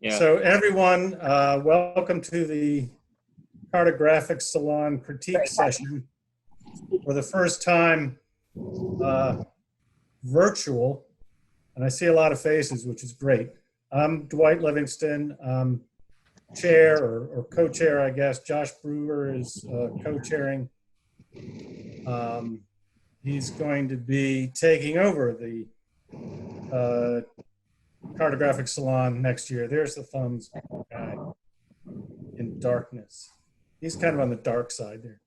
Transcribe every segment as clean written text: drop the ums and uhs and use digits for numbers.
Yeah. So everyone, welcome to the Cartographic Salon critique session for the first time virtual. And I see a lot of faces, which is great. I'm Dwight Livingston, chair or co-chair, I guess. Josh Brewer is co-chairing. He's going to be taking over the Cartographic Salon next year. There's the thumbs guy in darkness. He's kind of on the dark side there.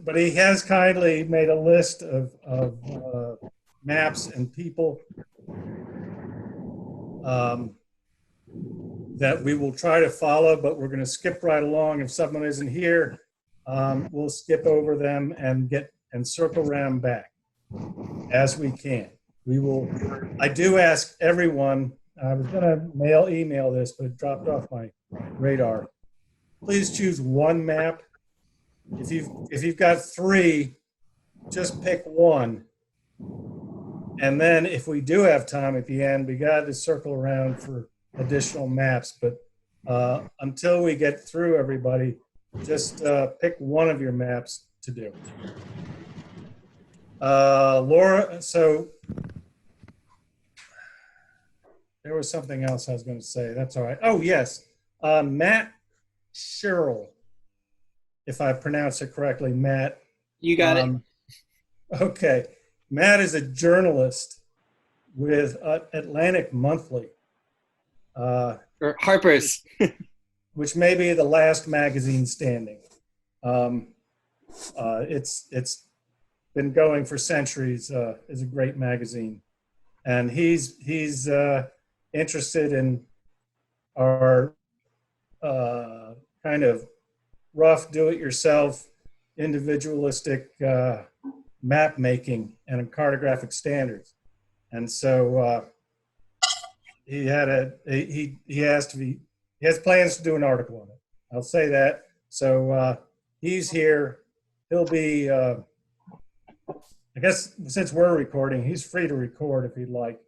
But he has kindly made a list of maps and people that we will try to follow, but we're going to skip right along. If someone isn't here, we'll skip over them and circle around back as we can. I do ask everyone, I was going to email this, but it dropped off my radar. Please choose one map. If you've got three, just pick one. And then if we do have time at the end, we got to circle around for additional maps. But until we get through everybody, just pick one of your maps to do. Laura, so there was something else I was going to say. That's all right. Oh, yes. Matt Sherrill, if I pronounce it correctly, Matt. You got it. Okay. Matt is a journalist with Atlantic Monthly. Or Harper's. Which may be the last magazine standing. It's been going for centuries. Is a great magazine. And he's interested in our kind of rough, do-it-yourself, individualistic map making and cartographic standards. And so he has plans to do an article on it. I'll say that. So he's here. He'll be, I guess since we're recording, he's free to record if he'd like.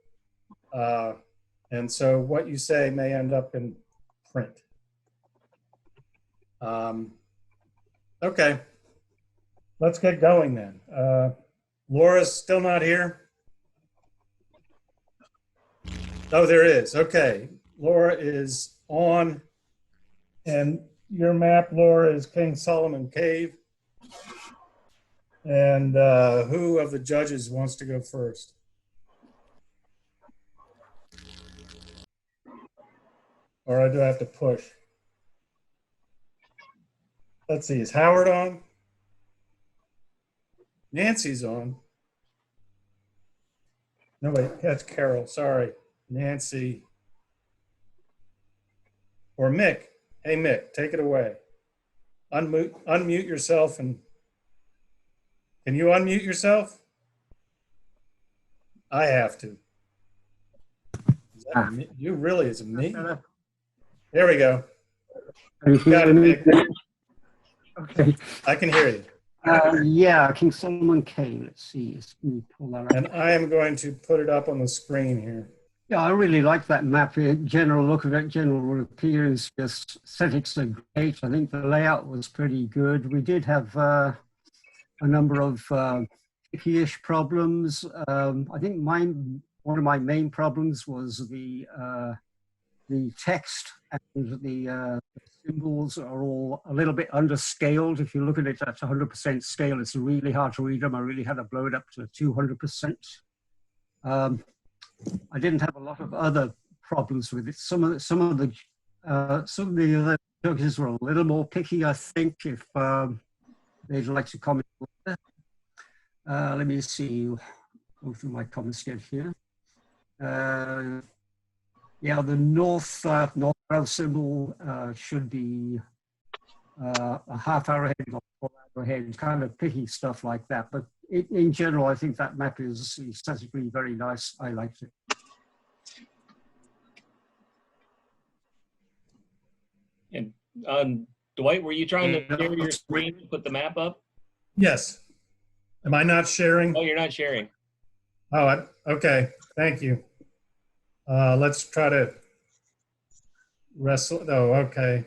And so what you say may end up in print. Okay, let's get going then. Laura's still not here? Oh, there is. Okay, Laura is on. And your map, Laura, is King Solomon Cave. And who of the judges wants to go first? Or do I have to push? Let's see, is Howard on? Nancy's on. No, wait, that's Carol, sorry. Nancy. Or Mick. Hey, Mick, take it away. Unmute yourself and can you unmute yourself? I have to. You really, is it me? There we go. Got it, Mick. Okay. I can hear you. Yeah, King Solomon Cave. Let's see. Let me pull that up. And I am going to put it up on the screen here. Yeah, I really like that map. General look of it, general appearance, just aesthetics are great. I think the layout was pretty good. We did have a number of picky-ish problems. I think one of my main problems was the text and the symbols are all a little under underscaled. If you look at it at 100% scale, it's really hard to read them. I really had to blow it up to 200%. I didn't have a lot of other problems with it. Some of the other judges were a little more picky, I think, if they'd like to comment. Let me see. Go through my comments again here. Yeah, the north symbol should be a half hour ahead, not 4 hour ahead, kind of picky stuff like that. But in general, I think that map is aesthetically very nice. I liked it. And Dwight, were you trying to share your screen and put the map up? Yes. Am I not sharing? Oh, you're not sharing. Oh, okay. Thank you. Let's try to wrestle. Oh, okay.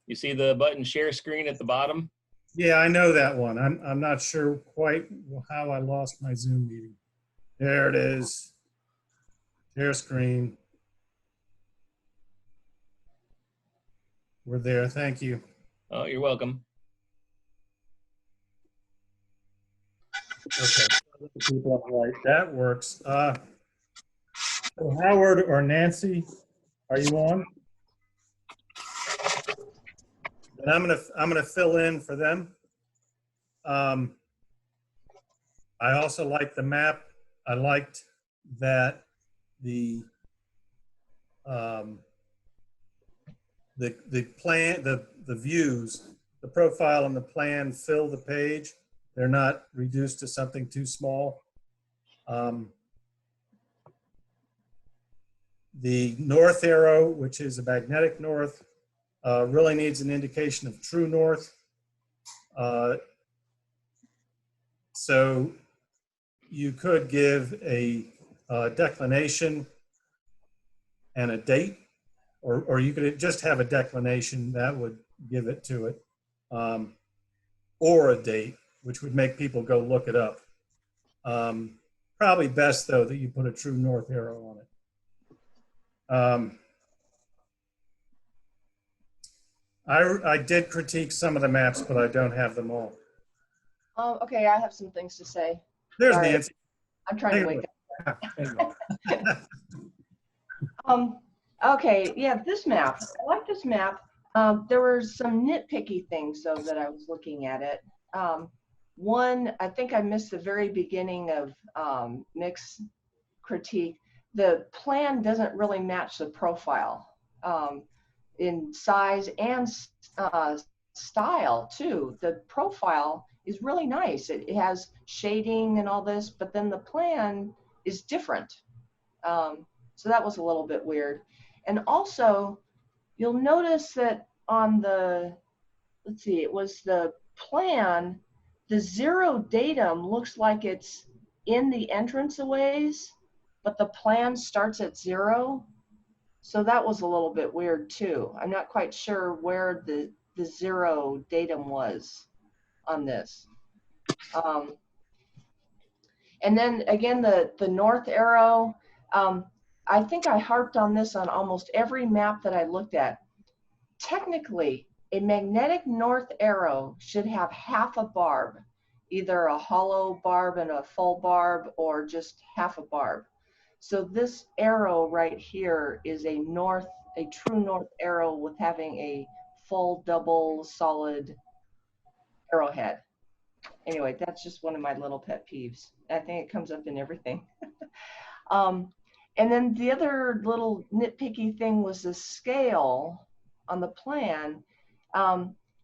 You see the button share screen at the bottom? Yeah, I know that one. I'm not sure quite how I lost my Zoom meeting. There it is. Share screen. We're there. Thank you. Oh, you're welcome. Okay. People on the right. That works. So Howard or Nancy, are you on? And I'm gonna fill in for them. I also like the map. I liked that the plan, the views, the profile and the plan fill the page. They're not reduced to something too small. The north arrow, which is a magnetic north, really needs an indication of true north. So you could give a declination and a date, or you could just have a declination that would give it to it, or a date, which would make people go look it up. Probably best, though, that you put a true north arrow on it. I did critique some of the maps, but I don't have them all. Okay, I have some things to say. There's Sorry. Nancy. I'm trying to wake up. Okay, yeah, this map. I like this map. There were some nitpicky things, though, that I was looking at it. One, I think I missed the very beginning of Nick's critique. The plan doesn't really match the profile in size and style, too. The profile is really nice. It has shading and all this, but then the plan is different. So that was a little bit weird. And also, you'll notice that on the, let's see, it was the plan, the zero datum looks like it's in the entranceways, but the plan starts at 0. So that was a little bit weird too. I'm not quite sure where the 0 datum was on this. And then again, the north arrow, I think I harped on this on almost every map that I looked at. Technically, a magnetic north arrow should have half a barb, either a hollow barb and a full barb, or just half a barb. So this arrow right here is a true north arrow with having a full double solid arrowhead. Anyway, that's just one of my little pet peeves. I think it comes up in everything. And then the other little nitpicky thing was the scale on the plan.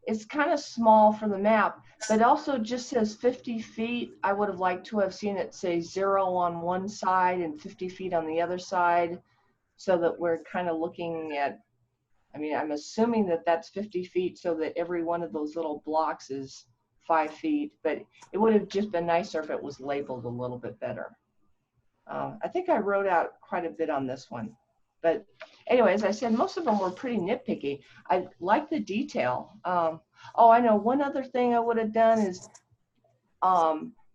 It's kind of small for the map, but also just says 50 feet. I would have liked to have seen it say 0 on one side and 50 feet on the other side, so that we're kind of looking at, I mean, I'm assuming that that's 50 feet so that every one of those little blocks is 5 feet, but it would have just been nicer if it was labeled a little bit better. I think I wrote out quite a bit on this one. But anyway, as I said, most of them were pretty nitpicky. I like the detail. Oh, I know one other thing I would have done is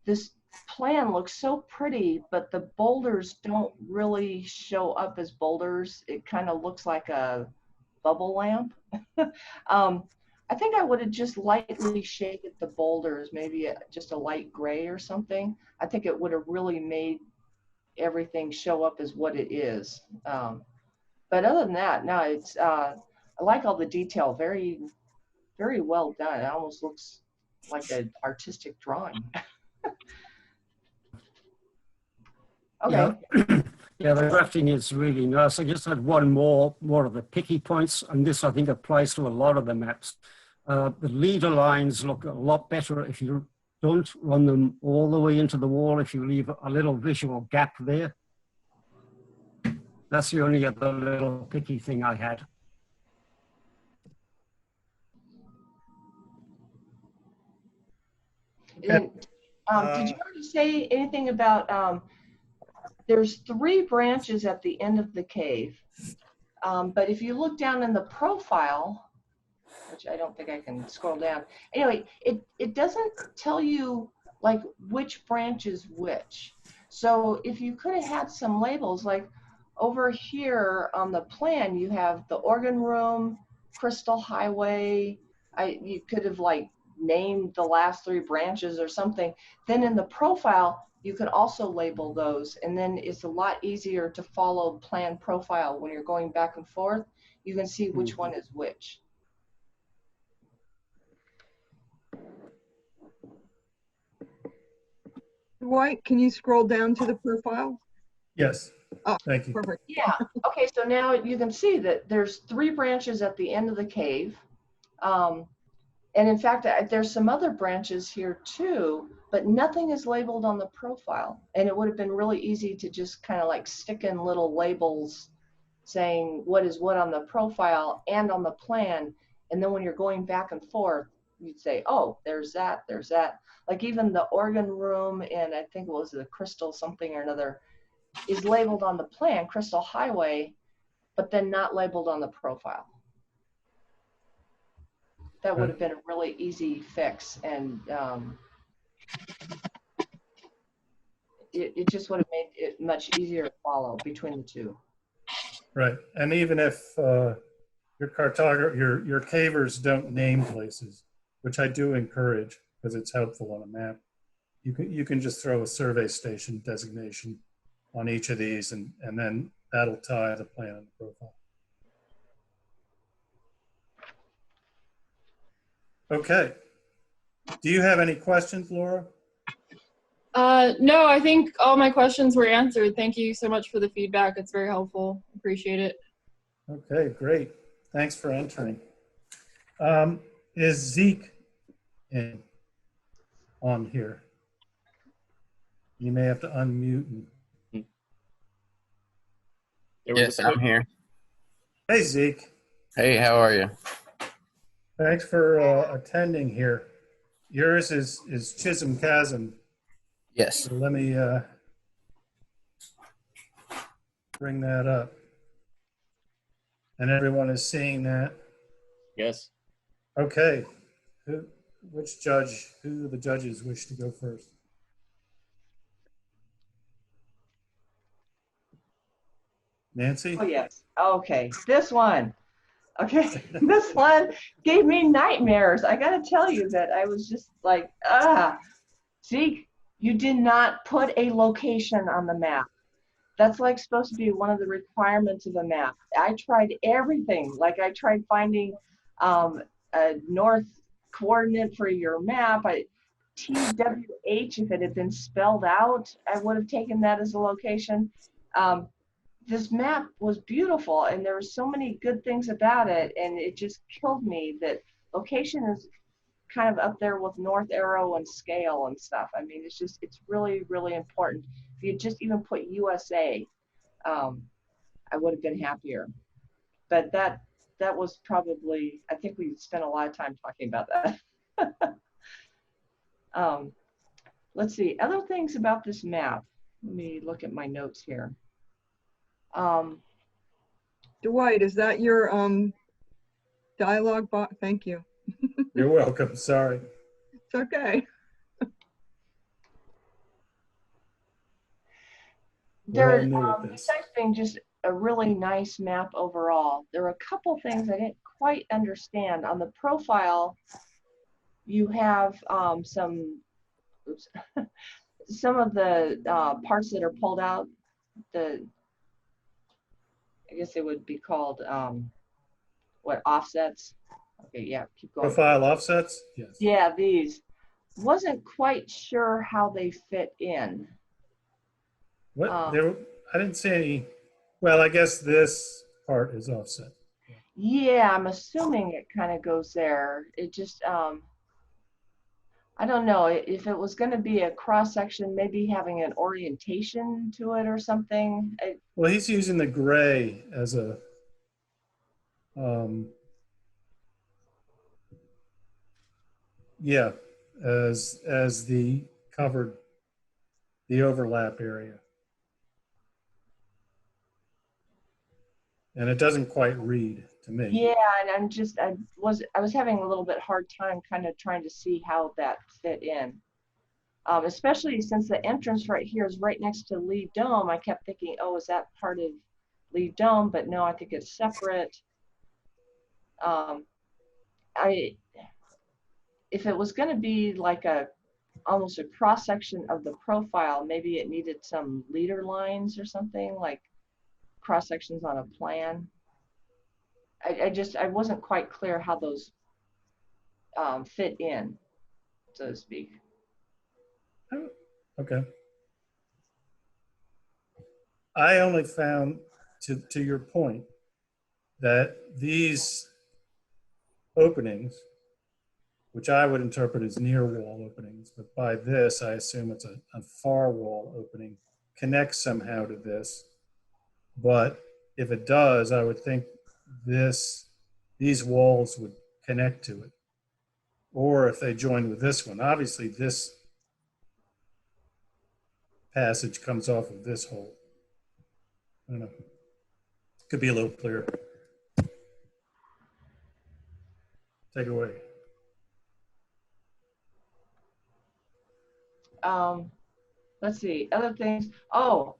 this plan looks so pretty, but the boulders don't really show up as boulders. It kind of looks like a bubble lamp. I think I would have just lightly shaded the boulders, maybe just a light gray or something. I think it would have really made everything show up as what it is. But other than that, no, it's I like all the detail. Very, very well done. It almost looks like an artistic drawing. Okay. Yeah. Yeah, the drafting is really nice. I just had one more of the picky points, and this I think applies to a lot of the maps. The leader lines look a lot better if you don't run them all the way into the wall, if you leave a little visual gap there. That's the only other little picky thing I had. And, did you already say anything about there's 3 branches at the end of the cave. But if you look down in the profile, which I don't think I can scroll down. Anyway, it doesn't tell you like which branch is which. So if you could have had some labels, like over here on the plan, you have the organ room, Crystal Highway. You could have like named the last 3 branches or something. Then in the profile, you could also label those, and then it's a lot easier to follow plan profile when you're going back and forth. You can see which one is which. Dwight, can you scroll down to the profile? Yes, Oh, thank you. perfect. Yeah, okay, so now you can see that there's 3 branches at the end of the cave. And in fact, there's some other branches here too, but nothing is labeled on the profile. And it would have been really easy to just kind of like stick in little labels saying what is what on the profile and on the plan. And then when you're going back and forth, you'd say, oh, there's that, there's that. Like even the organ room and I think it was the Crystal something or another is labeled on the plan, Crystal Highway, but then not labeled on the profile. That would have been a really easy fix, and it just would have made it much easier to follow between the 2. Right, and even if your cavers don't name places, which I do encourage because it's helpful on a map, you can just throw a survey station designation on each of these, and then that'll tie the plan and the profile. Okay. Do you have any questions, Laura? No, I think all my questions were answered. Thank you so much for the feedback. It's very helpful. Appreciate it. Okay, great. Thanks for entering. Is Zeke on here? You may have to unmute. Yes, I'm here. Hey, Zeke. Hey, how are you? Thanks for attending here. Yours is Chisholm Chasm. Yes. So let me bring that up. And everyone is seeing that. Yes. Okay. Who the judges wish to go first? Nancy? Oh, yes. Okay, this one. Okay, this one gave me nightmares. I got to tell you that I was just like, Zeke, you did not put a location on the map. That's like supposed to be one of the requirements of a map. I tried everything. Like I tried finding a north coordinate for your map. TWH, if it had been spelled out, I would have taken that as a location. This map was beautiful and there were so many good things about it, and it just killed me that location is kind of up there with north arrow and scale and stuff. I mean, it's really, really important. If you just even put USA, I would have been happier. But that was probably, I think we spent a lot of time talking about that. Let's see, other things about this map. Let me look at my notes here. Dwight, is that your dialogue box? Thank you. You're welcome. Sorry. It's okay. We're all new at this. Besides being just a really nice map overall, there were a couple things I didn't quite understand. On the profile, you have some of the parts that are pulled out. I guess it would be called what, offsets? Okay, yeah, keep going. Profile offsets? Yes. Yeah, these. Wasn't quite sure how they fit in. What I didn't see any. Well, I guess this part is offset. Yeah, I'm assuming it kind of goes there. It just I don't know if it was going to be a cross section, maybe having an orientation to it or something. Well, he's using the gray as a yeah, as the covered, the overlap area. And it doesn't quite read to me. Yeah, and I was having a little bit hard time kind of trying to see how that fit in. Especially since the entrance right here is right next to Lee Dome. I kept thinking, oh, is that part of Lee Dome? But no, I think it's separate. If it was going to be like almost a cross section of the profile, maybe it needed some leader lines or something, like cross sections on a plan. I wasn't quite clear how those fit in, so to speak. Okay. I only found, to your point, that these openings, which I would interpret as near wall openings, but by this, I assume it's a far wall opening, connects somehow to this. But if it does, I would think these walls would connect to it. Or if they join with this one, obviously this passage comes off of this hole. I don't know. Could be a little clearer. Take it away. Let's see, other things. Oh,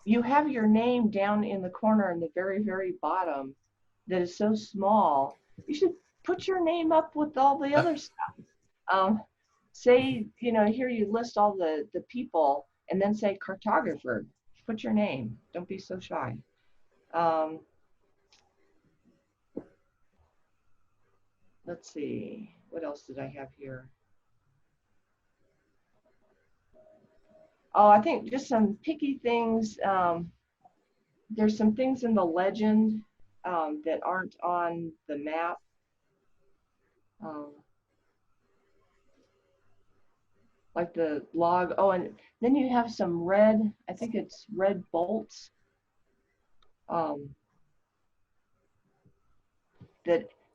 you have your name down in the corner in the very, very bottom that is so small. You should put your name up with all the other stuff. Say, here you list all the people and then say cartographer. Put your name. Don't be so shy. Let's see, what else did I have here? Oh, I think just some picky things. There's some things in the legend that aren't on the map. Like the log. Oh, and then you have some red, I think it's red bolts that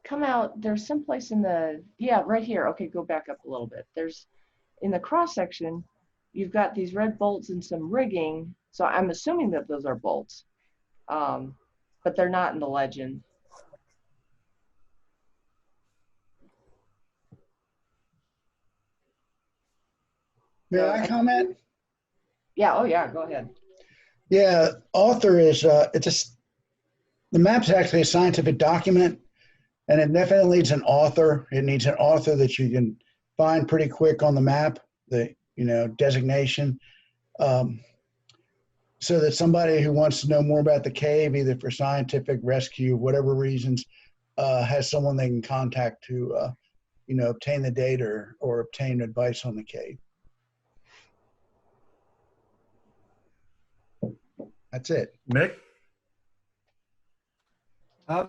come out. There's someplace in right here. Okay, go back up a little bit. There's, in the cross section, you've got these red bolts and some rigging. So I'm assuming that those are bolts, but they're not in the legend. May I comment? Yeah, oh yeah, go ahead. Yeah, author is, the map's actually a scientific document, and it definitely needs an author. It needs an author that you can find pretty quick on the map, the designation, so that somebody who wants to know more about the cave, either for scientific rescue, whatever reasons, has someone they can contact to, obtain the data or obtain advice on the cave. That's it. Mick?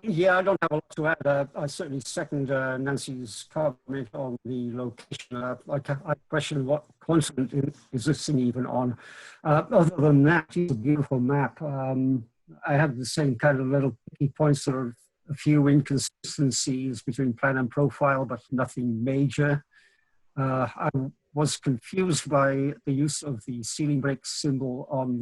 Yeah, I don't have a lot to add. I certainly second Nancy's comment on the location. I question what continent is this thing even on. Other than that, it's a beautiful map. I have the same kind of little picky points. There are a few inconsistencies between plan and profile, but nothing major. I was confused by the use of the ceiling break symbol on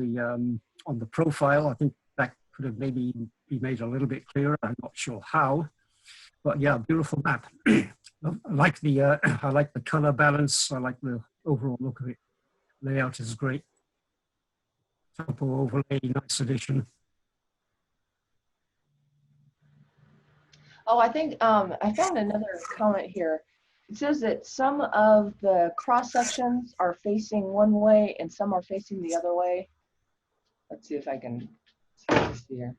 the profile. I think that could have maybe be made a little bit clearer. I'm not sure how, but yeah, beautiful map. I like the color balance. I like the overall look of it. Layout is great. Topo Overlay, nice addition. Oh, I think I found another comment here. It says that some of the cross sections are facing one way and some are facing the other way. Let's see if I can see this here.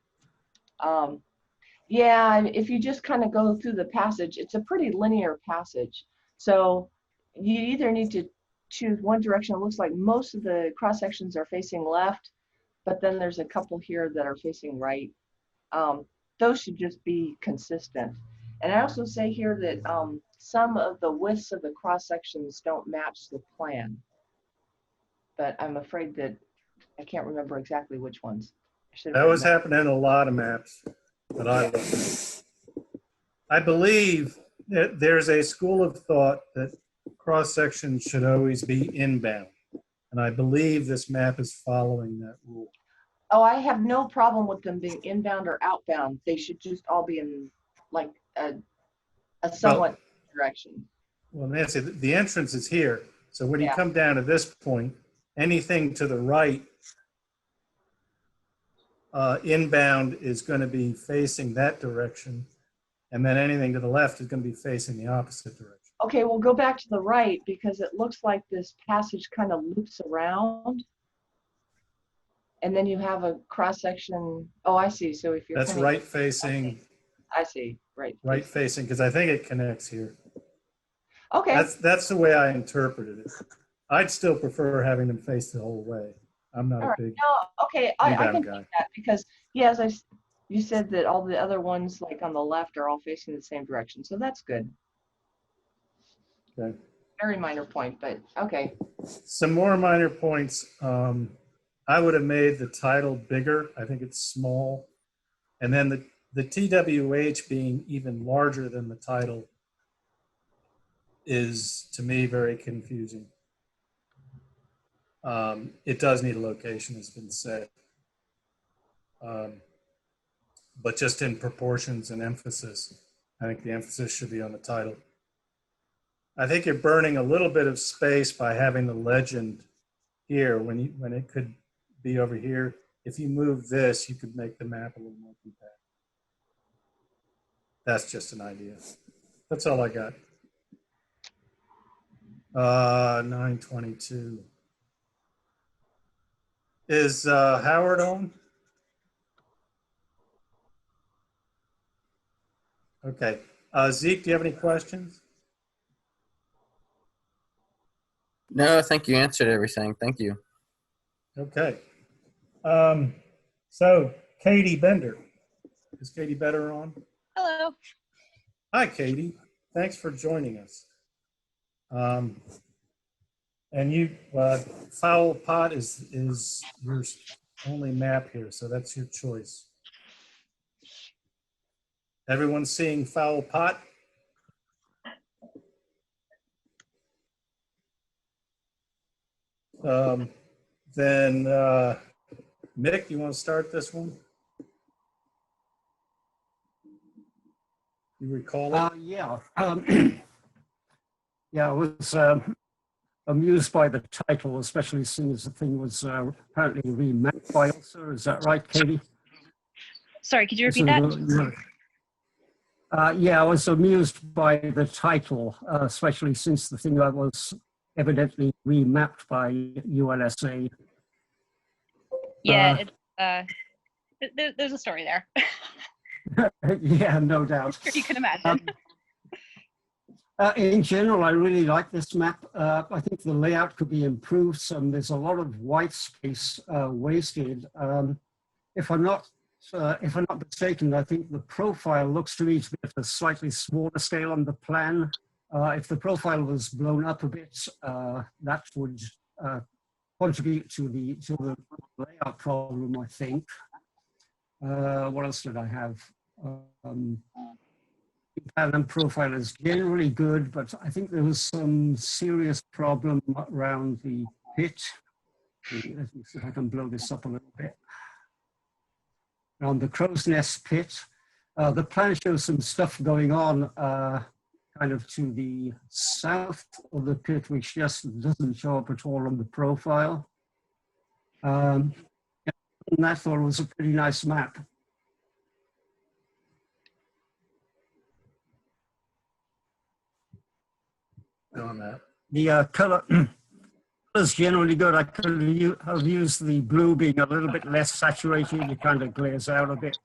Yeah, if you just kind of go through the passage, it's a pretty linear passage. So you either need to choose one direction. It looks like most of the cross sections are facing left, but then there's a couple here that are facing right. Those should just be consistent. And I also say here that some of the widths of the cross sections don't match the plan, but I'm afraid that I can't remember exactly which ones. That was happening in a lot of maps that I looked at. I believe that there's a school of thought that cross sections should always be inbound. And I believe this map is following that rule. Oh, I have no problem with them being inbound or outbound. They should just all be in like a somewhat direction. Well, Nancy, the entrance is here. So when you Yeah. come down to this point, anything to the right inbound is going to be facing that direction. And then anything to the left is going to be facing the opposite direction. Okay, we'll go back to the right because it looks like this passage kind of loops around. And then you have a cross section. Oh, I see. So if you're That's coming, right facing, I see. right facing, because I think it connects here. Okay. That's the way I interpreted it. I'd still prefer having them face the whole way. I'm not All a right. big No, okay. I can inbound do guy. that because, yeah, you said that all the other ones like on the left are all facing the same direction. So that's good. Okay. Very minor point, but okay. Some more minor points. I would have made the title bigger. I think it's small. And then the TWH being even larger than the title is, to me, very confusing. It does need a location, has been said. But just in proportions and emphasis, I think the emphasis should be on the title. I think you're burning a little bit of space by having the legend here when it could be over here. If you move this, you could make the map a little more compact. That's just an idea. That's all I got. 922. Is Howard on? Okay. Zeke, do you have any questions? No, I think you answered everything. Thank you. Okay. So Katie Bender. Is Katie Bender on? Hello. Hi, Katie. Thanks for joining us. And you, Foul Pot is your only map here, so that's your choice. Everyone seeing Foul Pot? Then Mick, you want to start this one? You recall it? Yeah. Yeah, I was amused by the title, especially since the thing was apparently remapped by Elsa. Is that right, Katie? Sorry, could you repeat that? Yeah, I was amused by the title, especially since the thing was evidently remapped by ULSA. Yeah, there's a story there. Yeah, no doubt. You can imagine. In general, I really like this map. I think the layout could be improved some. There's a lot of white space wasted. If I'm not mistaken, I think the profile looks to me to be at a slightly smaller scale on the plan. If the profile was blown up a bit, that would contribute to the layout problem, I think. What else did I have? And profile is generally good, but I think there was some serious problem around the pit. Let me see if I can blow this up a little bit. On the crow's nest pit, the plan shows some stuff going on kind of to the south of the pit, which just doesn't show up at all on the profile. And I thought it was a pretty nice map. On that. The color is generally good. I could have used the blue being a little bit less saturated. It kind of glares out a bit.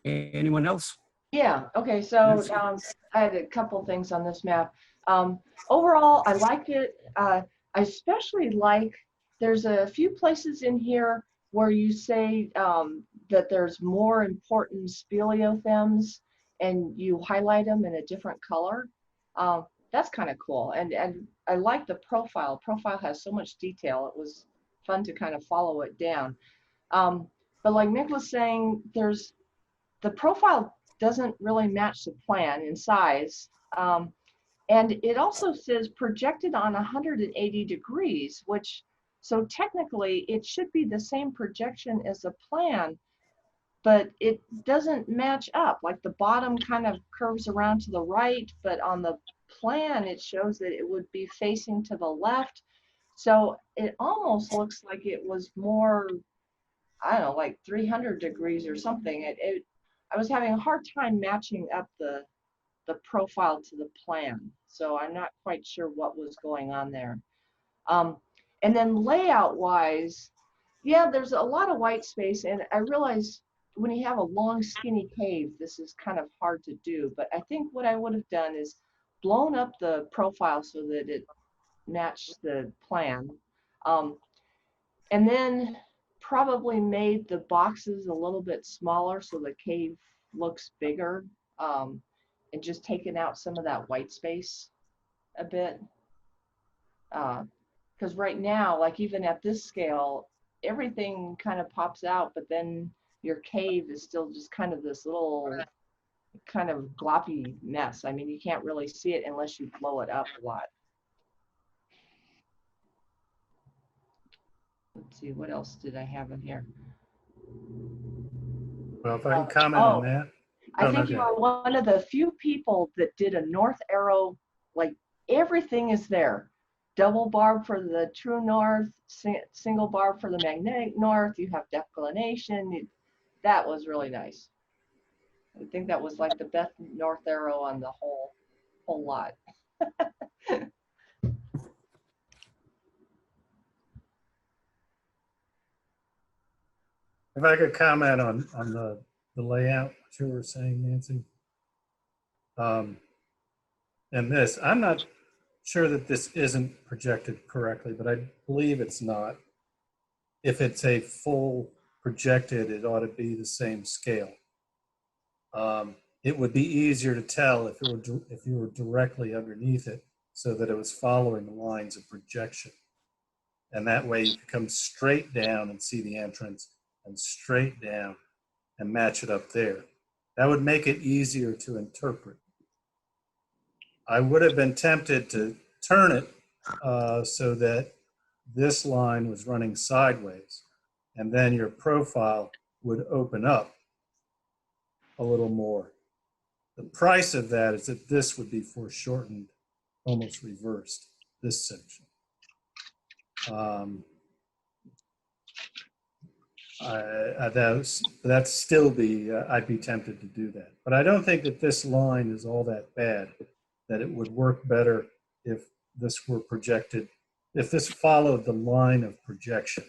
Anyone else? Yeah, okay, so I had a couple things on this map. Overall, I liked it. I especially like, there's a few places in here where you say that there's more important speleothems and you highlight them in a different color. That's kind of cool. And I like the profile. Profile has so much detail. It was fun to kind of follow it down. but like Mick was saying, the profile doesn't really match the plan in size. And it also says projected on 180 degrees, which, so technically it should be the same projection as the plan, but it doesn't match up. Like the bottom kind of curves around to the right, but on the plan it shows that it would be facing to the left. So it almost looks like it was more, I don't know, like 300 degrees or something. I was having a hard time matching up the profile to the plan. So I'm not quite sure what was going on there. And then layout wise, yeah, there's a lot of white space. And I realize when you have a long skinny cave, this is kind of hard to do. But I think what I would have done is blown up the profile so that it matched the plan. And then probably made the boxes a little bit smaller so the cave looks bigger. And just taken out some of that white space a bit. Because right now, like even at this scale, everything kind of pops out, but then your cave is still just kind of this little kind of gloppy mess. I mean, you can't really see it unless you blow it up a lot. Let's see, what else did I have in here? Well, if I can comment on that. I think you are one of the few people that did a north arrow, like everything is there. Double barb for the true north, single barb for the magnetic north, you have declination. That was really nice. I think that was like the best north arrow on the whole lot. If I could comment on the layout, what you were saying, Nancy. And this, I'm not sure that this isn't projected correctly, but I believe it's not. If it's a full projected, it ought to be the same scale. It would be easier to tell if you were directly underneath it so that it was following the lines of projection. And that way you could come straight down and see the entrance and straight down and match it up there. That would make it easier to interpret. I would have been tempted to turn it so that this line was running sideways, and then your profile would open up a little more. The price of that is that this would be foreshortened, almost reversed, this section. That'd still be, I'd be tempted to do that. But I don't think that this line is all that bad, that it would work better if this were projected, if this followed the line of projection.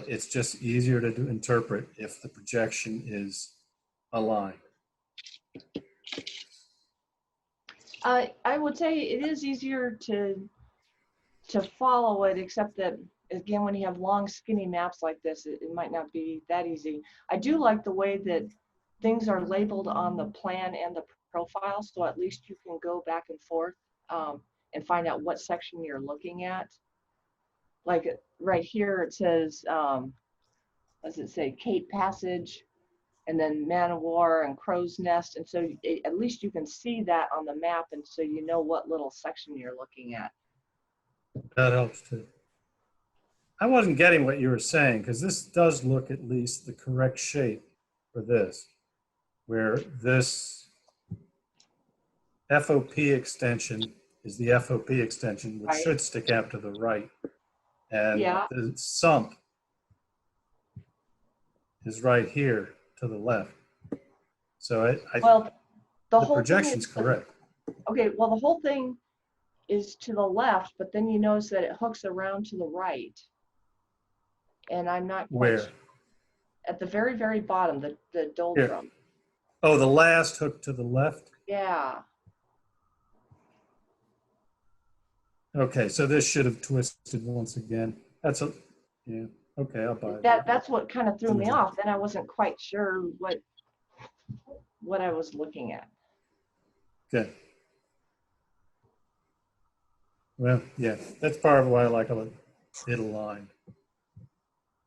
It's just easier to interpret if the projection is aligned. I would say it is easier to follow it, except that again, when you have long skinny maps like this, it might not be that easy. I do like the way that things are labeled on the plan and the profile, so at least you can go back and forth and find out what section you're looking at. Like right here it says, what does it say, Cape Passage, and then Man of War and Crow's Nest, and so at least you can see that on the map, and so you know what little section you're looking at. That helps too. I wasn't getting what you were saying, because this does look at least the correct shape for this, where this FOP extension is the FOP extension, which should stick out to the right. And the sump is right here to the left. So the projection's correct. Okay, well, the whole thing is to the left, but then you notice that it hooks around to the right. And I'm not quite Where? Sure. At the very, very bottom, the doldrum. Here. Oh, the last hook to the left? Yeah. Okay, so this should have twisted once again. That's a, yeah, okay, I'll buy it. That's what kind of threw me off. Then I wasn't quite sure what I was looking at. Okay. Well, yeah, that's part of why I like it aligned.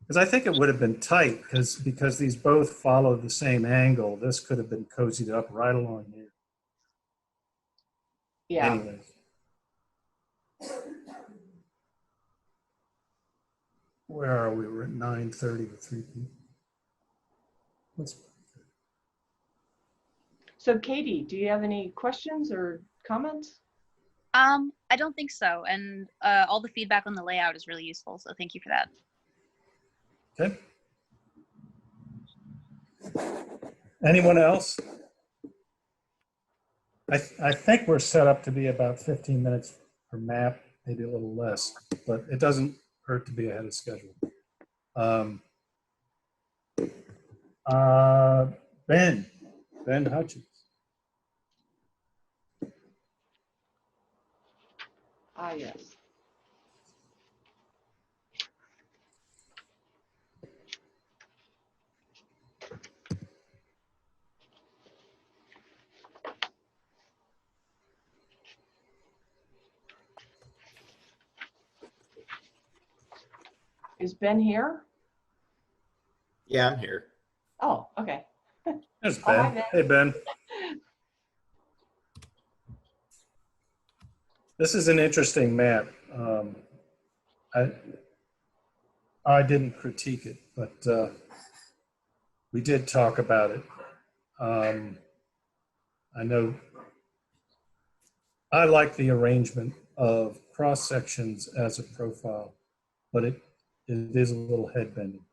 Because I think it would have been tight because these both follow the same angle. This could have been cozied up right along here. Yeah. Anyways. Where are we? We're at 9:30 with 3 people. So Katie, do you have any questions or comments? I don't think so. And all the feedback on the layout is really useful. So thank you for that. Okay. Anyone else? I think we're set up to be about 15 minutes per map, maybe a little less, but it doesn't hurt to be ahead of schedule. Ben Hutchins. Ah, yes. Is Ben here? Yeah, I'm here. Oh, okay. There's Oh, hi, Ben. Ben. Hey, Ben. This is an interesting map. I didn't critique it, but we did talk about it. I know I like the arrangement of cross sections as a profile, but it is a little head bending.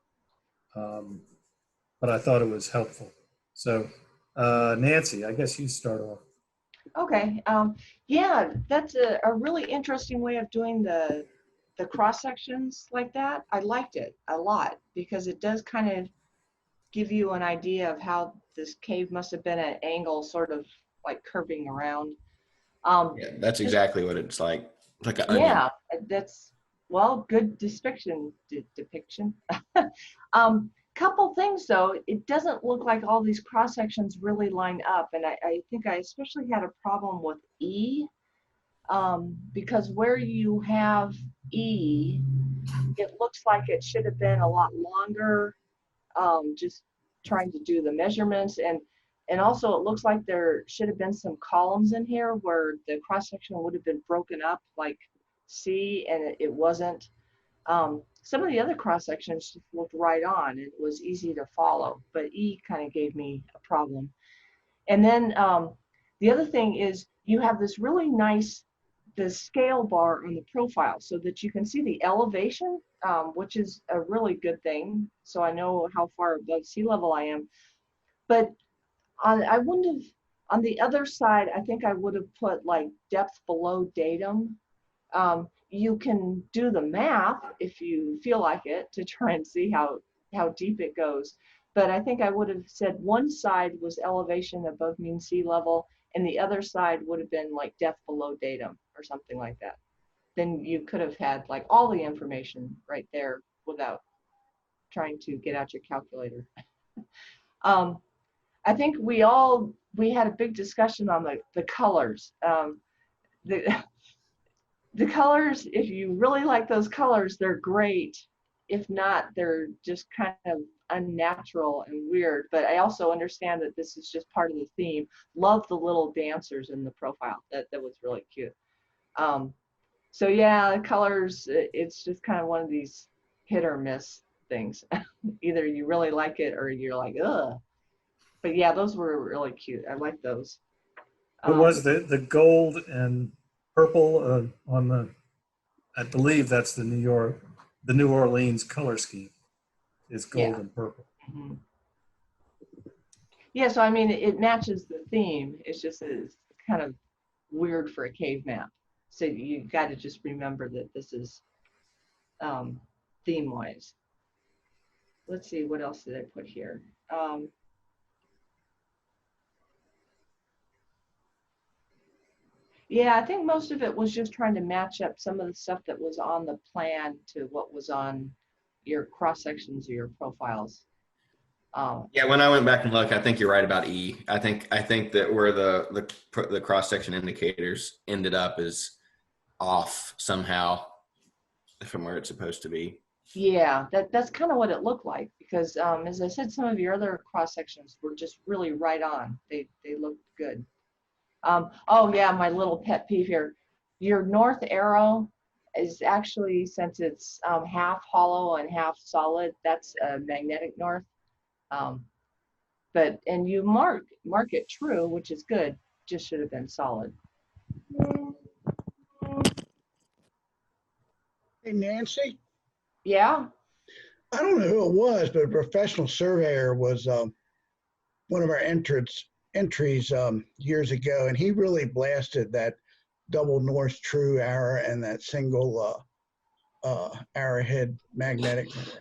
But I thought it was helpful. So Nancy, I guess you start off. Okay. Yeah, that's a really interesting way of doing the cross sections like that. I liked it a lot because it does kind of give you an idea of how this cave must have been at an angle, sort of like curving around. Yeah, that's exactly what it's like. Like an onion. Yeah, that's, well, good depiction. Couple things though, it doesn't look like all these cross sections really line up, and I think I especially had a problem with E, because where you have E, it looks like it should have been a lot longer, just trying to do the measurements, and also it looks like there should have been some columns in here where the cross section would have been broken up like C, and it wasn't. Some of the other cross sections just looked right on. It was easy to follow, but E kind of gave me a problem. And then the other thing is you have this really nice, the scale bar on the profile so that you can see the elevation, which is a really good thing. So I know how far above sea level I am. But I wouldn't have, on the other side, I think I would have put like depth below datum. You can do the math if you feel like it to try and see how deep it goes. But I think I would have said one side was elevation above mean sea level and the other side would have been like depth below datum or something like that. Then you could have had like all the information right there without trying to get out your calculator. I think we had a big discussion on the colors. The colors, if you really like those colors, they're great. If not, they're just kind of unnatural and weird. But I also understand that this is just part of the theme. Love the little dancers in the profile. That was really cute. So yeah, the colors, it's just kind of one of these hit or miss things. Either you really like it or you're like, ugh. But yeah, those were really cute. I like those. It was the gold and purple on the, I believe that's the New Orleans color scheme. It's gold and purple. Mm-hmm. Yeah, so I mean, it matches the theme. It's just it's kind of weird for a cave map. So you got to just remember that this is theme-wise. Let's see, what else did I put here? Yeah, I think most of it was just trying to match up some of the stuff that was on the plan to what was on your cross sections or your profiles. Yeah, when I went back and looked, I think you're right about E. I think that where the cross section indicators ended up is off somehow from where it's supposed to be. Yeah, that's kind of what it looked like because, as I said, some of your other cross sections were just really right on. They looked good. Oh yeah, my little pet peeve here. Your north arrow is actually, since it's half hollow and half solid, that's magnetic north. And you mark it true, which is good. Just should have been solid. Hey, Nancy, Yeah. I don't know who it was, but a professional surveyor was one of our entries years ago, and he really blasted that double north true arrow and that single arrowhead magnetic north.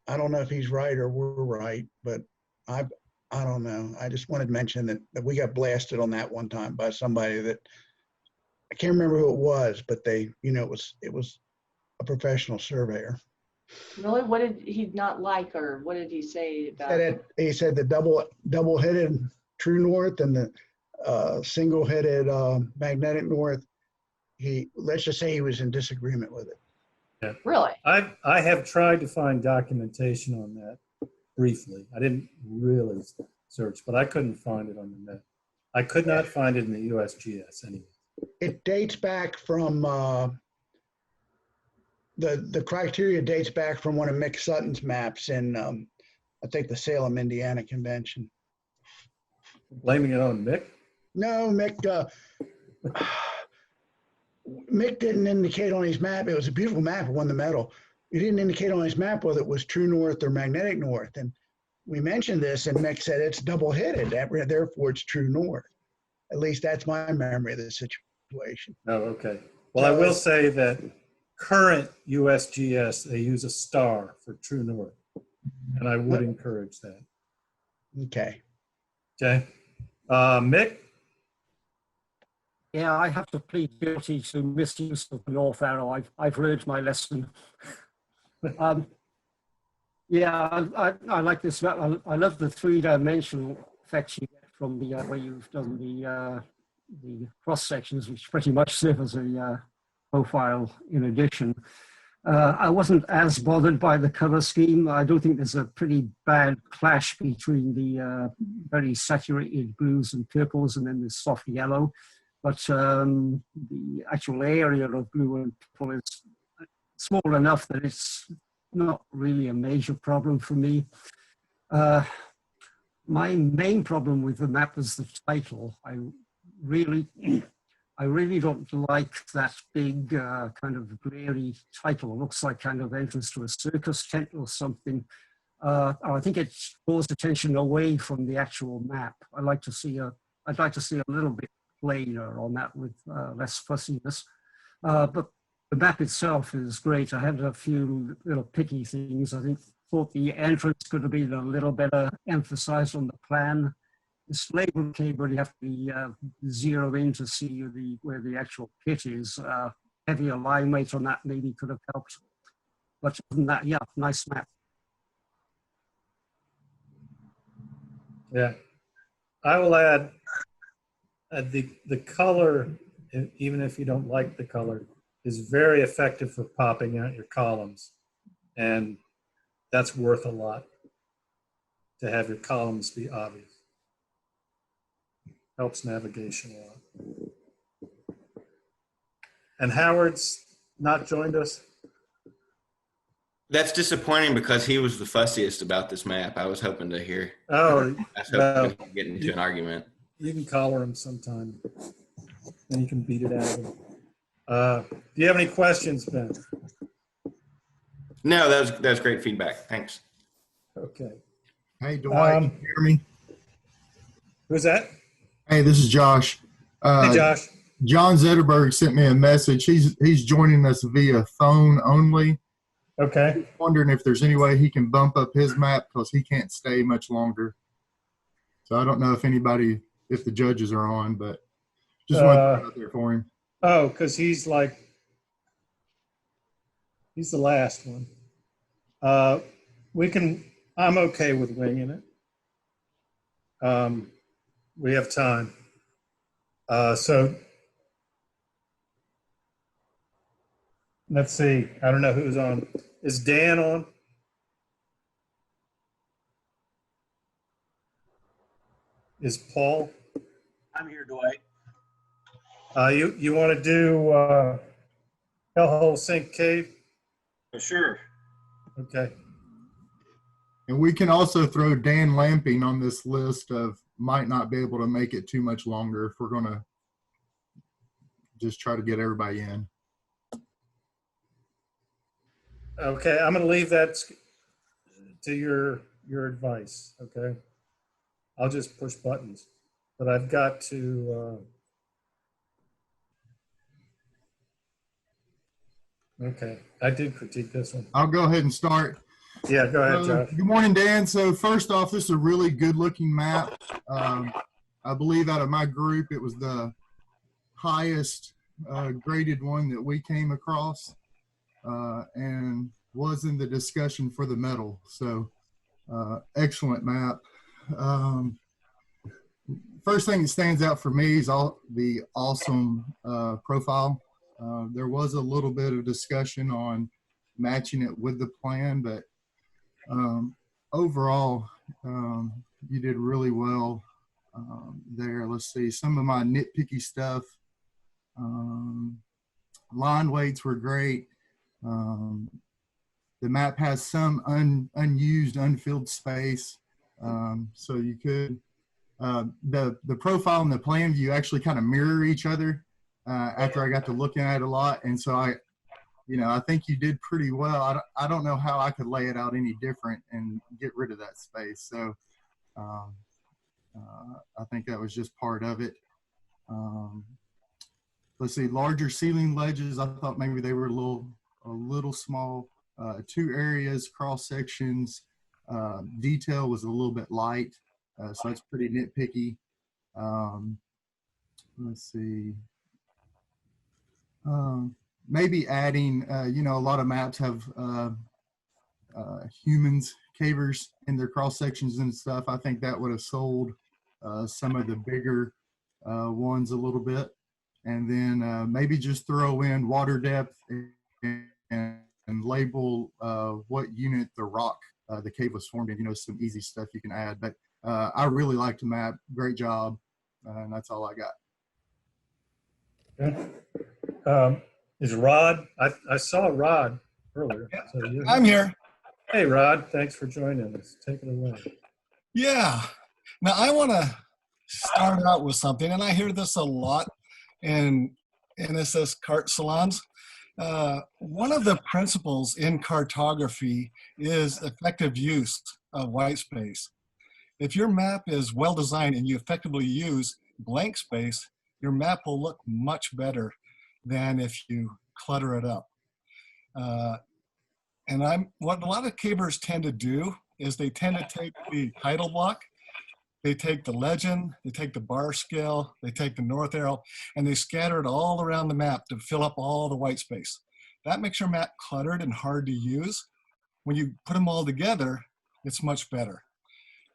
I don't know if he's right or we're right, but I don't know. I just wanted to mention that we got blasted on that one time by somebody that I can't remember who it was, but they, it was a professional surveyor. Really? What did he not like, or what did he say about it? He said the double-headed true north and the single-headed magnetic north. Let's just say he was in disagreement with it. Yeah. Really? I have tried to find documentation on that briefly. I didn't really search, but I couldn't find it on the net. I could not find it in the USGS anyway. It dates back from the criteria dates back from one of Mick Sutton's maps in I think the Salem, Indiana convention. Blaming it on Mick? No, Mick didn't indicate on his map. It was a beautiful map. It won the medal. He didn't indicate on his map whether it was true north or magnetic north. And we mentioned this, and Mick said it's double-headed. Therefore, it's true north. At least that's my memory of the situation. Oh, okay. Well, I will say that current USGS, they use a star for true north, and I would encourage that. Okay. Okay. Mick? Yeah, I have to plead guilty to misuse of the north arrow. I've learned my lesson. Yeah, I like this map. I love the three-dimensional effects you get from the where you've done the cross sections, which pretty much serve as a profile in addition. I wasn't as bothered by the color scheme. I do think there's a pretty bad clash between the very saturated blues and purples and then the soft yellow. But the actual area of blue and purple is small enough that it's not really a major problem for me. My main problem with the map is the title. I really don't like that big kind of glary title. It looks like kind of entrance to a circus tent or something. I think it draws attention away from the actual map. I'd like to see a little bit plainer on that with less fussiness. But the map itself is great. I had a few little picky things. I thought the entrance could have been a little better emphasized on the plan. This label cable, you have to be zero in to see where the actual pit is. Heavier line weight on that maybe could have helped. But other than that, yeah, nice map. Yeah. I will add the color, even if you don't like the color, is very effective for popping out your columns. And that's worth a lot to have your columns be obvious. Helps navigation a lot. And Howard's not joined us? That's disappointing because he was the fussiest about this map. I was hoping to hear. Oh, I was hoping to get into an argument. You can collar him sometime, and you can beat it out of him. Do you have any questions, Ben? No, that was great feedback. Thanks. Okay. Hey, Dwight, can you hear me? Who's that? Hey, this is Josh. Hey, Josh. John Zetterberg sent me a message. He's joining us via phone only. Okay. I'm wondering if there's any way he can bump up his map because he can't stay much longer. So I don't know if the judges are on, but just wanted to put it out there for him. Oh, because he's the last one. I'm okay with winging it. We have time. So Let's see. I don't know who's on. Is Dan on? Is Paul? I'm here, Dwight. You want to do Hellhole Sink Cave? Sure. Okay. And we can also throw Dan Lamping on this list of might not be able to make it too much longer if we're going to just try to get everybody in. Okay, I'm going to leave that to your advice. Okay, I'll just push buttons, but I've got to. Okay, I did critique this one. I'll go ahead and start. Yeah, go ahead, Josh. Good morning, Dan. So first off, this is a really good looking map. I believe out of my group, it was the highest graded one that we came across and was in the discussion for the medal. So excellent map. First thing that stands out for me is the awesome profile. There was a little bit of discussion on matching it with the plan, but overall, you did really well there. Let's see, some of my nitpicky stuff. Line weights were great. The map has some unused, unfilled space. So you could, the profile and the plan view actually kind of mirror each other after I got to looking at it a lot. And so I think you did pretty well. I don't know how I could lay it out any different and get rid of that space. So I think that was just part of it. Let's see, larger ceiling ledges. I thought maybe they were a little small. 2 areas, cross sections. Detail was a little bit light, so that's pretty nitpicky. Let's see. Maybe adding, a lot of maps have humans, cavers in their cross sections and stuff. I think that would have sold some of the bigger ones a little bit. And then maybe just throw in water depth and label what unit the rock, the cave was formed in, some easy stuff you can add. But I really liked the map. Great job. And that's all I got. Okay. Is Rod? I saw Rod earlier. So I'm here. Hey, Rod. Thanks for joining us. Take it away. Yeah. Now, I want to start out with something, and I hear this a lot in NSS cart salons. One of the principles in cartography is effective use of white space. If your map is well designed and you effectively use blank space, your map will look much better than if you clutter it up. What a lot of cavers tend to do is they tend to take the title block, they take the legend, they take the bar scale, they take the north arrow, and they scatter it all around the map to fill up all the white space. That makes your map cluttered and hard to use. When you put them all together, it's much better.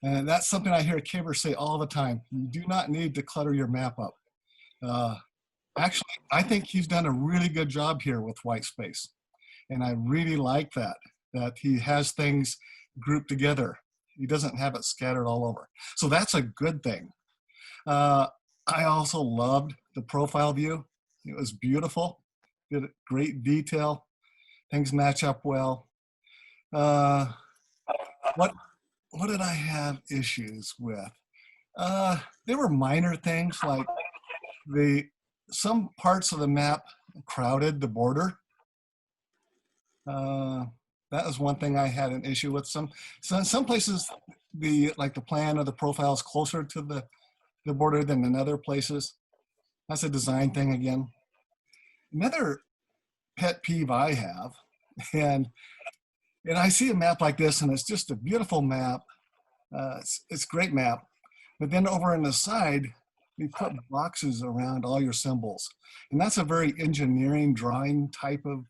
And that's something I hear cavers say all the time. You do not need to clutter your map up. Actually, I think he's done a really good job here with white space. And I really like that he has things grouped together. He doesn't have it scattered all over. So that's a good thing. I also loved the profile view. It was beautiful, did great detail. Things match up well. What did I have issues with? There were minor things like some parts of the map crowded the border. That was one thing I had an issue with. Some places the plan or the profile is closer to the border than in other places. That's a design thing again. Another pet peeve I have, and I see a map like this, and it's just a beautiful map. It's a great map, but then over on the side, you put boxes around all your symbols, and that's a very engineering drawing type of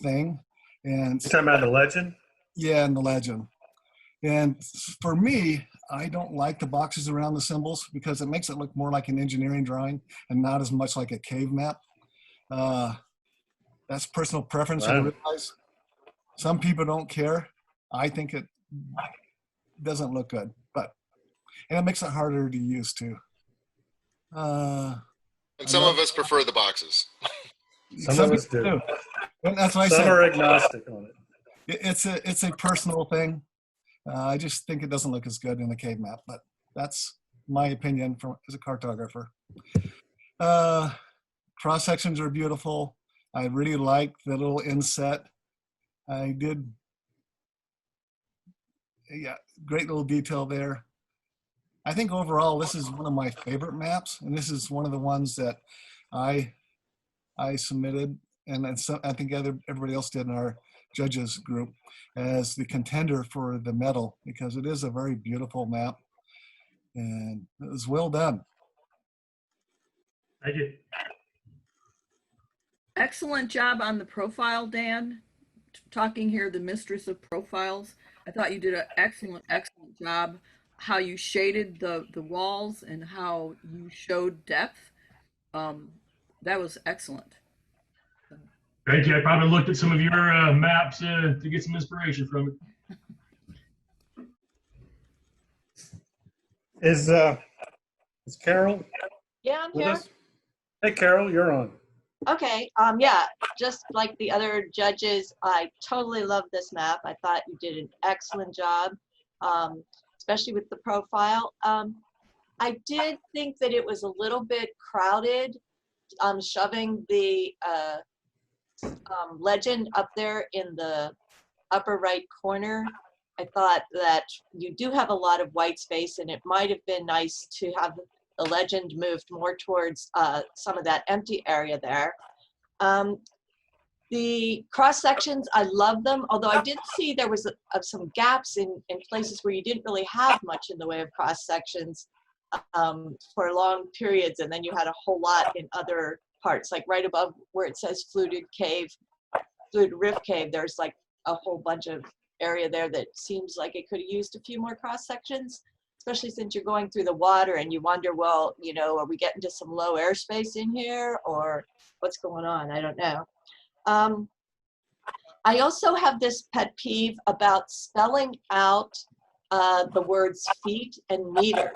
thing. And you're talking about the legend? Yeah, and the legend. And for me, I don't like the boxes around the symbols because it makes it look more like an engineering drawing and not as much like a cave map. That's personal preference. I Wow. realize some people don't care. I think it doesn't look good, and it makes it harder to use too. And some of us prefer the boxes. Some of us do. And that's why I Some said are agnostic on it. it's a personal thing. I just think it doesn't look as good in the cave map, but that's my opinion as a cartographer. Cross sections are beautiful. I really like the little inset. Yeah, great little detail there. I think overall this is one of my favorite maps, and this is one of the ones that I submitted, and then I think everybody else did in our judges group as the contender for the medal, because it is a very beautiful map and it was well done. Thank you. Excellent job on the profile, Dan. Talking here, the mistress of profiles. I thought you did an excellent job. How you shaded the walls and how you showed depth. That was excellent. Thank you. I probably looked at some of your maps to get some inspiration from it. Is Carol Yeah, I'm with here. us? Hey, Carol, you're on. Okay. Yeah, just like the other judges, I totally love this map. I thought you did an excellent job, especially with the profile. I did think that it was a little bit crowded, shoving the legend up there in the upper right corner. I thought that you do have a lot of white space, and it might have been nice to have the legend moved more towards some of that empty area there. The cross sections, I love them, although I did see there was some gaps in places where you didn't really have much in the way of cross sections for long periods, and then you had a whole lot in other parts, like right above where it says fluted rift cave, there's like a whole bunch of area there that seems like it could have used a few more cross sections, especially since you're going through the water and you wonder, well, you know, are we getting to some low airspace in here or what's going on? I don't know. I also have this pet peeve about spelling out the words feet and meter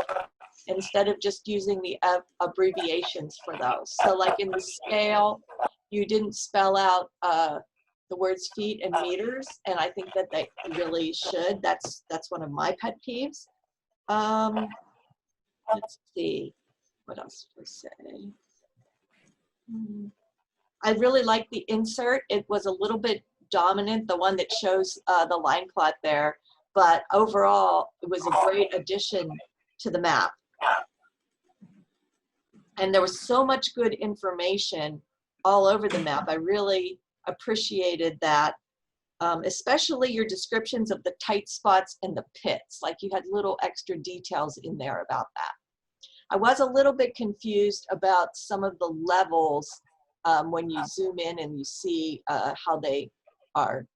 instead of just using the abbreviations for those. So like in the scale, you didn't spell out the words feet and meters, and I think that they really should. That's one of my pet peeves. Let's see, what else did I say? I really like the insert. It was a little bit dominant, the one that shows the line plot there, but overall, it was a great addition to the map. And there was so much good information all over the map. I really appreciated that, especially your descriptions of the tight spots and the pits. Like you had little extra details in there about that. I was a little bit confused about some of the levels when you zoom in and you see how they are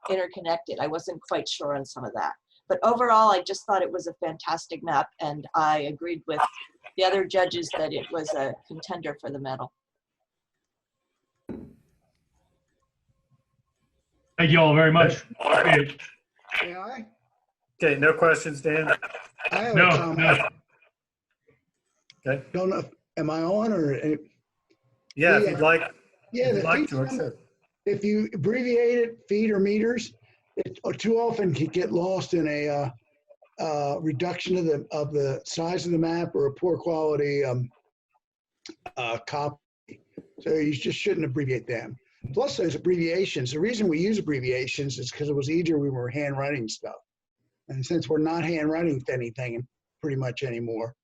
interconnected. I wasn't quite sure on some of that. But overall, I just thought it was a fantastic map, and I agreed with the other judges that it was a contender for the medal. Thank you all very much. Yeah, Okay, no questions, Dan? I have No, a comment. no. Okay. Don't know, am I on or? Yeah, if you'd like. Yeah, if you'd the like feet to, number, sure. if you abbreviate it, feet or meters, it too often can get lost in a reduction of the size of the map or a poor quality copy. So you just shouldn't abbreviate them. Plus those abbreviations, the reason we use abbreviations is because it was easier when we were handwriting stuff. And since we're not handwriting anything pretty much anymore,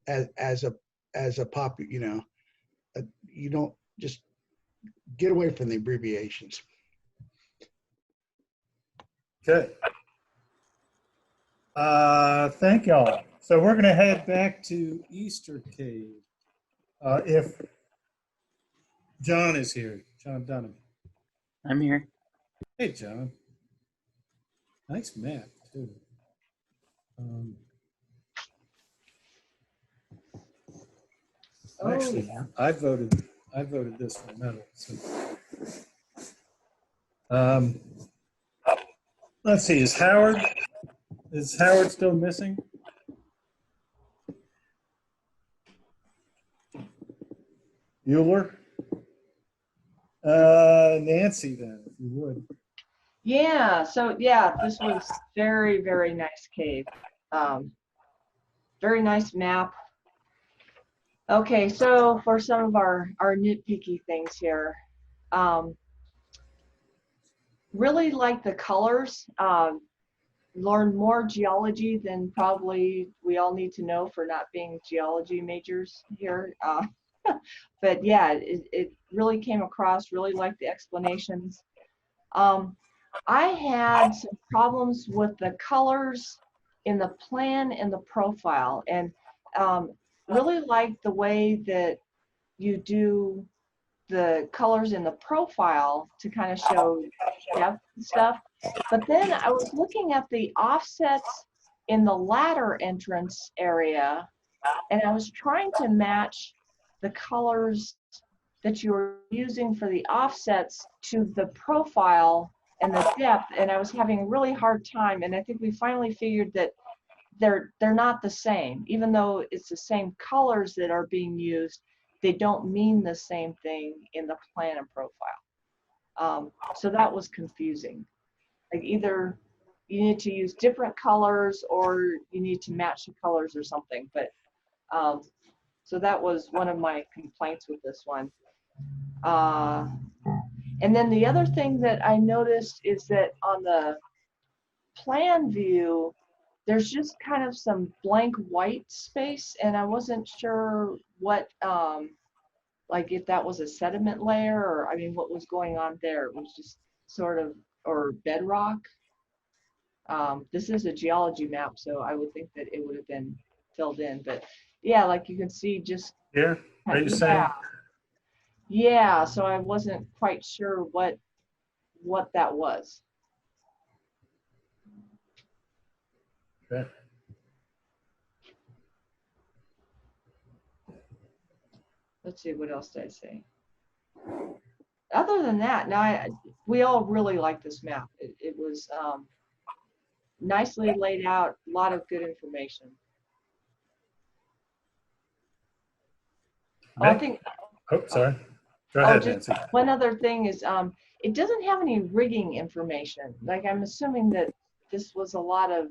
as a pop, you know, you don't just get away from the abbreviations. Okay. Thank y'all. So we're going to head back to Easter Cave. If John is here, John Dunham. I'm here. Hey, John. Nice map, too. Actually, I voted this for medal. So Let's see, is Howard still missing? Bueller? Nancy then, if you would. Yeah, so yeah, this was very, very nice cave. Very nice map. Okay, so for some of our nitpicky things here, really like the colors. Learned more geology than probably we all need to know for not being geology majors here. But yeah, it really came across, really liked the explanations. I had some problems with the colors in the plan and the profile, and really liked the way that you do the colors in the profile to kind of show depth and stuff. But then I was looking at the offsets in the ladder entrance area, and I was trying to match the colors that you were using for the offsets to the profile and the depth, and I was having a really hard time. And I think we finally figured that they're not the same. Even though it's the same colors that are being used, they don't mean the same thing in the plan and profile. So that was confusing. Like either you need to use different colors or you need to match the colors or something. But so that was one of my complaints with this one. And then the other thing that I noticed is that on the plan view, there's just kind of some blank white space, and I wasn't sure what, like if that was a sediment layer or, I mean, what was going on there. It was just sort of, or bedrock. This is a geology map, so I would think that it would have been filled in, but yeah, like you can see just. Here, are you saying? Yeah, so I wasn't quite sure what that was. Okay. Let's see, what else did I say? Other than that, now we all really like this map. It was nicely laid out, a lot of good information. Oh, I think. Oh, sorry. Go ahead, just Nancy. one other thing is, it doesn't have any rigging information. Like I'm assuming that this was a lot of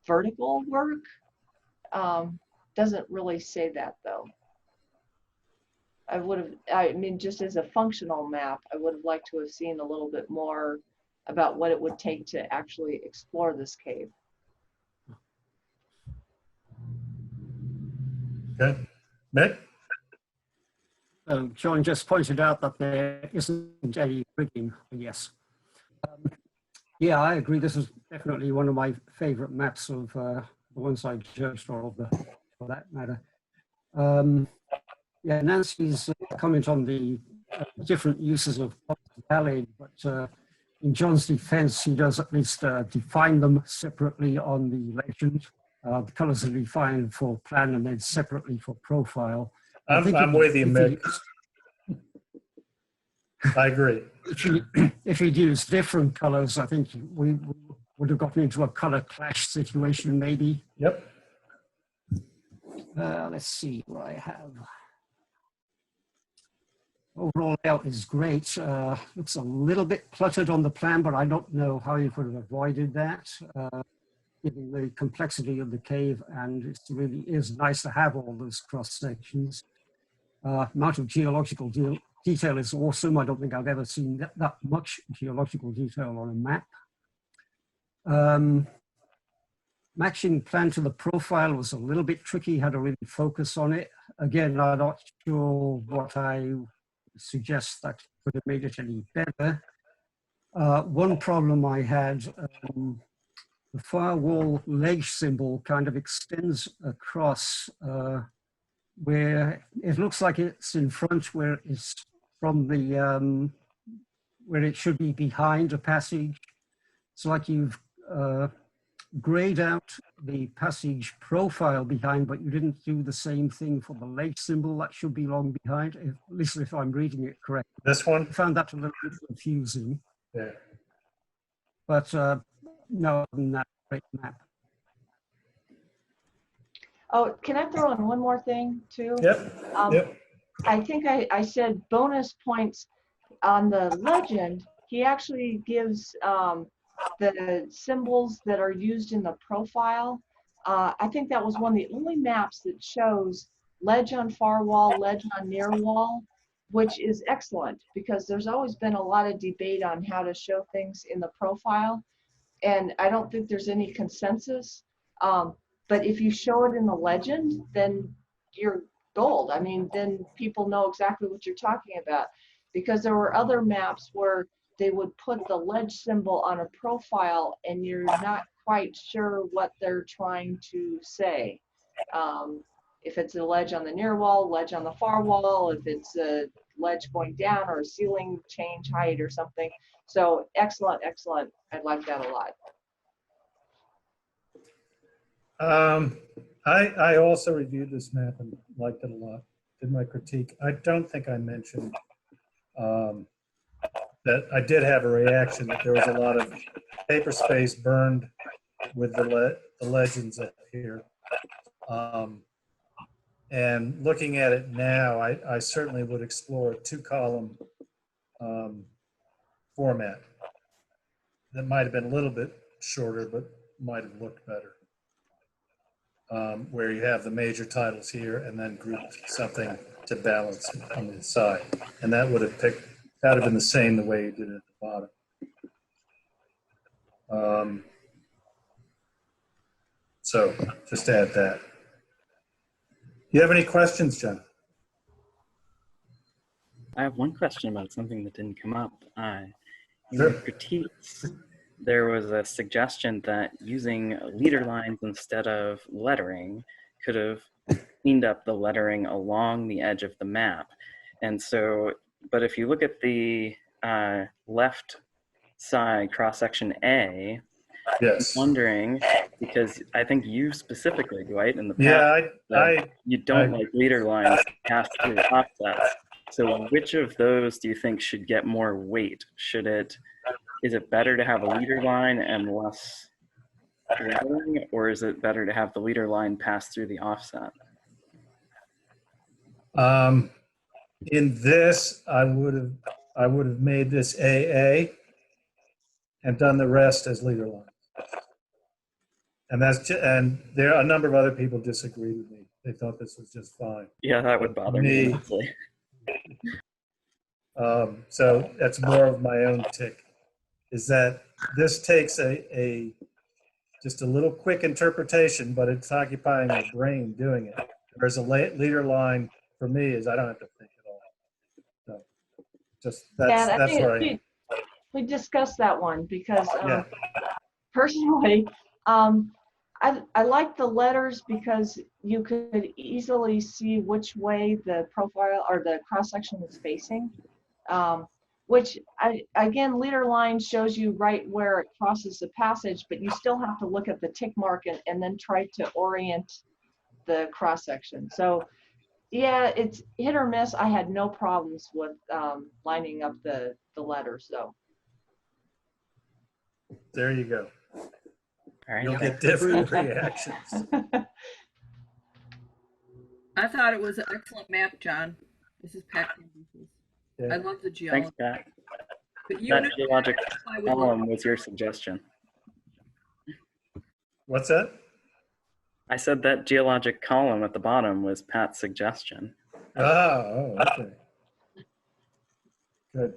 vertical work. Doesn't really say that though. I mean, just as a functional map, I would have liked to have seen a little bit more about what it would take to actually explore this cave. Okay. Mick? John just pointed out that there isn't any rigging, yes. Yeah, I agree. This is definitely one of my favorite maps of the ones I judged, or of the, for that matter. Yeah, Nancy's comment on the different uses of valid, but in John's defense, he does at least define them separately on the legend. The colors are defined for plan and then separately for profile. I'm with you, Mick. I agree. If he'd used different colors, I think we would have gotten into a color clash situation, maybe. Yep. Let's see what I have. Overall layout is great. Looks a little bit cluttered on the plan, but I don't know how you could have avoided that, given the complexity of the cave, and it really is nice to have all those cross sections. Amount of geological detail is awesome. I don't think I've ever seen that much geological detail on a map. Matching plan to the profile was a little bit tricky, had to really focus on it. Again, I'm not sure what I suggest that could have made it any better. One problem I had, the firewall ledge symbol kind of extends across where it looks like it's in front, where it's from the, where it should be behind a passage. It's like you've grayed out the passage profile behind, but you didn't do the same thing for the lake symbol that should be long behind, at least if I'm reading it correctly. This one? I found that a little bit confusing. Yeah. But no, other than that, great map. Oh, can I throw in one more thing too? Yep. Yep. I think I said bonus points on the legend. He actually gives the symbols that are used in the profile. I think that was one of the only maps that shows ledge on far wall, ledge on near wall, which is excellent because there's always been a lot of debate on how to show things in the profile. And I don't think there's any consensus. But if you show it in the legend, then you're gold. I mean, then people know exactly what you're talking about. Because there were other maps where they would put the ledge symbol on a profile and you're not quite sure what they're trying to say. If it's a ledge on the near wall, ledge on the far wall, if it's a ledge going down or a ceiling change height or something. So excellent, excellent. I like that a lot. I also reviewed this map and liked it a lot. Did my critique. I don't think I mentioned that I did have a reaction that there was a lot of paper space burned with the legends up here. And looking at it now, I certainly would explore a 2-column format that might have been a little bit shorter, but might have looked better. Where you have the major titles here and then grouped something to balance it on the side. And that would have been the same the way you did it at the bottom. So just add that. You have any questions, Jen? I have one question about something that didn't come up. In Sure. your critiques, there was a suggestion that using leader lines instead of lettering could have cleaned up the lettering along the edge of the map. And so, but if you look at the left side cross-section A, yes. I'm wondering, because I think you specifically, Dwight, in the past, you don't like leader lines passed through offsets. So which of those do you think should get more weight? Is it better to have a leader line and less lettering, or is it better to have the leader line pass through the offset? In this, I would have made this AA and done the rest as leader lines. And there a number of other people disagreed with me. They thought this was just fine. Yeah, that would bother me honestly. So that's more of my own tick. Is that this takes just a little quick interpretation, but it's occupying my brain doing it. Whereas a leader line for me is I don't have to think at all. So just that's where I am. We discussed that one because personally, I like the letters because you could easily see which way the profile or the cross section is facing. Which again, leader line shows you right where it crosses the passage, but you still have to look at the tick mark and then try to orient the cross section. So yeah, it's hit or miss. I had no problems with lining up the letters though. There you go. All right. You'll get different reactions. I thought it was an excellent map, John. This is Pat. Yeah. I love the geology. Thanks, Pat. But you That geologic column was your suggestion. What's that? I said that geologic column at the bottom was Pat's suggestion. Oh, okay. Good.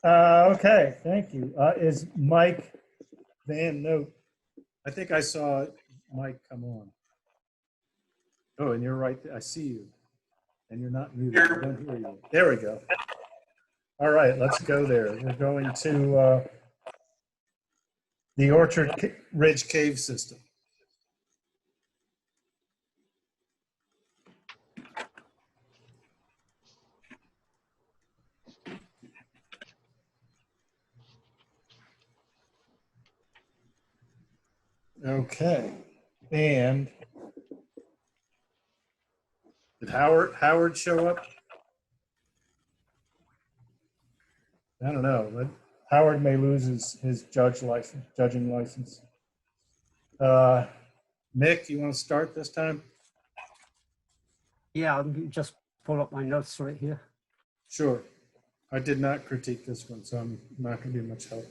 Okay, thank you. Is Mike Van Note? I think I saw Mike come on. Oh, and you're right. I see you. And you're not muted. I don't hear you. There we go. All right, let's go there. We're going to the Orchard Ridge Cave System. Okay. And did Howard show up? I don't know. But Howard may lose his judging license. Nick, you want to start this time? Yeah, I'll just pull up my notes right here. Sure. I did not critique this one, so I'm not going to be much help.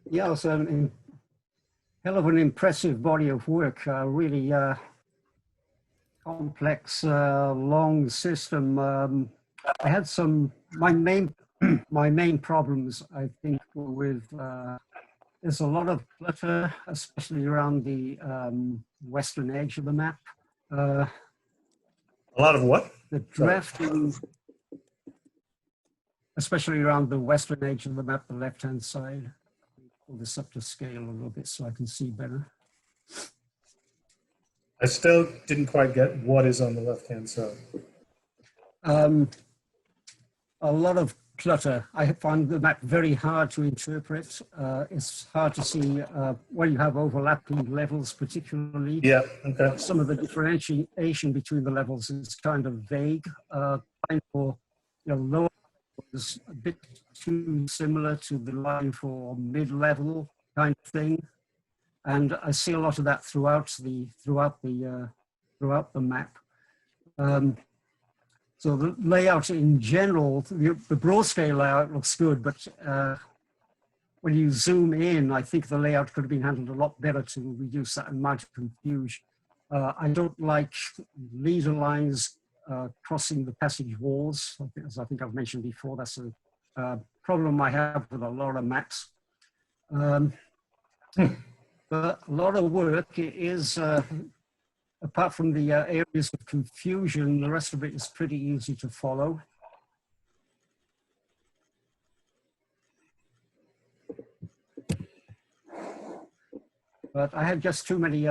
Yeah, it's a hell of an impressive body of work. Really complex, long system. I had my main problems, I think, were with there's a lot of clutter, especially around the western edge of the map. A lot of what? The drafting, especially around the western edge of the map, the left-hand side. Pull this up to scale a little bit so I can see better. I still didn't quite get what is on the left-hand side. A lot of clutter. I find the map very hard to interpret. It's hard to see where you have overlapping levels, particularly. Yeah, okay. Some of the differentiation between the levels is kind of vague. Line for lower is a bit too similar to the line for mid-level kind of thing, and I see a lot of that throughout the map. So the layout in general, the broad scale layout looks good, but when you zoom in, I think the layout could have been handled a lot better to reduce that amount of confusion. I don't like leader lines crossing the passage walls, as I think I've mentioned before. That's a problem I have with a lot of maps. But a lot of work is, apart from the areas of confusion, the rest of it is pretty easy to follow. But I have just too many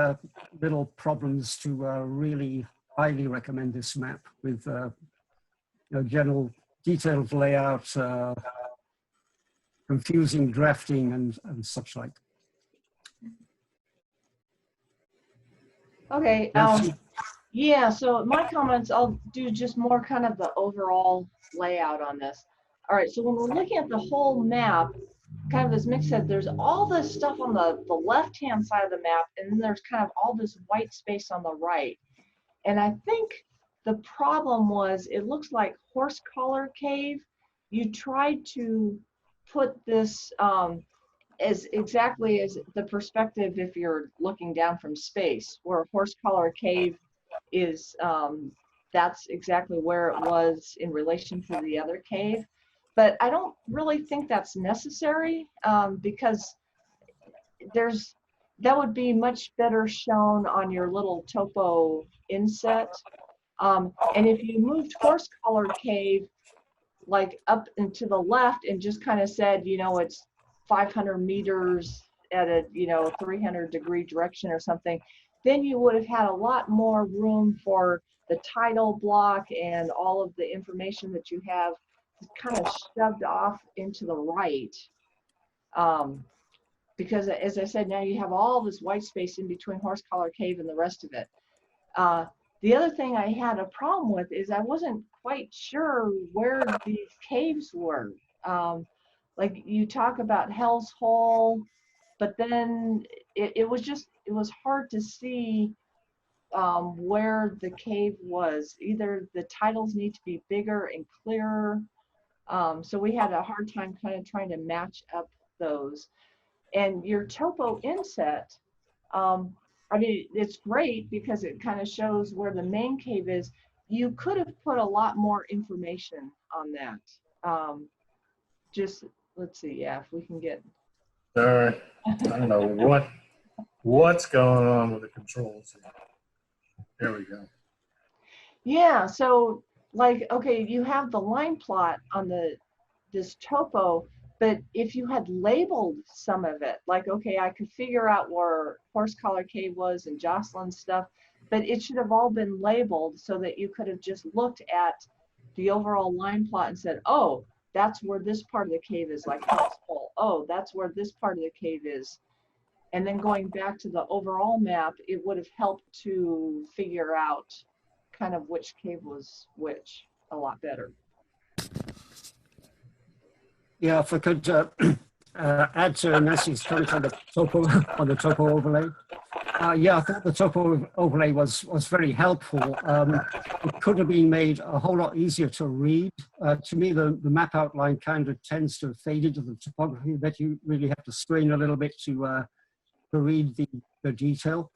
little problems to really highly recommend this map with general detailed layout, confusing drafting and such like. Okay. Yeah, so my comments, I'll do just more kind of the overall layout on this. All right, so when we're looking at the whole map, kind of as Mick said, there's all this stuff on the left-hand side of the map, and then there's kind of all this white space on the right. And I think the problem was, it looks like Horse Collar Cave. You tried to put this as exactly as the perspective if you're looking down from space, where Horse Collar Cave is, that's exactly where it was in relation to the other cave. But I don't really think that's necessary, because that would be much better shown on your little topo inset. And if you moved Horse Collar Cave like up and to the left and just kind of said, it's 500 meters at a 300-degree direction or something, then you would have had a lot more room for the title block and all of the information that you have kind of shoved off into the right. Because as I said, now you have all this white space in between Horse Collar Cave and the rest of it. The other thing I had a problem with is I wasn't quite sure where these caves were. Like you talk about Hell's Hole, but then it was hard to see where the cave was. Either the titles need to be bigger and clearer. So we had a hard time kind of trying to match up those. And your topo inset, I mean, it's great because it kind of shows where the main cave is. You could have put a lot more information on that. Just, let's see, yeah, if we can get. All right. I don't know what's going on with the controls. There we go. Yeah, so like, okay, you have the line plot on this topo, but if you had labeled some of it, like, okay, I could figure out where Horse Collar Cave was and Jocelyn's stuff, but it should have all been labeled so that you could have just looked at the overall line plot and said, oh, that's where this part of the cave is, like Hunt's Hole. Oh, that's where this part of the cave is. And then going back to the overall map, it would have helped to figure out kind of which cave was which a lot better. Yeah, if I could add to Nancy's comment on the topo overlay. Yeah, I thought the topo overlay was very helpful. It could have been made a whole lot easier to read. To me, the map outline kind of tends to fade into the topography that you really have to strain a little bit to read the detail.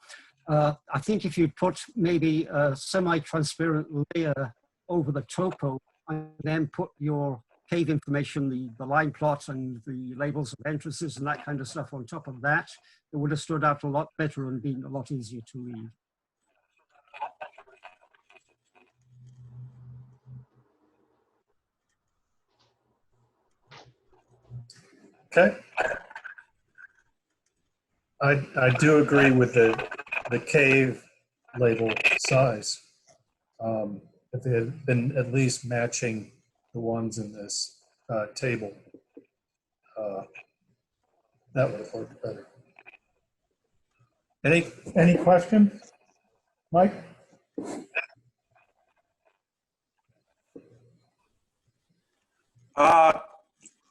I think if you put maybe a semi-transparent layer over the topo and then put your cave information, the line plot and the labels of entrances and that kind of stuff on top of that, it would have stood out a lot better and been a lot easier to read. Okay. I do agree with the cave label size. If they had been at least matching the ones in this table, that would have worked better. Any question, Mike?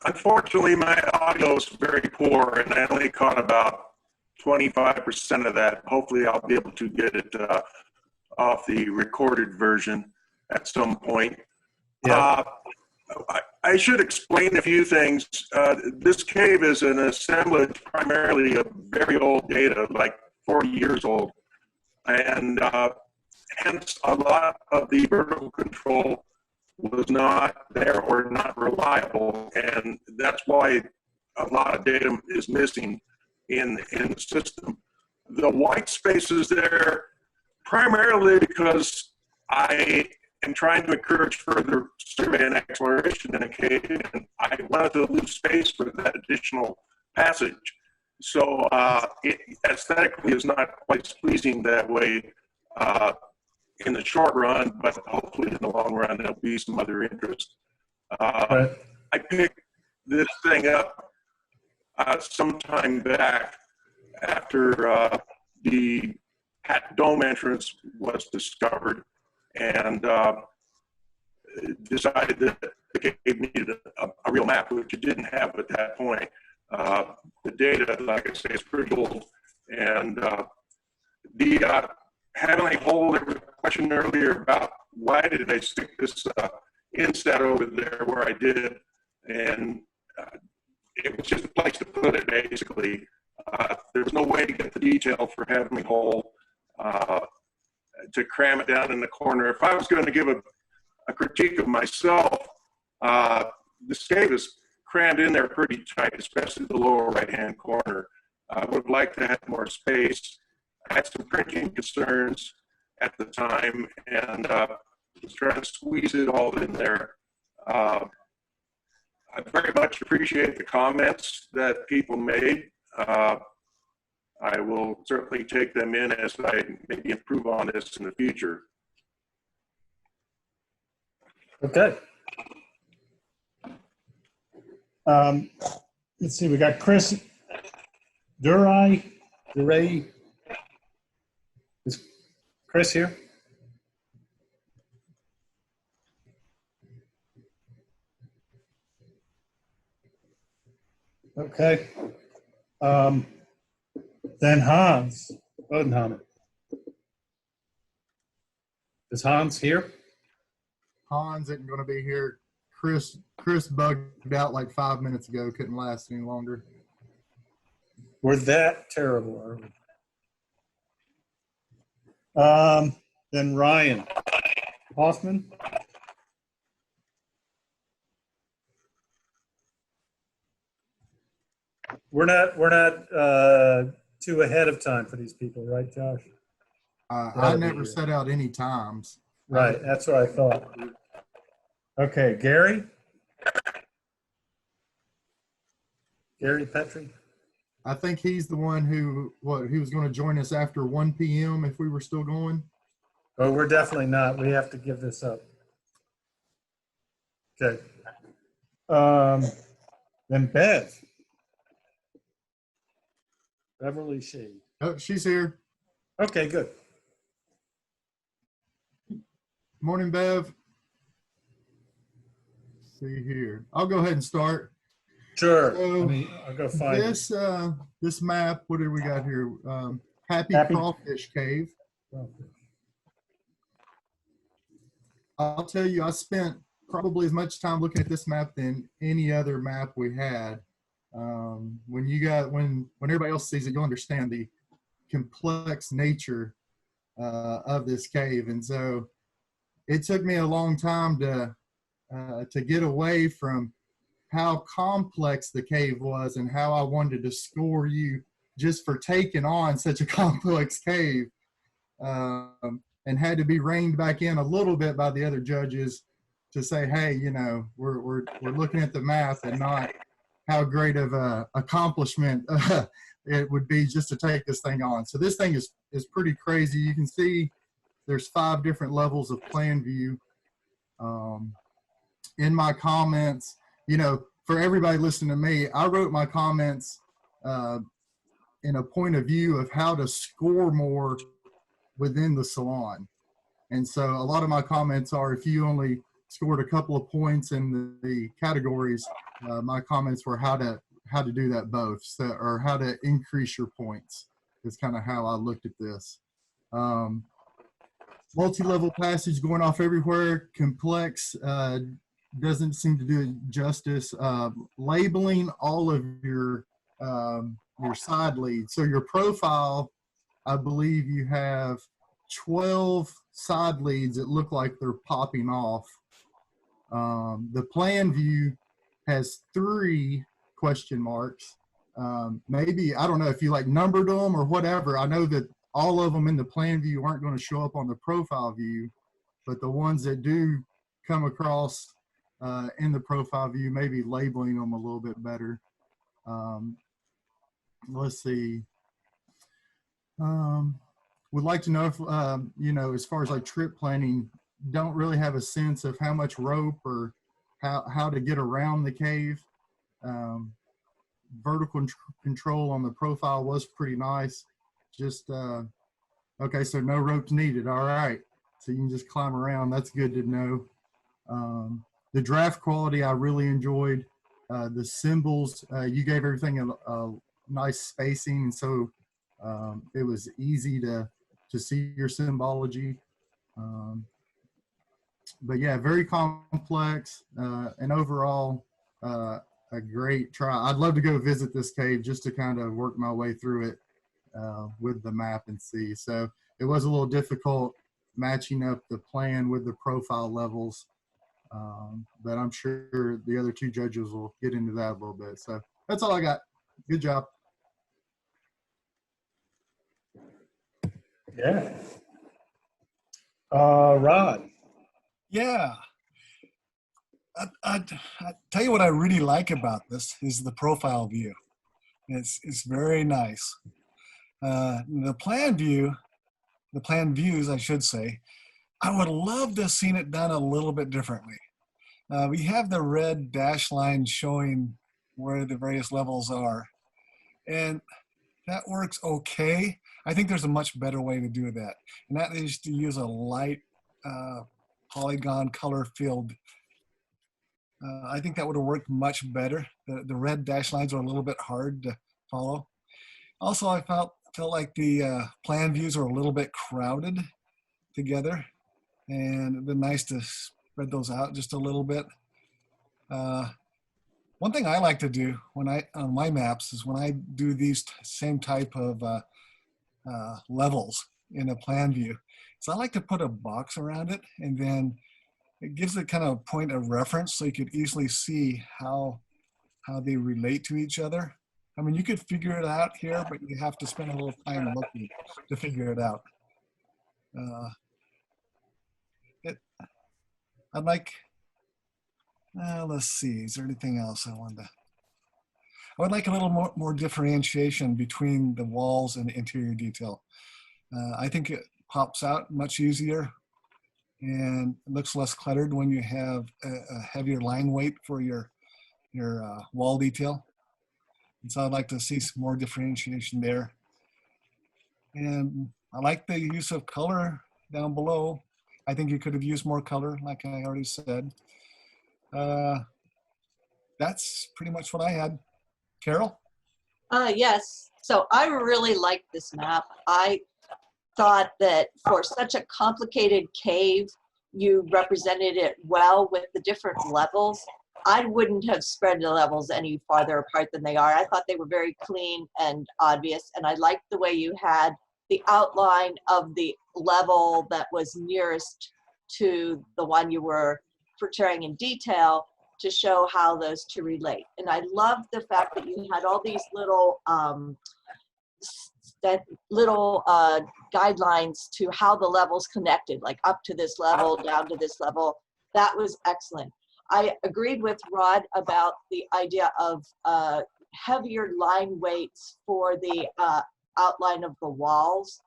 Unfortunately, my audio is very poor, and I only caught about 25% of that. Hopefully, I'll be able to get it off the recorded version at some point. Yeah. I should explain a few things. This cave is an assemblage primarily of very old data, like 40 years old. And hence, a lot of the vertical control was not there or not reliable. And that's why a lot of data is missing in the system. The white space is there primarily because I am trying to encourage further survey and exploration in a cave, and I wanted to leave space for that additional passage. So it aesthetically is not quite pleasing that way in the short run, but hopefully in the long run there'll be some other interest. Right. I picked this thing up some time back after the Hat Dome entrance was discovered, and decided that the cave needed a real map, which it didn't have at that point. The data, like I say, is pretty old. And the Heavenly Hole, there was a question earlier about why did I stick this inset over there where I did, and it was just a place to put it, basically. There was no way to get the detail for Heavenly Hole to cram it down in the corner. If I was going to give a critique of myself, this cave is crammed in there pretty tight, especially the lower right-hand corner. I would like to have more space. I had some printing concerns at the time, and was trying to squeeze it all in there. I very much appreciate the comments that people made. I will certainly take them in as I maybe improve on this in the future. Okay. Let's see, we got Chris Duray. Is Chris here? Okay. Then Hans Bodenhammer. Is Hans here? Hans isn't going to be here. Chris bugged out like 5 minutes ago. Couldn't last any longer. We're that terrible, are we? Then Ryan Hoffman. We're not too ahead of time for these people, right, Josh? I never set out any times. Right, that's what I thought. Okay, Gary Petrie. I think he's the one who was going to join us after 1 p.m. if we were still going. Oh, we're definitely not. We have to give this up. Okay. Then Beverly Shade. Oh, she's here. Okay, good. Morning, Bev. See here. I'll go ahead and start. Sure. So I'll go find this this map. What do we got here? Happy Crawfish Cave. I'll tell you, I spent probably as much time looking at this map than any other map we had. When everybody else sees it, you'll understand the complex nature of this cave. And so it took me a long time to get away from how complex the cave was and how I wanted to score you just for taking on such a complex cave, and had to be reined back in a little bit by the other judges to say, hey, you know, we're looking at the math and not how great of a accomplishment it would be just to take this thing on. So this thing is pretty crazy. You can see there's 5 different levels of plan view. In my comments, you know, for everybody listening to me, I wrote my comments in a point of view of how to score more within the salon. And so a lot of my comments are, if you only scored a couple of points in the categories, my comments were how to do that both, so, or how to increase your points is kind of how I looked at this. Multi-level passage going off everywhere, complex, doesn't seem to do it justice. Labeling all of your side leads. So your profile, I believe you have 12 side leads that look like they're popping off. The plan view has 3 question marks. Maybe, I don't know if you like numbered them or whatever. I know that all of them in the plan view aren't going to show up on the profile view, but the ones that do come across in the profile view, maybe labeling them a little bit better. Let's see. Would like to know if, you know, as far as like trip planning, don't really have a sense of how much rope or how to get around the cave. Vertical control on the profile was pretty nice. Just, okay, so no ropes needed. All right. So you can just climb around. That's good to know. The draft quality I really enjoyed. The symbols, you gave everything a nice spacing, and so it was easy to see your symbology. But yeah, very complex, and overall a great try. I'd love to go visit this cave just to kind of work my way through it with the map and see. So it was a little difficult matching up the plan with the profile levels. But I'm sure the other 2 judges will get into that a little bit. So that's all I got. Good job. Yeah. Rod. Yeah. I tell you what I really like about this is the profile view. It's very nice. The plan views, I should say, I would love to have seen it done a little bit differently. We have the red dash line showing where the various levels are, and that works okay. I think there's a much better way to do that, and that is to use a light polygon color filled. I think that would have worked much better. The red dash lines are a little bit hard to follow. Also, I felt like the plan views are a little bit crowded together, and it'd been nice to spread those out just a little bit. One thing I like to do on my maps is when I do these same type of levels in a plan view, so I like to put a box around it, and then it gives it kind of a point of reference so you could easily see how they relate to each other. I mean, you could figure it out here, but you have to spend a little time looking to figure it out. I'd like, let's see, is there anything else I would like a little more differentiation between the walls and the interior detail. I think it pops out much easier and it looks less cluttered when you have a heavier line weight for your wall detail. And so I'd like to see some more differentiation there. And I like the use of color down below. I think you could have used more color, like I already said. That's pretty much what I had. Carol? Yes. So I really liked this map. I thought that for such a complicated cave, you represented it well with the different levels. I wouldn't have spread the levels any farther apart than they are. I thought they were very clean and obvious, and I liked the way you had the outline of the level that was nearest to the one you were portraying in detail to show how those two relate. And I loved the fact that you had all these little guidelines to how the levels connected, like up to this level, down to this level. That was excellent. I agreed with Rod about the idea of heavier line weights for the outline of the walls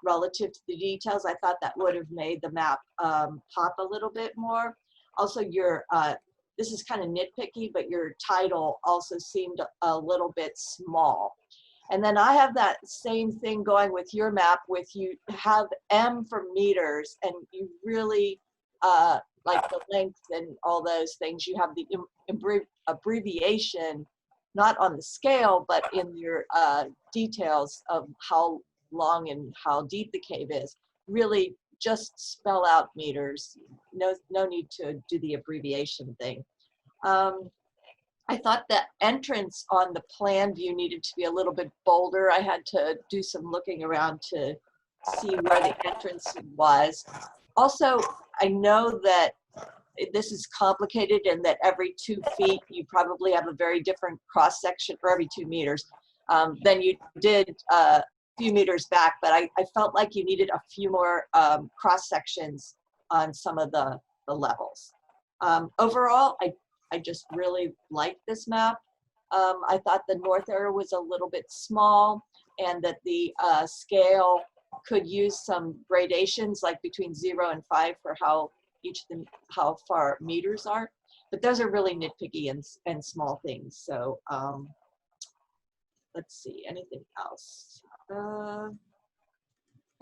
relative to the details. I thought that would have made the map pop a little bit more. Also, your this is kind of nitpicky, but your title also seemed a little bit small. And then I have that same thing going with your map, with you have M for meters, and you really like the length and all those things. You have the abbreviation, not on the scale, but in your details of how long and how deep the cave is. Really just spell out meters. No need to do the abbreviation thing. I thought the entrance on the plan view needed to be a little bit bolder. I had to do some looking around to see where the entrance was. Also, I know that this is complicated and that every 2 feet you probably have a very different cross section, or every 2 meters, than you did a few meters back, but I felt like you needed a few more cross sections on some of the levels. Overall, I just really liked this map. I thought the north arrow was a little bit small, and that the scale could use some gradations, like between 0 and 5 for how how far meters are. But those are really nitpicky and small things. So let's see, anything else? I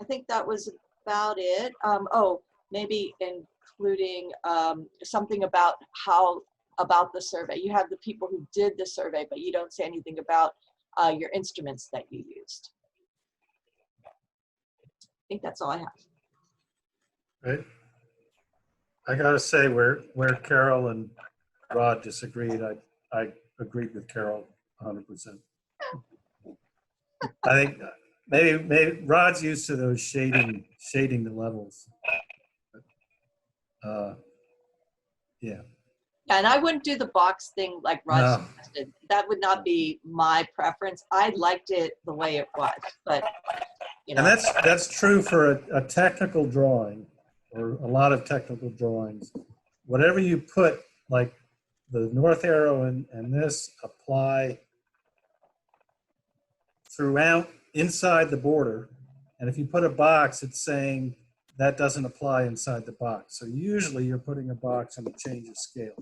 think that was about it. Oh, maybe including something about the survey. You have the people who did the survey, but you don't say anything about your instruments that you used. I think that's all I have. Right. I gotta say, where Carol and Rod disagreed, I agreed with Carol 100%. I think maybe Rod's used to those shading the levels. Yeah. And I wouldn't do the box thing like Rod suggested. That would not be my preference. I liked it the way it was, but you know. And that's true for a technical drawing, or a lot of technical drawings. Whatever you put, like the north arrow and this, apply throughout inside the border. And if you put a box, it's saying that doesn't apply inside the box. So usually you're putting a box and a change of scale.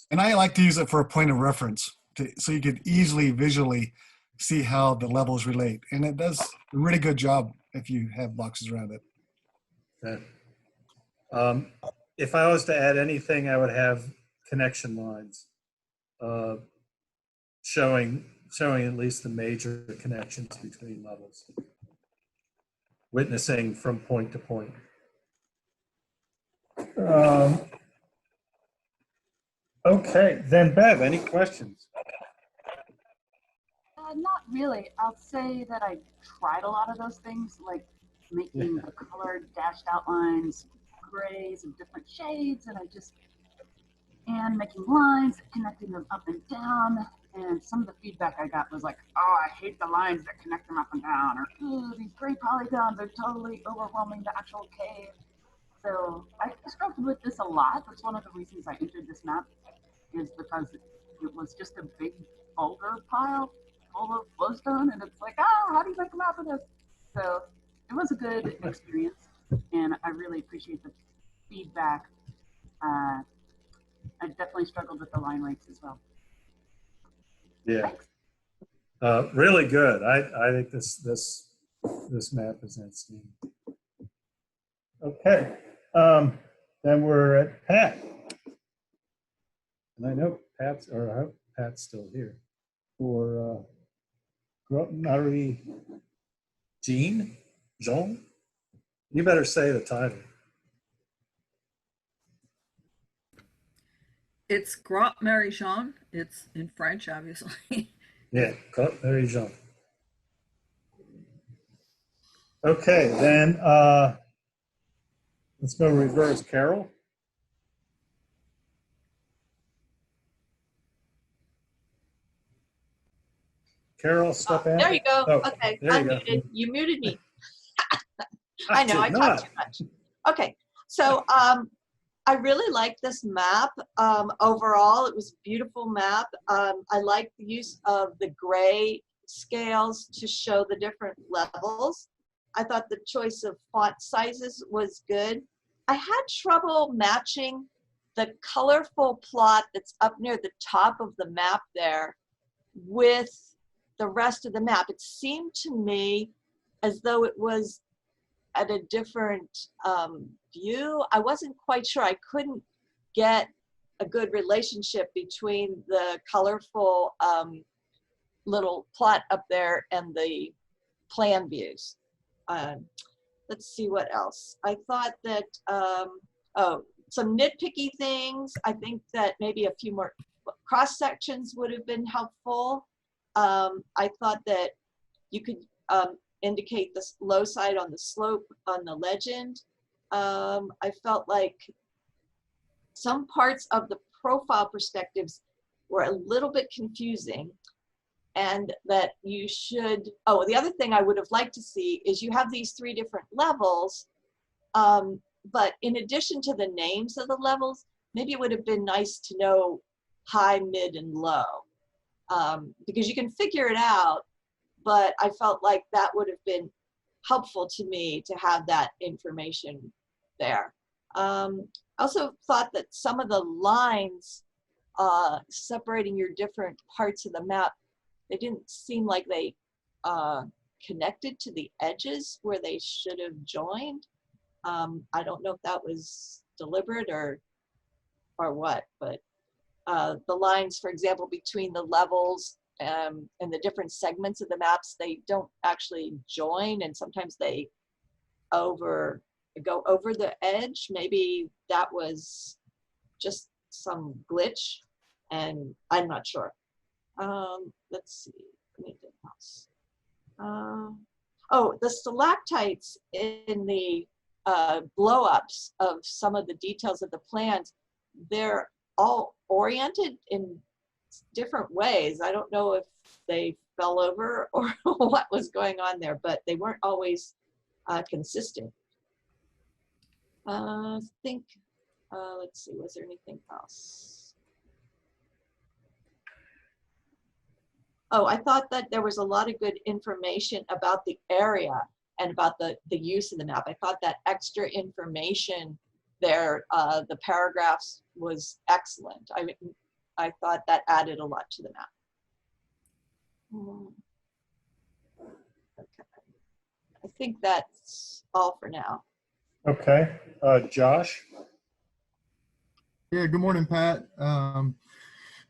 And I like to use it for a point of reference, so you could easily visually see how the levels relate. And it does a really good job if you have boxes around it. Okay. If I was to add anything, I would have connection lines showing at least the major connections between levels, witnessing from point to point. Okay, then Bev, any questions? Not really. I'll say that I tried a lot of those things, like making the colored dashed outlines grays of different shades, and making lines, connecting them up and down. And some of the feedback I got was like, oh, I hate the lines that connect them up and down, or ooh, these gray polygons are totally overwhelming the actual cave. So I struggled with this a lot. That's one of the reasons I entered this map, is because it was just a big boulder pile full of flowstone, and it's like, how do you make a map of this? So it was a good experience, and I really appreciate the feedback. I definitely struggled with the line rates as well. Yeah. Really good. I think this map is outstanding. Okay. Then we're at Pat. And I know Pat's, or I hope Pat's still here. For Marie Jean? You better say the title. It's Grotte Marie Jean. It's in French, obviously. Yeah, Grotte Marie Jean. Okay, then let's go reverse. Carol? Carol, step in. There you go. Oh, Okay, there you go. unmuted. You muted me. I know, I did talk not. too much. Okay, so I really like this map. Overall, it was a beautiful map. I like the use of the gray scales to show the different levels. I thought the choice of font sizes was good. I had trouble matching the colorful plot that's up near the top of the map there with the rest of the map. It seemed to me as though it was at a different view. I wasn't quite sure. I couldn't get a good relationship between the colorful little plot up there and the plan views. Let's see what else. I thought that, some nitpicky things. I think that maybe a few more cross sections would have been helpful. I thought that you could indicate the low side on the slope on the legend. I felt like some parts of the profile perspectives were a little bit confusing, and that you should, the other thing I would have liked to see is you have these 3 different levels, but in addition to the names of the levels, maybe it would have been nice to know high, mid, and low, because you can figure it out, but I felt like that would have been helpful to me to have that information there. I also thought that some of the lines separating your different parts of the map, they didn't seem like they connected to the edges where they should have joined. I don't know if that was deliberate or what, but the lines, for example, between the levels and the different segments of the maps, they don't actually join, and sometimes they go over the edge. Maybe that was just some glitch, and I'm not sure. Let's see. Anything else? The stalactites in the blow-ups of some of the details of the plans, they're all oriented in different ways. I don't know if they fell over or what was going on there, but they weren't always consistent. I think, let's see, was there anything else? I thought that there was a lot of good information about the area and about the use of the map. I thought that extra information there, the paragraphs, was excellent. I thought that added a lot to the map. Okay. I think that's all for now. Okay. Josh? Yeah, good morning, Pat.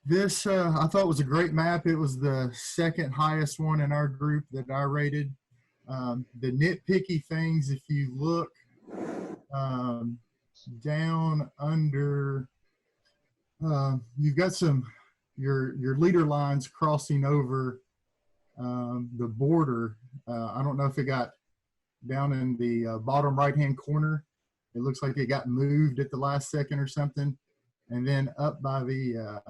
This I thought was a great map. It was the 2nd highest one in our group that I rated. The nitpicky things, if you look down under, you've got your leader lines crossing over the border. I don't know if it got down in the bottom right-hand corner. It looks like it got moved at the last second or something. And then up by the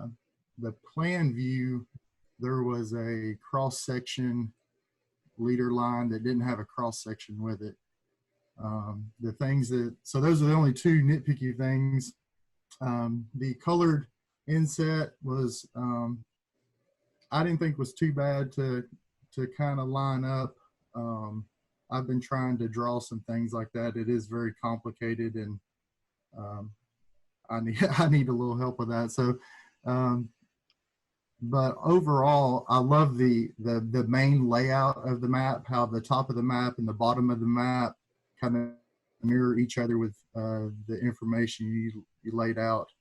plan view, there was a cross-section leader line that didn't have a cross-section with it. So those are the only 2 nitpicky things. The colored inset was, I didn't think was too bad to kind of line up. I've been trying to draw some things like that. It is very complicated, and I need I need a little help with that. So, but overall, I love the main layout of the map. How the top of the map and the bottom of the map kind of mirror each other with the information you laid out,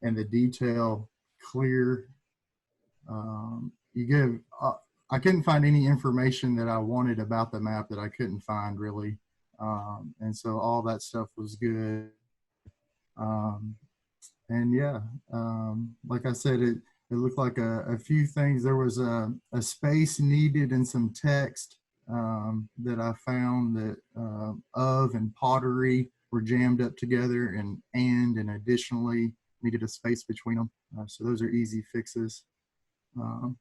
and the detail clear. You give. I couldn't find any information that I wanted about the map that I couldn't find really. And so all that stuff was good. And yeah, like I said, it looked like a few things. There was a space needed and some text that I found that of and pottery were jammed up together, and additionally needed a space between them. So those are easy fixes.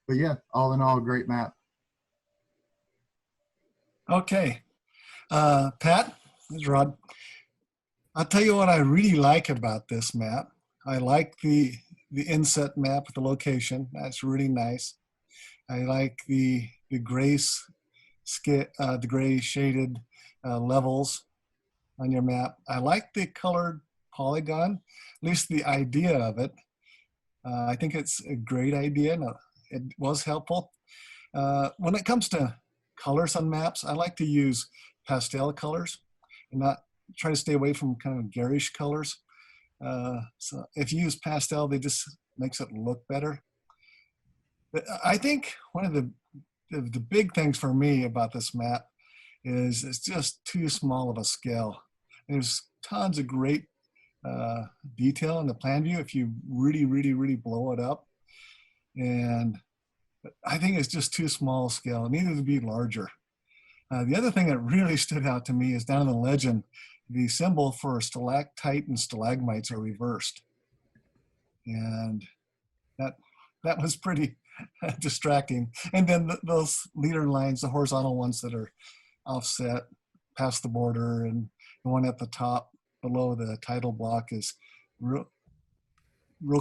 But yeah, all in all, great map. Okay. Pat, this is Rod. I'll tell you what I really like about this map. I like the inset map with the location. That's really nice. I like the gray shaded levels on your map. I like the colored polygon, at least the idea of it. I think it's a great idea. And it was helpful. When it comes to colors on maps, I like to use pastel colors and not try to stay away from kind of garish colors. So if you use pastel, they just makes it look better. But I think one of the big things for me about this map is it's just too small of a scale. There's tons of great detail in the plan view if you really, really, really blow it up. And I think it's just too small scale. It needed to be larger. The other thing that really stood out to me is down in the legend, the symbol for stalactite and stalagmites are reversed. And that was pretty distracting. And then those leader lines, the horizontal ones that are offset past the border, and the one at the top below the title block is real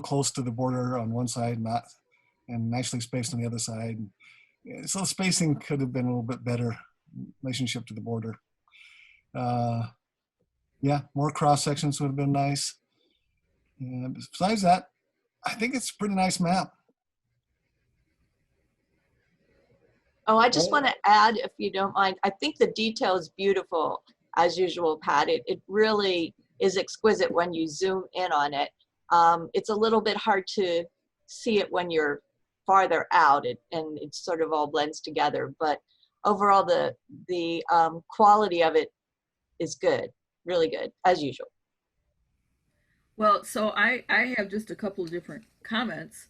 close to the border on one side, and nicely spaced on the other side. So the spacing could have been a little bit better relationship to the border. Yeah, more cross sections would have been nice. And besides that, I think it's a pretty nice map. Oh, I just want to add, if you don't mind, I think the detail is beautiful, as usual, Pat. It really is exquisite when you zoom in on it. It's a little bit hard to see it when you're farther out, and it sort of all blends together. But overall, the quality of it is good, really good, as usual. Well, so I have just a couple of different comments.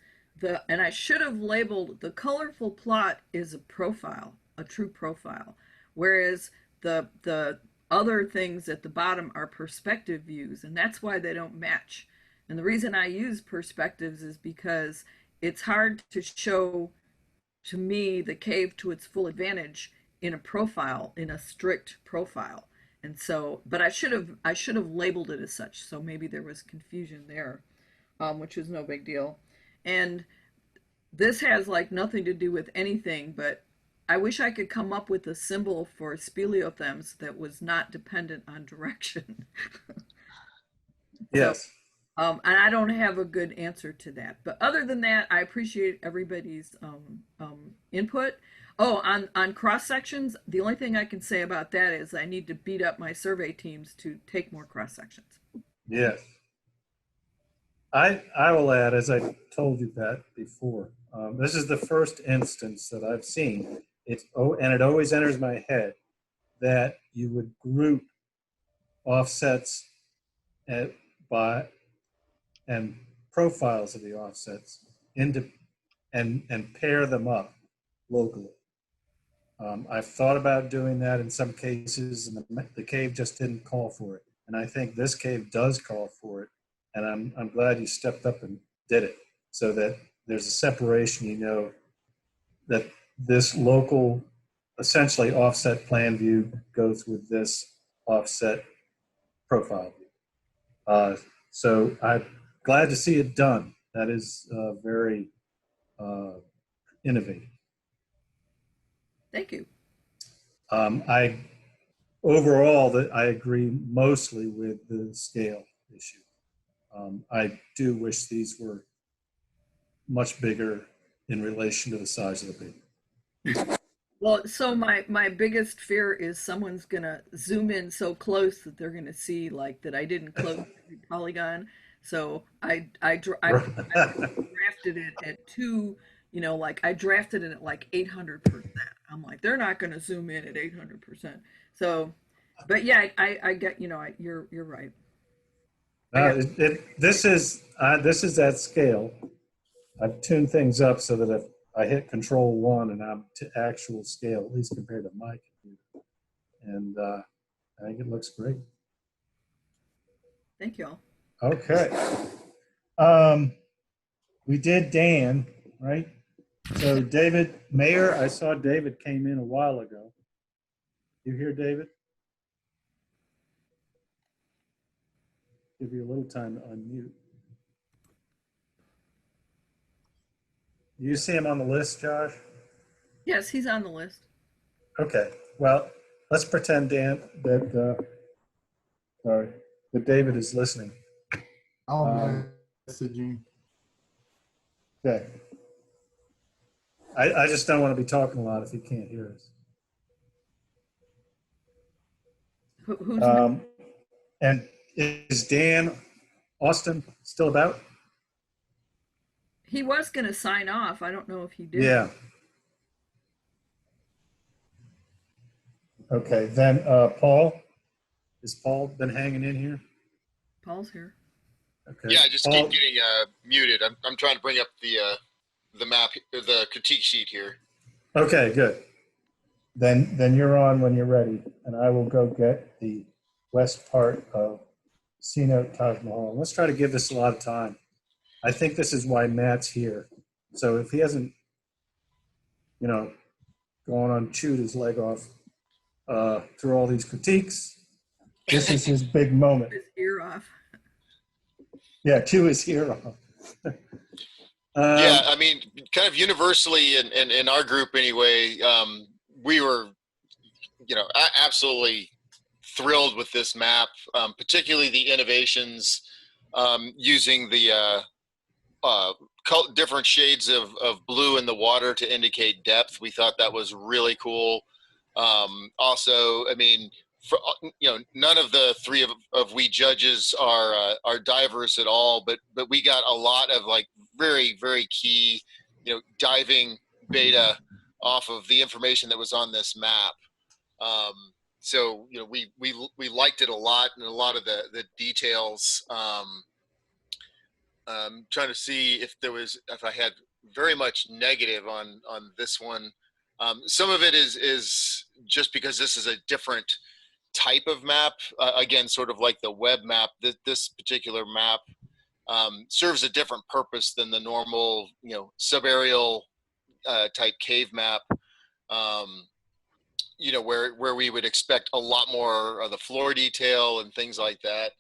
And I should have labeled the colorful plot is a profile, a true profile, whereas the other things at the bottom are perspective views, and that's why they don't match. And the reason I use perspectives is because it's hard to show, to me, the cave to its full advantage in a profile, in a strict profile. And so, but I should have labeled it as such. So maybe there was confusion there, which is no big deal. And this has like nothing to do with anything, but I wish I could come up with a symbol for speleothems that was not dependent on direction. Yes. So, and I don't have a good answer to that. But other than that, I appreciate everybody's input. Oh, on cross sections, the only thing I can say about that is I need to beat up my survey teams to take more cross sections. Yes. I will add, as I told you, Pat, before, this is the first instance that I've seen. And it always enters my head that you would group offsets and profiles of the offsets into and pair them up locally. I've thought about doing that in some cases, and the cave just didn't call for it. And I think this cave does call for it. And I'm glad you stepped up and did it, so that there's a separation, you know, that this local, essentially offset plan view goes with this offset profile view. So I'm glad to see it done. That is very innovative. Thank you. Overall, I agree mostly with the scale. issue. I do wish these were much bigger in relation to the size of the paper. Well, so my biggest fear is someone's gonna zoom in so close that they're gonna see like that I didn't close every polygon. So I drafted it at like I drafted it at like 800%. I'm like, they're not gonna zoom in at 800%. So, but yeah, I get, you're right. This is at scale. I've tuned things up so that if I hit Control 1 and I'm to actual scale, at least compared to my computer, and I think it looks great. Thank you all. Okay. We did Dan, right? So David Mayer, I saw David came in a while ago. You hear David? Give you a little time to unmute. You see him on the list, Josh? Yes, he's on the list. Okay. Well, let's pretend, Dan, that David is listening. I'll message you. Okay. I just don't want to be talking a lot if he can't hear us. Who's and is Dan Austin still about? He was going to sign off. I don't know if he did. Yeah. Okay, then Paul. Has Paul been hanging in here? Paul's here. Okay. Yeah, I just keep getting muted. I'm trying to bring up the map, the critique sheet here. Okay, good. Then you're on when you're ready, and I will go get the west part of C-Note Taj Mahal. Let's try to give this a lot of time. I think this is why Matt's here. So if he hasn't, gone on, chewed his leg off through all these critiques, this is his big moment. His ear off. Yeah, chew his ear off. Yeah, I mean, kind of universally in our group anyway, we were, absolutely thrilled with this map, particularly the innovations using the different shades of blue in the water to indicate depth. We thought that was really cool. Also, I mean, none of the three of we judges are divers at all, but we got a lot of like very, very key, diving beta off of the information that was on this map. So, we liked it a lot, and a lot of the details. Trying to see if I had very much negative on this one. Some of it is just because this is a different type of map. Again, sort of like the web map, this particular map serves a different purpose than the normal, subaerial type cave map. Where we would expect a lot more of the floor detail and things like that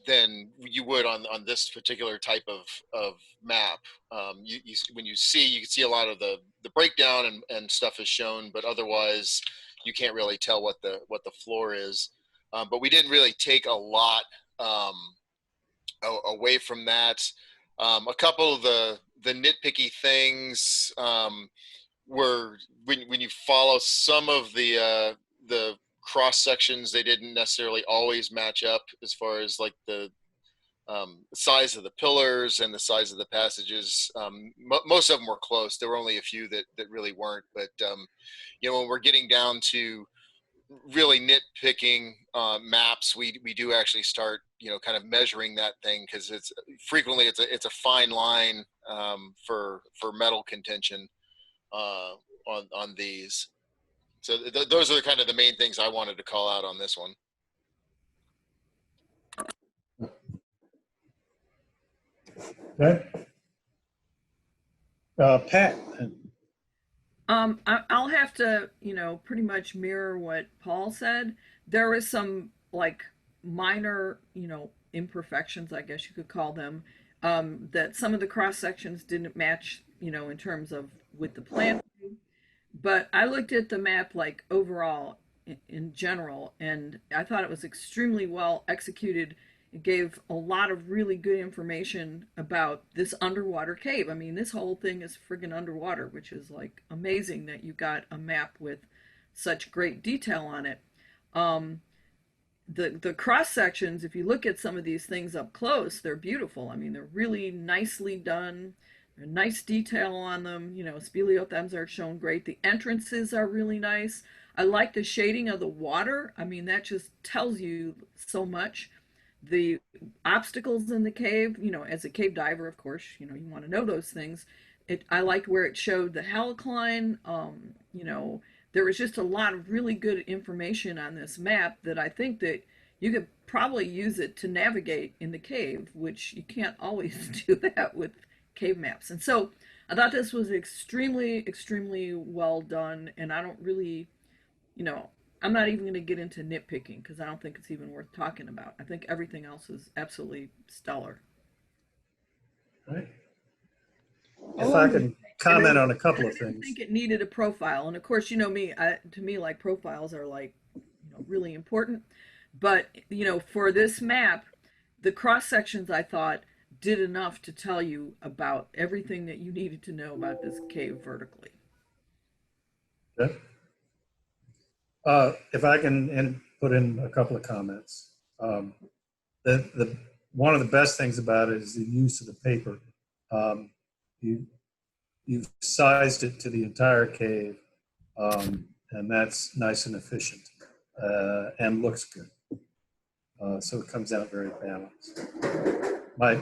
than you would on this particular type of map. When you can see a lot of the breakdown and stuff is shown, but otherwise you can't really tell what the floor is. But we didn't really take a lot away from that. A couple of the nitpicky things were when you follow some of the cross sections, they didn't necessarily always match up as far as like the size of the pillars and the size of the passages. Most of them were close. There were only a few that really weren't. But when we're getting down to really nitpicking maps, we do actually start kind of measuring that thing, because it's frequently it's a fine line for metal contention on these. So those are kind of the main things I wanted to call out on this one. Okay. Pat. I'll have to, pretty much mirror what Paul said. There was some like minor, imperfections, I guess you could call them, that some of the cross sections didn't match, in terms of with the plan. But I looked at the map like overall, in general. And I thought it was extremely well executed. It gave a lot of really good information about this underwater cave. I mean, this whole thing is friggin' underwater, which is like amazing that you got a map with such great detail on it. The cross sections, if you look at some of these things up close, they're beautiful. I mean, they're really nicely done. There's nice detail on them. You know, speleothems are shown great. The entrances are really nice. I like the shading of the water. I mean, that just tells you so much. The obstacles in the cave, you know, as a cave diver, of course, you know, you want to know those things. I liked where it showed the halicline. You know, there was just a lot of really good information on this map that I think that you could probably use it to navigate in the cave, which you can't always do that with cave maps. And so I thought this was extremely, extremely well done. And I don't really, you know, I'm not even going to get into nitpicking because I don't think it's even worth talking about. I think everything else is absolutely stellar. Right. If I can comment on a couple of I things. think it needed a profile. And of course, you know me, to me, like profiles are like, you know, really important. But, you know, for this map, the cross sections I thought did enough to tell you about everything that you needed to know about this cave vertically. Okay. If I can put in a couple of comments. One of the best things about it is the use of the paper. You've sized it to the entire cave, and that's nice and efficient and looks good. So it comes out very balanced. My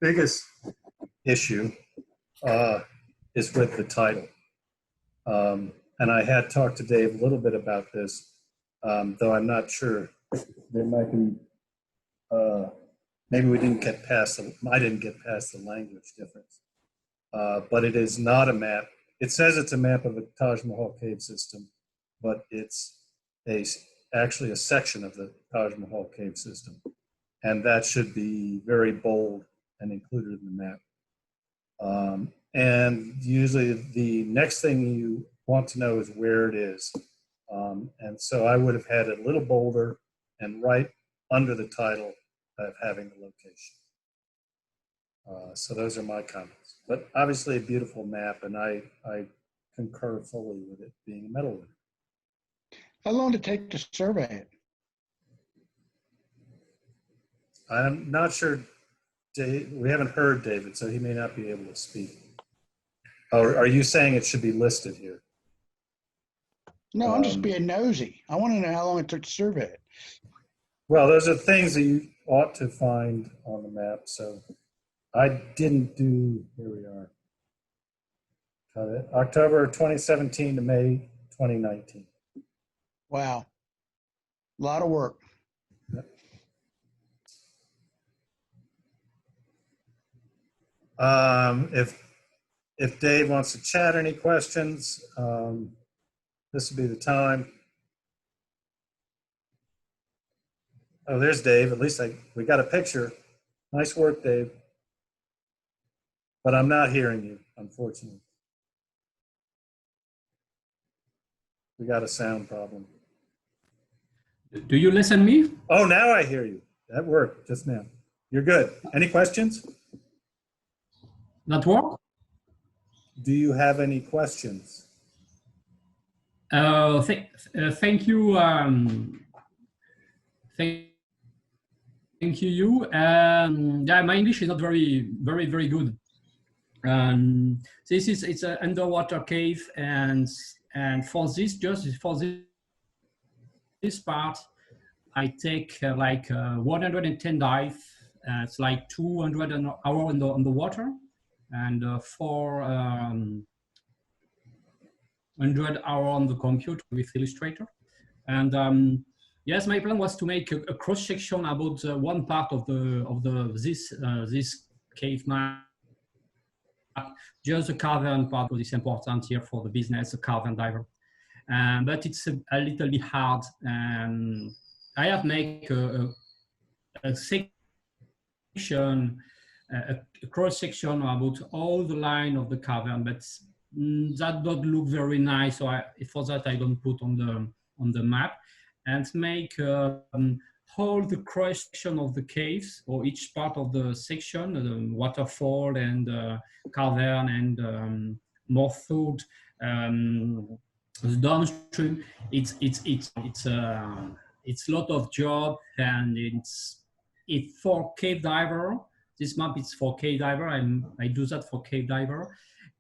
biggest issue is with the title. And I had talked to Dave a little bit about this, though I'm not sure. There might be, maybe we didn't get past I didn't get past the language difference. But it is not a map. It says it's a map of a Taj Mahal cave system, but it's actually a section of the Taj Mahal cave system. And that should be very bold and included in the map. And usually the next thing you want to know is where it is. And so I would have had it a little bolder and right under the title of having the location. So those are my comments. But obviously a beautiful map, and I concur fully with it being a medal winner. How long did it take to survey it? I'm not sure, Dave, we haven't heard David, so he may not be able to speak. Or are you saying it should be listed here? No, I'm just being nosy. I want to know how long it took to survey it. Well, those are things that you ought to find on the map. So I didn't do, here we are. October 2017 to May 2019. Wow. A lot of work. Yep. If Dave wants to chat any questions, this would be the time. Oh, there's Dave. At least we got a picture. Nice work, Dave. But I'm not hearing you, unfortunately. We got a sound problem. Do you listen me? Oh, now I hear you. That worked just now. You're good. Any questions? Not work? Do you have any questions? Thank you. Thank you. Yeah, my English is not very good. It's an underwater cave, and for this this part, I take like 110 dive. It's like 200 an hour on the water, and 400 hour on the computer with Illustrator. And yes, my plan was to make a cross section about one part of this cave map. Just the cavern part was important here for the business, the cavern diver. But it's a little bit hard. I have made a section, a cross section about all the line of the cavern, but that don't look very nice. So for that, I don't put on on the map and make all the cross section of the caves, or each part of the section, the waterfall and cavern and more food, the downstream. It's a lot of job, and it's for cave diver. This map is for cave diver. I do that for cave diver,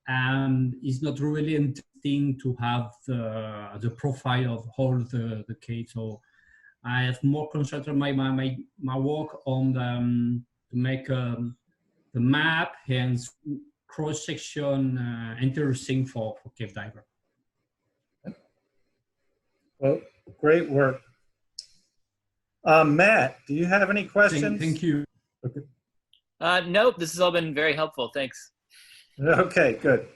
and it's not really interesting to have the profile of all the cave. So I have more concentrated my work on to make the map and cross section interesting for cave diver. Well, great work. Matt, do you have any questions? Thank you. Okay. Nope, this has all been very helpful. Thanks. Okay, good.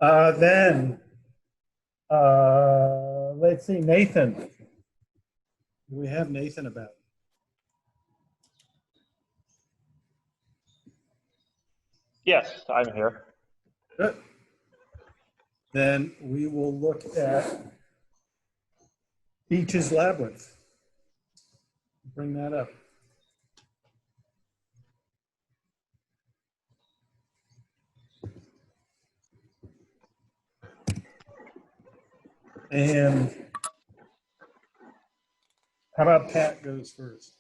Then, let's see, Nathan. Do we have Nathan about? Yes, I'm here. Good. Then we will look at Beach's Labyrinth. Bring that up. And how about Pat goes first?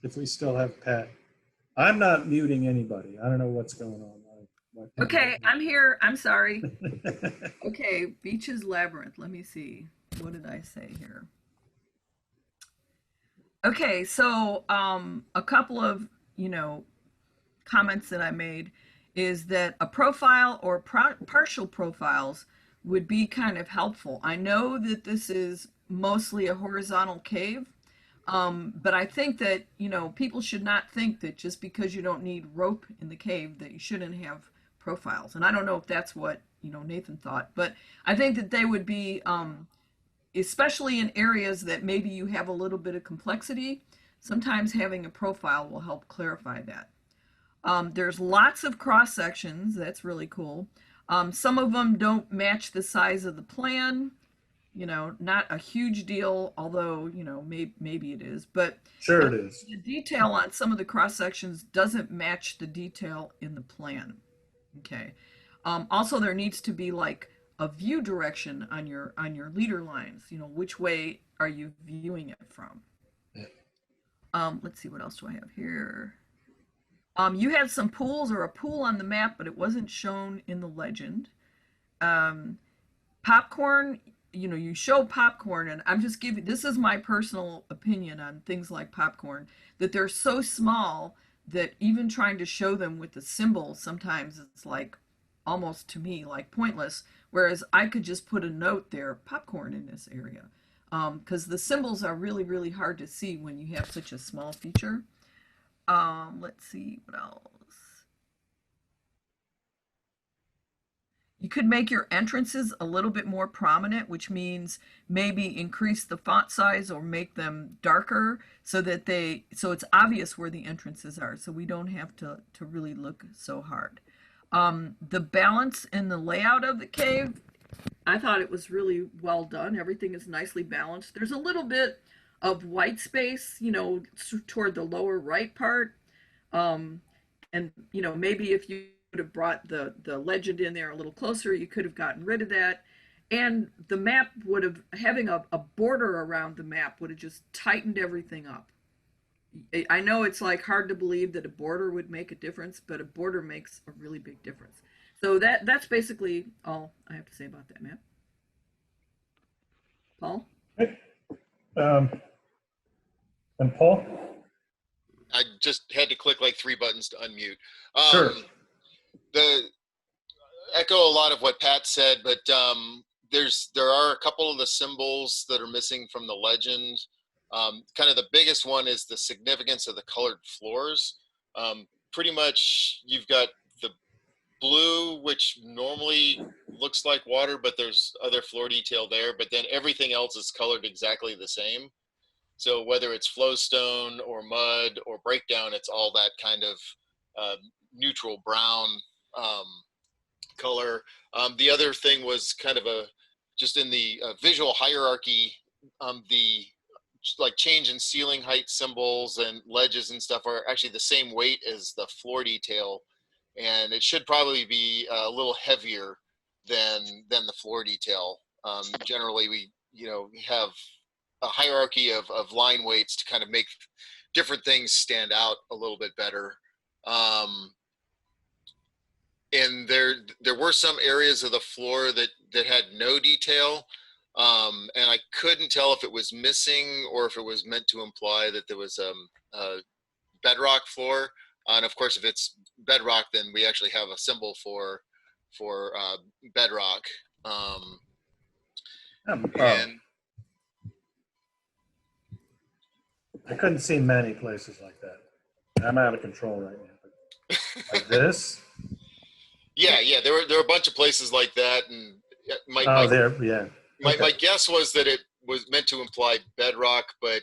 If we still have Pat. I'm not muting anybody. I don't know what's going on. Okay, I'm here. I'm sorry. Okay, Beach's Labyrinth. Let me see. What did I say here? Okay, so a couple of, comments that I made is that a profile or partial profiles would be kind of helpful. I know that this is mostly a horizontal cave, but I think that, people should not think that just because you don't need rope in the cave that you shouldn't have profiles. And I don't know if that's what, Nathan thought, but I think that they would be, especially in areas that maybe you have a little bit of complexity, sometimes having a profile will help clarify that. There's lots of cross sections. That's really cool. Some of them don't match the size of the plan. Not a huge deal, although, maybe it is, but sure it is. The detail on some of the cross sections doesn't match the detail in the plan. Okay. Also, there needs to be like a view direction on your leader lines. Which way are you viewing it from? Yeah. Let's see, what else do I have here? You had some pools or a pool on the map, but it wasn't shown in the legend. Popcorn, you show popcorn, and I'm just giving, this is my personal opinion on things like popcorn, that they're so small that even trying to show them with the symbol, sometimes it's like, almost to me, like pointless. Whereas I could just put a note there, popcorn in this area. Because the symbols are really, really hard to see when you have such a small feature. Let's see, what else? You could make your entrances a little bit more prominent, which means maybe increase the font size or make them darker so that so it's obvious where the entrances are, so we don't have to really look so hard. The balance in the layout of the cave, I thought it was really well done. Everything is nicely balanced. There's a little bit of white space, toward the lower right part. And, maybe if you would have brought the legend in there a little closer, you could have gotten rid of that. And the map would have, having a border around the map would have just tightened everything up. I know it's like hard to believe that a border would make a difference, but a border makes a really big difference. So that's basically all I have to say about that map. Paul? And Paul? I just had to click like 3 buttons to unmute. Sure. Echo a lot of what Pat said, but there are a couple of the symbols that are missing from the legend. Kind of the biggest one is the significance of the colored floors. Pretty much you've got the blue, which normally looks like water, but there's other floor detail there, but then everything else is colored exactly the same. So whether it's flowstone or mud or breakdown, it's all that kind of neutral brown color. The other thing was kind of just in the visual hierarchy, the like change in ceiling height symbols and ledges and stuff are actually the same weight as the floor detail, and it should probably be a little heavier than the floor detail. Generally, we have a hierarchy of line weights to kind of make different things stand out a little bit better. And there were some areas of the floor that had no detail, and I couldn't tell if it was missing or if it was meant to imply that there was a bedrock floor. And of course, if it's bedrock, then we actually have a symbol for bedrock. And I couldn't see many places like that. I'm out of control right now. But like this? Yeah, there were a bunch of places like that, and my guess was that it was meant to imply bedrock, but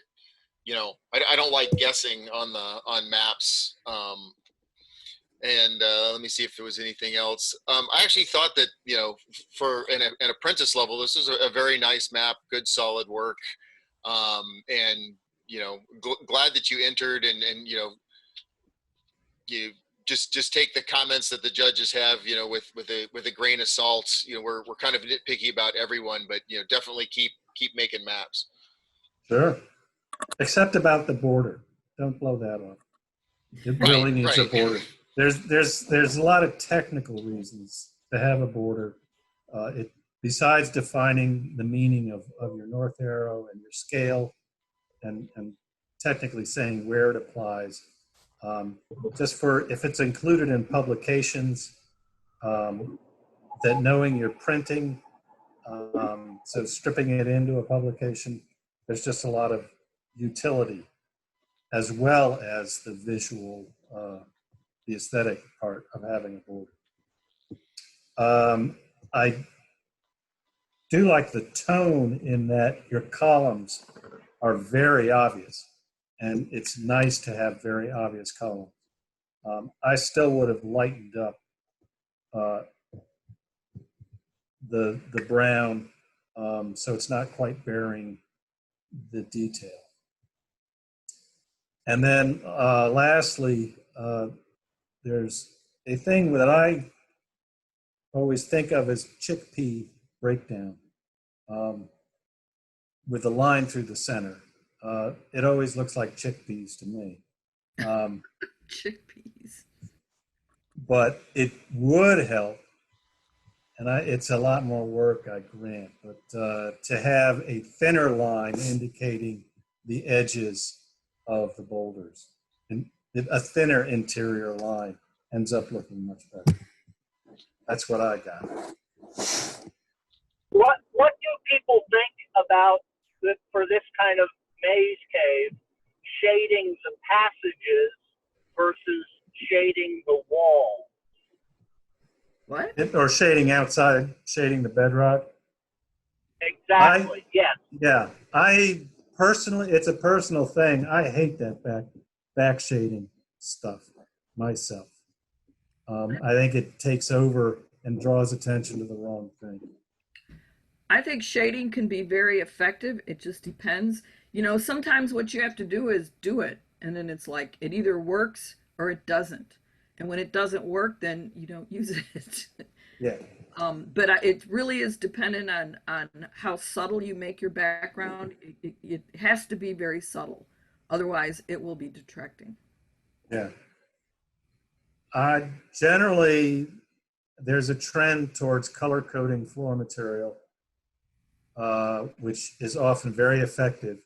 I don't like guessing on maps. And let me see if there was anything else. I actually thought that for an apprentice level, this is a very nice map, good solid work, and glad that you entered, and you just take the comments that the judges have, with a grain of salt. We're kind of nitpicky about everyone, but definitely keep making maps. Sure. Except about the border. Don't blow that off. It really needs a border. There's a lot of technical reasons to have a border. Besides defining the meaning of your north arrow and your scale, and technically saying where it applies. Just for if it's included in publications, that knowing you're printing, so stripping it into a publication, there's just a lot of utility, as well as the visual, the aesthetic part of having a border. I do like the tone in that your columns are very obvious. And it's nice to have very obvious columns. I still would have lightened up the brown, so it's not quite bearing the detail. And then lastly, there's a thing that I always think of as chickpea breakdown, with a line through the center. It always looks like chickpeas to me. Chickpeas. But it would help, and it's a lot more work, I grant, but to have a thinner line indicating the edges of the boulders. And a thinner interior line ends up looking much better. That's what I got. What do people think about for this kind of maze cave, shading the passages versus shading the wall? What? Or shading outside, shading the bedrock. Exactly, yes. Yeah, I personally, it's a personal thing. I hate that back shading stuff myself. I think it takes over and draws attention to the wrong thing. I think shading can be very effective. It just depends. Sometimes what you have to do is do it. And then it's like, it either works or it doesn't. And when it doesn't work, then you don't use it. Yeah. But it really is dependent on how subtle you make your background. It has to be very subtle. Otherwise, it will be detracting. Yeah. Generally, there's a trend towards color coding floor material, which is often very effective.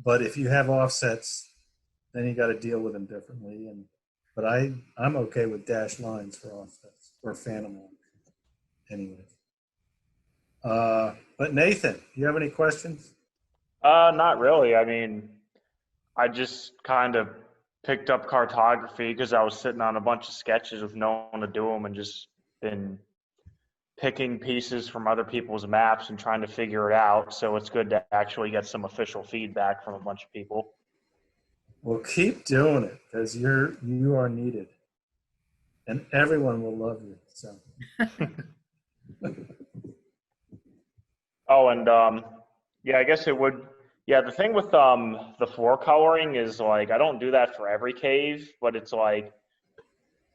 But if you have offsets, then you got to deal with them differently. But I'm okay with dashed lines for offsets or phantom lines. Anyways. But Nathan, do you have any questions? Not really. I mean, I just kind of picked up cartography because I was sitting on a bunch of sketches with no one to do them, and just been picking pieces from other people's maps and trying to figure it out. So it's good to actually get some official feedback from a bunch of people. Well, keep doing it because you are needed, and everyone will love you. So. Oh, and yeah, I guess it would. Yeah, the thing with the floor coloring is like I don't do that for every cave, but it's like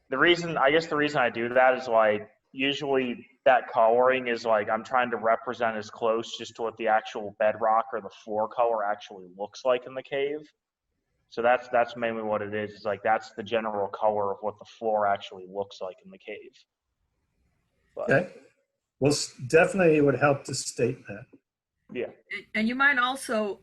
the reason I do that is like usually that coloring is like I'm trying to represent as close just to what the actual bedrock or the floor color actually looks like in the cave. So that's mainly what it is. It's like that's the general color of what the floor actually looks like in the cave. But, okay. Well, definitely it would help to state that. Yeah. And you might also,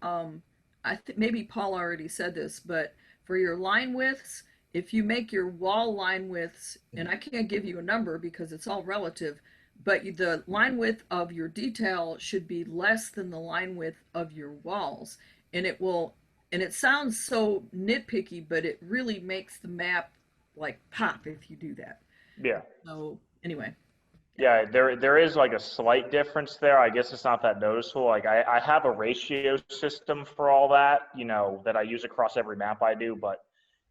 maybe Paul already said this, but for your line widths, if you make your wall line widths, and I can't give you a number because it's all relative, but the line width of your detail should be less than the line width of your walls. And it sounds so nitpicky, but it really makes the map like pop if you do that. Yeah. So anyway. Yeah, there is like a slight difference there. I guess it's not that noticeable. Like I have a ratio system for all that, that I use across every map I do. But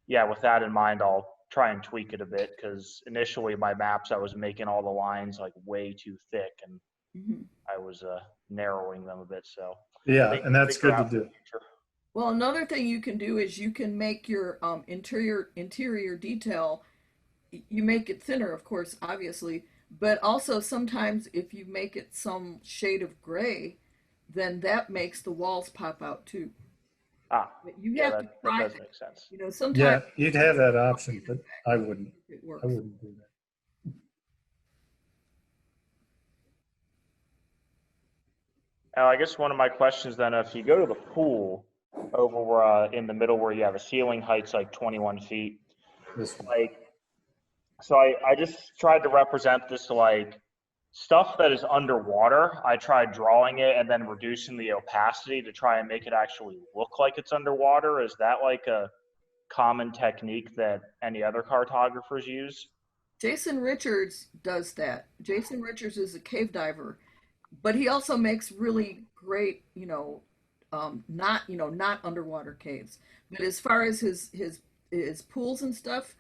yeah, with that in mind, I'll try and tweak it a bit because initially my maps I was making all the lines like way too thick and I was narrowing them a bit. So yeah, and that's good to do. Well, another thing you can do is you can make your interior detail. You make it thinner, of course, obviously. But also sometimes if you make it some shade of gray, then that makes the walls pop out too. Ah, but you have to try that does make sense. Sometimes. Yeah, you'd have that option, but I wouldn't. It works. I wouldn't do that. Now, I guess one of my questions then, if you go to the pool over where, in the middle where you have a ceiling height's like 21 feet, so I just tried to represent this like stuff that is underwater. I tried drawing it and then reducing the opacity to try and make it actually look like it's underwater. Is that like a common technique that any other cartographers use? Jason Richards does that. Jason Richards is a cave diver, but he also makes really great, not underwater caves. But as far as his pools and stuff,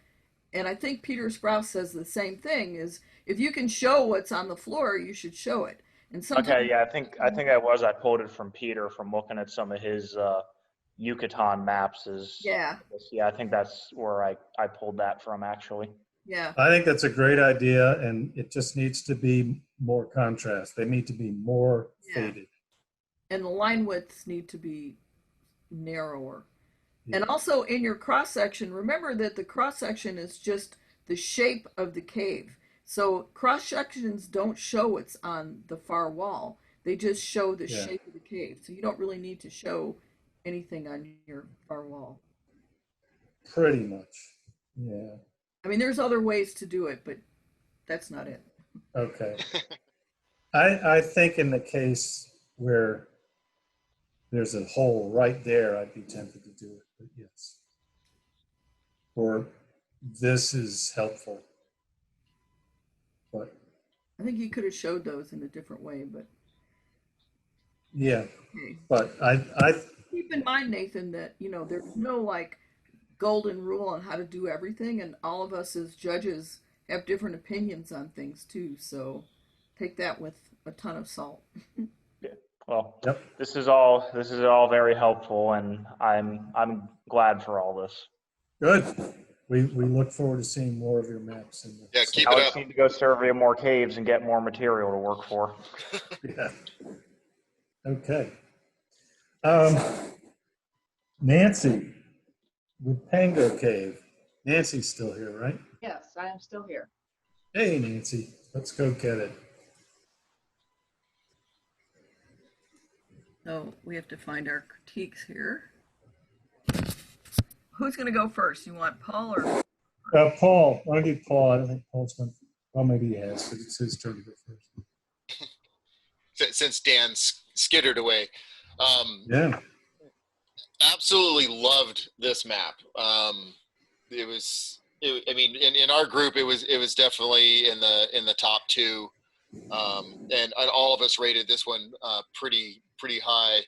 and I think Peter Sprouse says the same thing, is if you can show what's on the floor, you should show it. And sometimes, okay, yeah, I pulled it from Peter from looking at some of his Yucatan maps. Yeah, I think that's where I pulled that from actually. Yeah, I think that's a great idea, and it just needs to be more contrast. They need to be more faded. And the line widths need to be narrower. And also in your cross section, remember that the cross section is just the shape of the cave. So cross sections don't show what's on the far wall. They just show the shape of the cave. So you don't really need to show anything on your far wall. Pretty much. Yeah. I mean, there's other ways to do it, but that's not it. Okay. I think in the case where there's a hole right there, I'd be tempted to do it, but yes. Or this is helpful. But I think he could have showed those in a different way, but yeah. Okay. But I keep in mind, Nathan, that there's no like golden rule on how to do everything, and all of us as judges have different opinions on things too. So take that with a ton of salt. Well, this is all very helpful, and I'm glad for all this. Good. We look forward to seeing more of your maps. Keep it up. I need to go survey more caves and get more material to work for. Yeah. Okay. Nancy, with Pango Cave. Nancy's still here, right? Yes, I am still here. Hey, Nancy. Let's go get it. So we have to find our critiques here. Who's going to go first? You want Paul or? Paul. I want to do Paul. I don't think Paul's going to. Well, maybe he has, because it's his turn to go first. Since Dan skittered away. Yeah. Absolutely loved this map. It was, I mean, in our group, it was definitely in the top two. And all of us rated this one pretty high.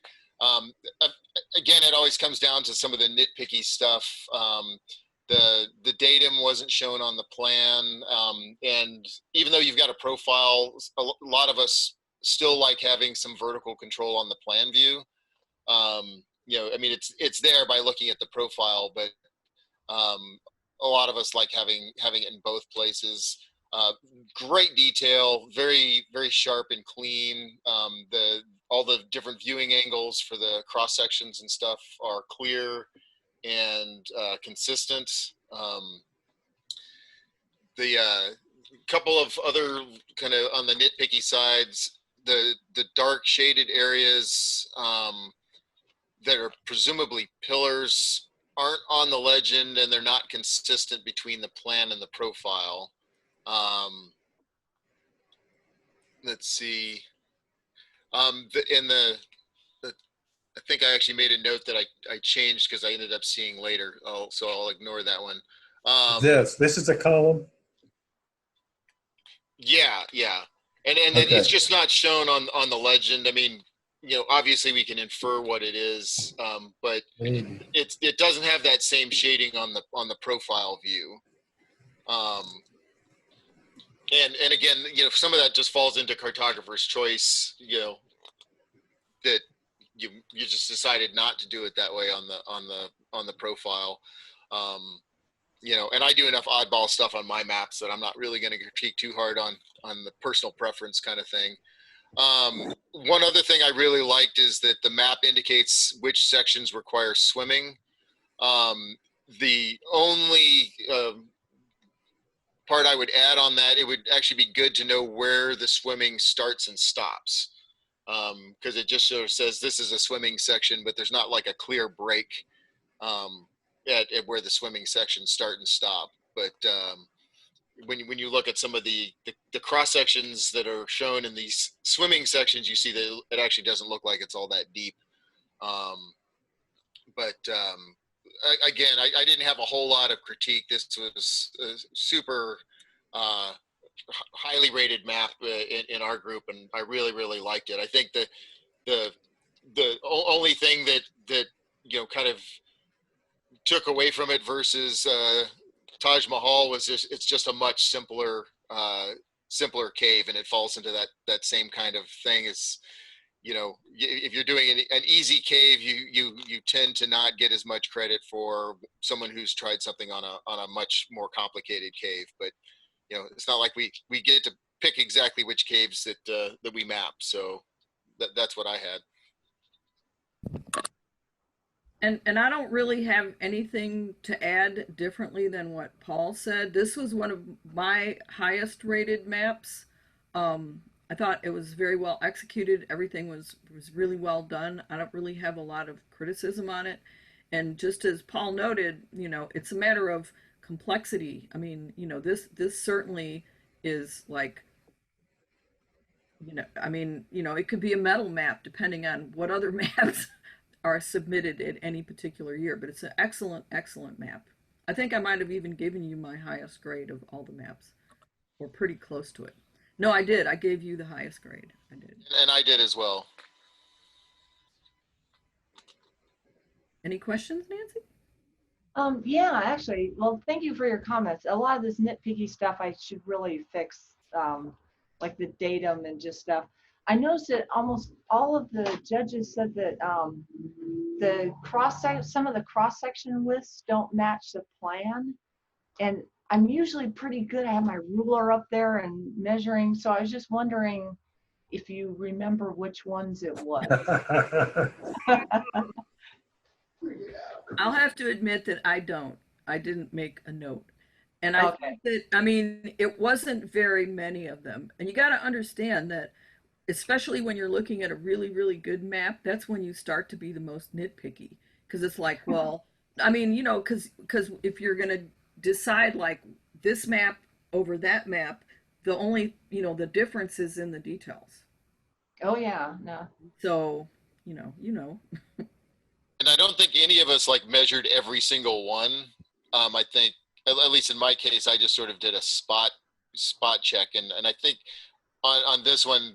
Again, it always comes down to some of the nitpicky stuff. The datum wasn't shown on the plan, and even though you've got a profile, a lot of us still like having some vertical control on the plan view. You know, I mean, it's there by looking at the profile, but a lot of us like having it in both places. Great detail, very sharp and clean. All the different viewing angles for the cross sections and stuff are clear and consistent. The couple of other kind of on the nitpicky sides, the dark shaded areas that are presumably pillars aren't on the legend, and they're not consistent between the plan and the profile. Let's see. I think I actually made a note that I changed because I ended up seeing later. So I'll ignore that one. This is a column. Yeah, and Okay. it's just not shown on the legend. I mean, you know, obviously we can infer what it is, but it doesn't have that same shading on the profile view. And again, you know, some of that just falls into cartographer's choice. You know, that you just decided not to do it that way on the profile. You know, and I do enough oddball stuff on my maps that I'm not really going to critique too hard on the personal preference kind of thing. One other thing I really liked is that the map indicates which sections require swimming. The only part I would add on that, it would actually be good to know where the swimming starts and stops, because it just sort of says this is a swimming section, but there's not like a clear break at where the swimming sections start and stop. But when you look at some of the cross sections that are shown in these swimming sections, you see that it actually doesn't look like it's all that deep. Again, I didn't have a whole lot of critique. This was a super highly rated map in our group, and I really liked it. I think that the only thing that you know kind of took away from it versus Taj Mahal was it's just a much simpler cave, and it falls into that same kind of thing. As you know, if you're doing an easy cave, you tend to not get as much credit for someone who's tried something on a much more complicated cave. But you know, it's not like we get to pick exactly which caves that we map. So that's what I had. And I don't really have anything to add differently than what Paul said. This was one of my highest rated maps. I thought it was very well executed. Everything was really well done. I don't really have a lot of criticism on it. And just as Paul noted, you know, it's a matter of complexity. I mean, you know, this certainly is like, you know, I mean, you know, it could be a metal map depending on what other maps are submitted at any particular year, but it's an excellent map. I think I might have even given you my highest grade of all the maps, or pretty close to it. No, I did. I gave you the highest grade. I did. And I did as well. Any questions, Nancy? Yeah, actually, well, thank you for your comments. A lot of this nitpicky stuff I should really fix, like the datum and just stuff. I noticed that almost all of the judges said that some of the cross-section lists don't match the plan. And I'm usually pretty good. I have my ruler up there and measuring. So I was just wondering if you remember which ones it was. I'll have to admit that I don't. I didn't make a note. And I think that, I mean, it wasn't very many of them. And you got to understand that, especially when you're looking at a really good map, that's when you start to be the most nitpicky. Because it's like, well, I mean, you know, because if you're going to decide like this map over that map, the only, you know, the difference is in the details. Oh yeah, no. So, you know. And I don't think any of us like measured every single one. I think, at least in my case, I just sort of did a spot check, and I think on this one,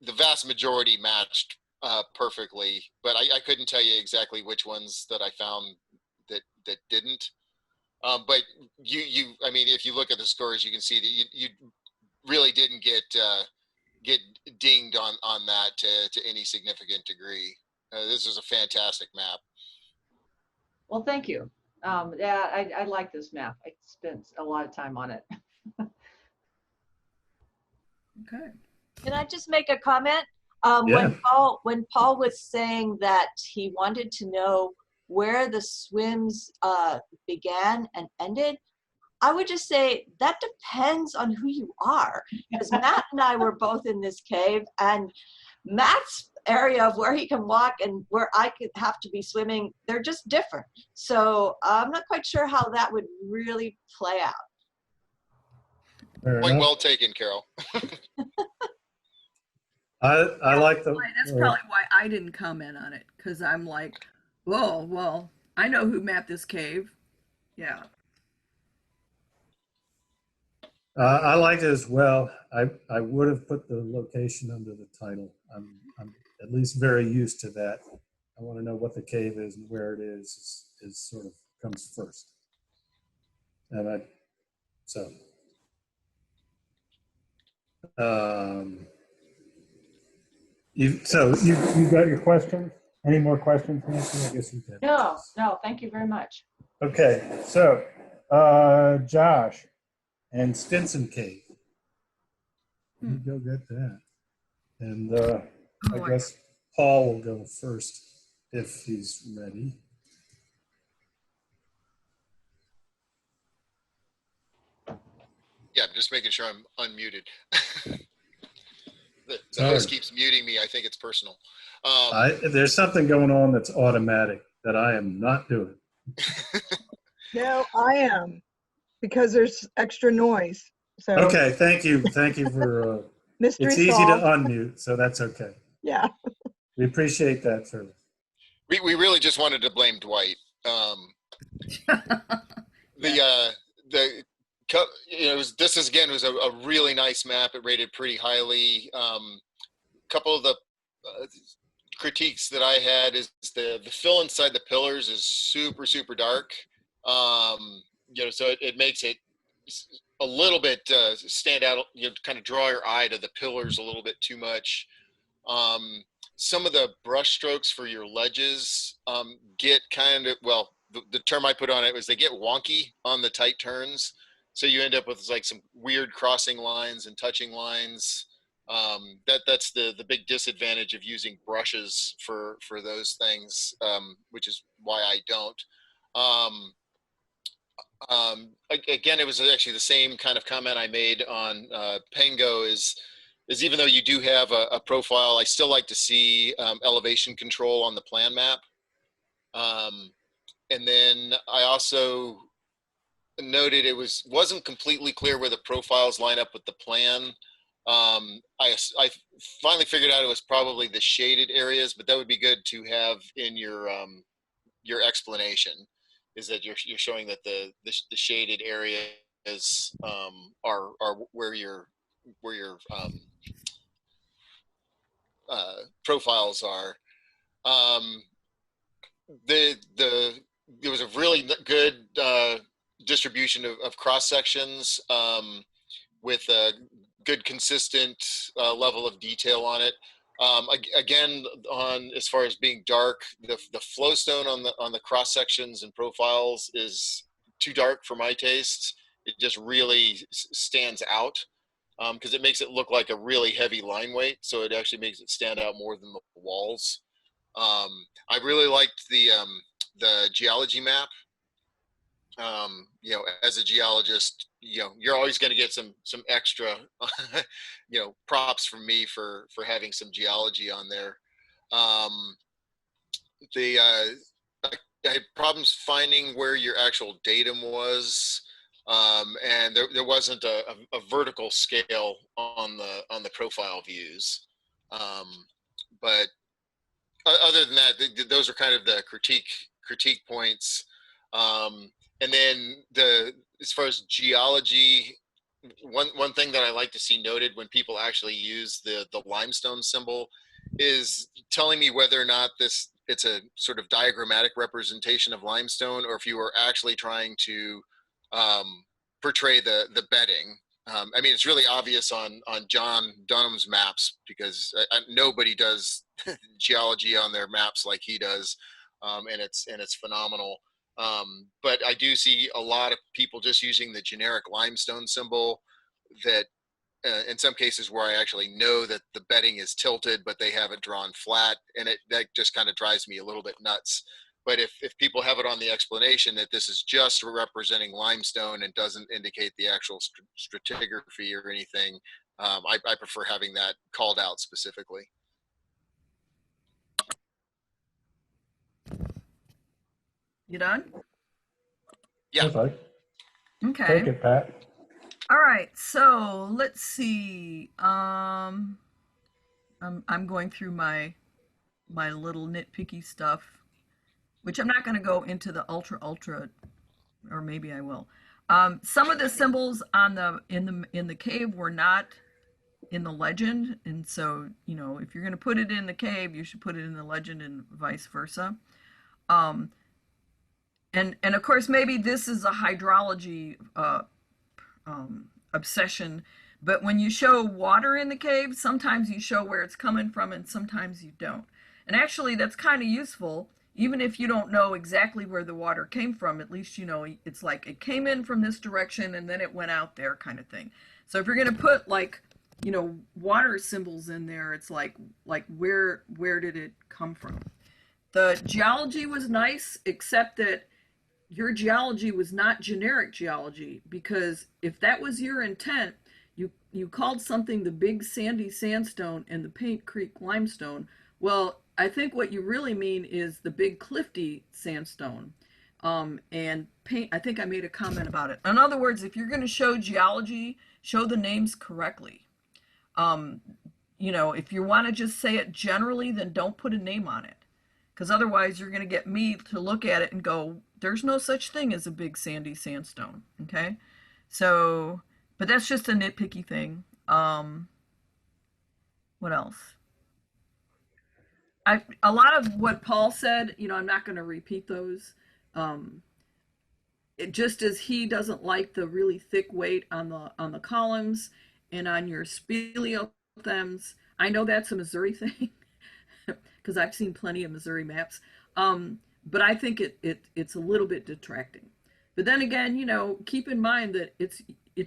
the vast majority matched perfectly, but I couldn't tell you exactly which ones that I found that didn't. But I mean, if you look at the scores, you can see that you really didn't get dinged on that to any significant degree. This is a fantastic map. Well, thank you. Yeah, I like this map. I spent a lot of time on it. Okay. Can I just make a comment? Yeah. When Paul was saying that he wanted to know where the swims began and ended, I would just say that depends on who you are. Because Matt and I were both in this cave, and Matt's area of where he can walk and where I could have to be swimming, they're just different. So I'm not quite sure how that would really play out. Point well taken, Carol. I like the. That's probably why I didn't comment on it, because I'm like, whoa, well, I know who mapped this cave. Yeah. I liked it as well. I would have put the location under the title. I'm at least very used to that. I want to know what the cave is and where it is sort of comes first. And you got your question? Any more questions, Nancy? I guess you did. No, thank you very much. Okay, so Josh and Stinson Cave. You go get that. And I guess Paul will go first if he's ready. Yeah, I'm just making sure I'm unmuted. The host keeps muting me. I think it's personal. There's something going on that's automatic that I am not doing. No, I am, because there's extra noise. So okay, thank you for. Mystery it's easy solved. to unmute, so that's okay. Yeah. We appreciate that service. We really just wanted to blame Dwight. This was a really nice map. It rated pretty highly. Couple of the critiques that I had is the fill inside the pillars is super dark. So it makes it a little bit stand out. Kind of draw your eye to the pillars a little bit too much. Some of the brush strokes for your ledges get kind of, the term I put on it was they get wonky on the tight turns. So you end up with like some weird crossing lines and touching lines. That's the big disadvantage of using brushes for those things, which is why I don't. Again, it was actually the same kind of comment I made on Pengo is even though you do have a profile, I still like to see elevation control on the plan map. And then I also noted it wasn't completely clear where the profiles line up with the plan. I finally figured out it was probably the shaded areas, but that would be good to have in your explanation, is that you're showing that the shaded areas are where your profiles are. There was a really good distribution of cross sections with a good consistent level of detail on it. Again, on as far as being dark, the flowstone on the cross sections and profiles is too dark for my taste. It just really stands out because it makes it look like a really heavy line weight. So it actually makes it stand out more than the walls. I really liked the geology map. As a geologist, you're always going to get some extra, props from me for having some geology on there. I had problems finding where your actual datum was, and there wasn't a vertical scale on the profile views. But other than that, those are kind of the critique points. And then as far as geology, one thing that I like to see noted when people actually use the limestone symbol is telling me whether or not it's a sort of diagrammatic representation of limestone, or if you were actually trying to portray the bedding. I mean, it's really obvious on John Dunham's maps, because nobody does geology on their maps like he does, and it's phenomenal. But I do see a lot of people just using the generic limestone symbol that in some cases where I actually know that the bedding is tilted, but they have it drawn flat, and that just kind of drives me a little bit nuts. But if people have it on the explanation that this is just representing limestone and doesn't indicate the actual stratigraphy or anything, I prefer having that called out specifically. You done? Yeah. Okay. Okay. Take it, Pat. All right, so let's see. I'm going through my little nitpicky stuff, which I'm not going to go into the ultra, or maybe I will. Some of the symbols on in the cave were not in the legend, and so if you're going to put it in the cave, you should put it in the legend, and vice versa. And of course, maybe this is a hydrology obsession, but when you show water in the cave, sometimes you show where it's coming from and sometimes you don't. And actually that's kind of useful, even if you don't know exactly where the water came from. At least it's like it came in from this direction and then it went out there, kind of thing. So if you're going to put water symbols in there, it's like where did it come from? The geology was nice, except that your geology was not generic geology, because if that was your intent, you called something the Big Sandy Sandstone and the Paint Creek Limestone. Well, I think what you really mean is the Big Clifty Sandstone. And I think I made a comment about it. In other words, if you're going to show geology, show the names correctly. If you want to just say it generally, then don't put a name on it, because otherwise you're going to get me to look at it and go, there's no such thing as a Big Sandy Sandstone. Okay, so, but that's just a nitpicky thing. What else? A lot of what Paul said, I'm not going to repeat those. Just as he doesn't like the really thick weight on the columns and on your speleothems. I know that's a Missouri thing, because I've seen plenty of Missouri maps. But I think it's a little bit detracting. But then again, keep in mind that it's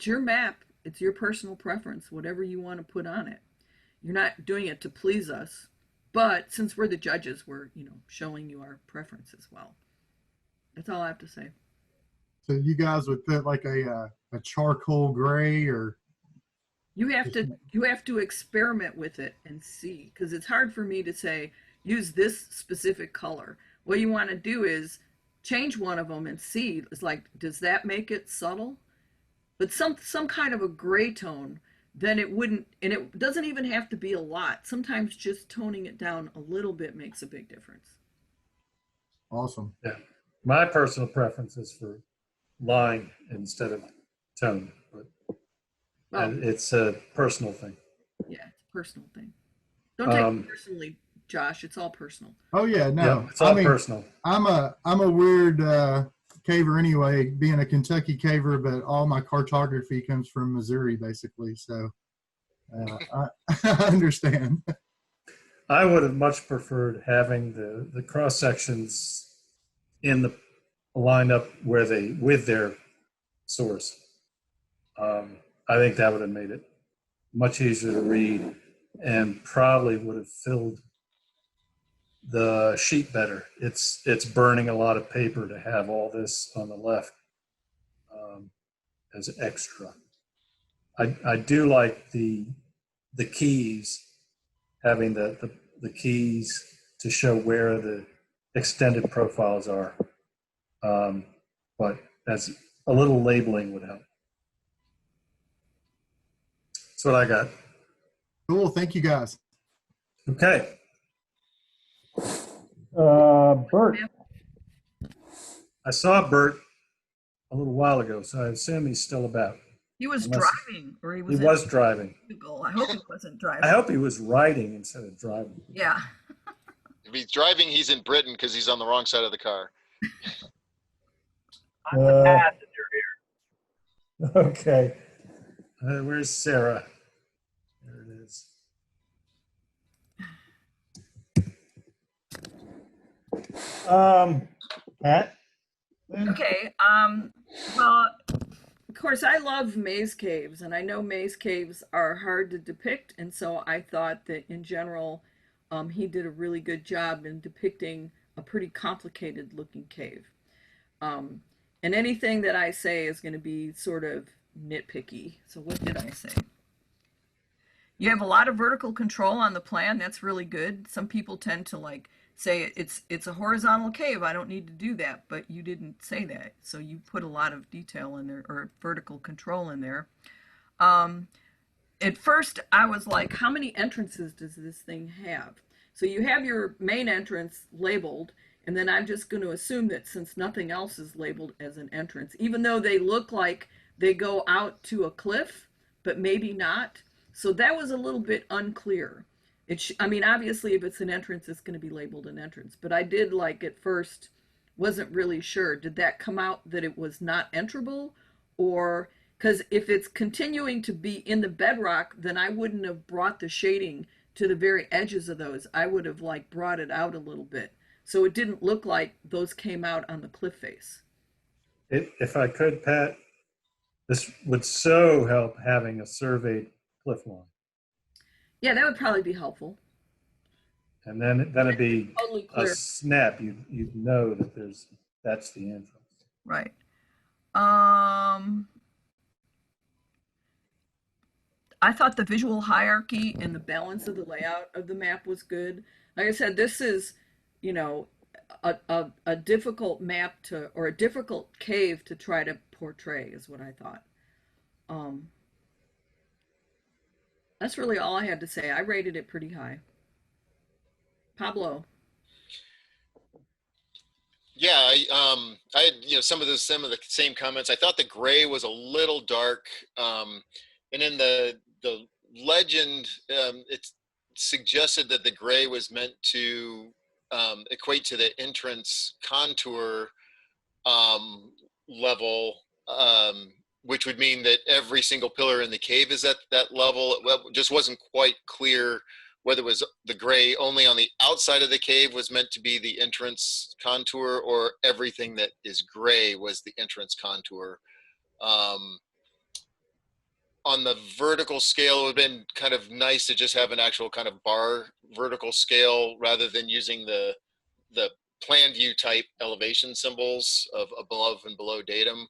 your map, it's your personal preference, whatever you want to put on it. You're not doing it to please us, but since we're the judges, we're showing you our preference as well. That's all I have to say. So you guys would put like a charcoal gray, or you have to experiment with it and see, because it's hard for me to say use this specific color. What you want to do is change one of them and see. It's like, does that make it subtle? But some kind of a gray tone, then it wouldn't, and it doesn't even have to be a lot. Sometimes just toning it down a little bit makes a big difference. Awesome. Yeah. My personal preference is for line instead of tone, but it's a personal thing. Yeah, it's a personal thing. Don't take it personally, Josh. It's all personal. Oh yeah, no, yeah, it's all personal. I'm a weird caver anyway, being a Kentucky caver, but all my cartography comes from Missouri, basically. So I understand. I would have much preferred having the cross sections lined up with their source. I think that would have made it much easier to read, and probably would have filled the sheet better. It's burning a lot of paper to have all this on the left as extra. I do like the keys, having the keys to show where the extended profiles are, but as a little labeling would help. That's what I got. Cool. Thank you, guys. Okay. Bert. I saw Bert a little while ago, so I assume he's still about. He was Unless- driving, or he He was. was driving. I hope he wasn't driving. I hope he was riding instead of driving. Yeah. If he's driving, he's in Britain because he's on the wrong side of the car. I'm the passenger here. Okay. Where's Sarah? There it is. Pat? Okay. Well, of course, I love maze caves, and I know maze caves are hard to depict, and so I thought that in general, he did a really good job in depicting a pretty complicated looking cave. And anything that I say is going to be sort of nitpicky. So what did I say? You have a lot of vertical control on the plan. That's really good. Some people tend to like say it's a horizontal cave. I don't need to do that, but you didn't say that. So you put a lot of detail in there, or vertical control in there. At first I was like, how many entrances does this thing have? So you have your main entrance labeled, and then I'm just going to assume that since nothing else is labeled as an entrance, even though they look like they go out to a cliff, but maybe not. So that was a little bit unclear. I mean, obviously, if it's an entrance, it's going to be labeled an entrance. But I did, like, at first, wasn't really sure. Did that come out that it was not enterable? Or, because if it's continuing to be in the bedrock, then I wouldn't have brought the shading to the very edges of those. I would have, like, brought it out a little bit. So it didn't look like those came out on the cliff face. If I could, Pat, this would so help having a surveyed cliff line. Yeah, that would probably be helpful. And then it'd be Totally a clear. snap. You'd know that that's the entrance. Right. I thought the visual hierarchy and the balance of the layout of the map was good. Like I said, this is, you know, a difficult map to, or a difficult cave to try to portray, is what I thought. That's really all I had to say. I rated it pretty high. Pablo. Yeah, I had, you know, some of the same comments. I thought the gray was a little dark, and in the legend, it suggested that the gray was meant to equate to the entrance contour level, which would mean that every single pillar in the cave is at that level. It just wasn't quite clear whether it was the gray only on the outside of the cave was meant to be the entrance contour, or everything that is gray was the entrance contour. On the vertical scale, it would have been kind of nice to just have an actual kind of bar vertical scale rather than using the plan view type elevation symbols of above and below datum.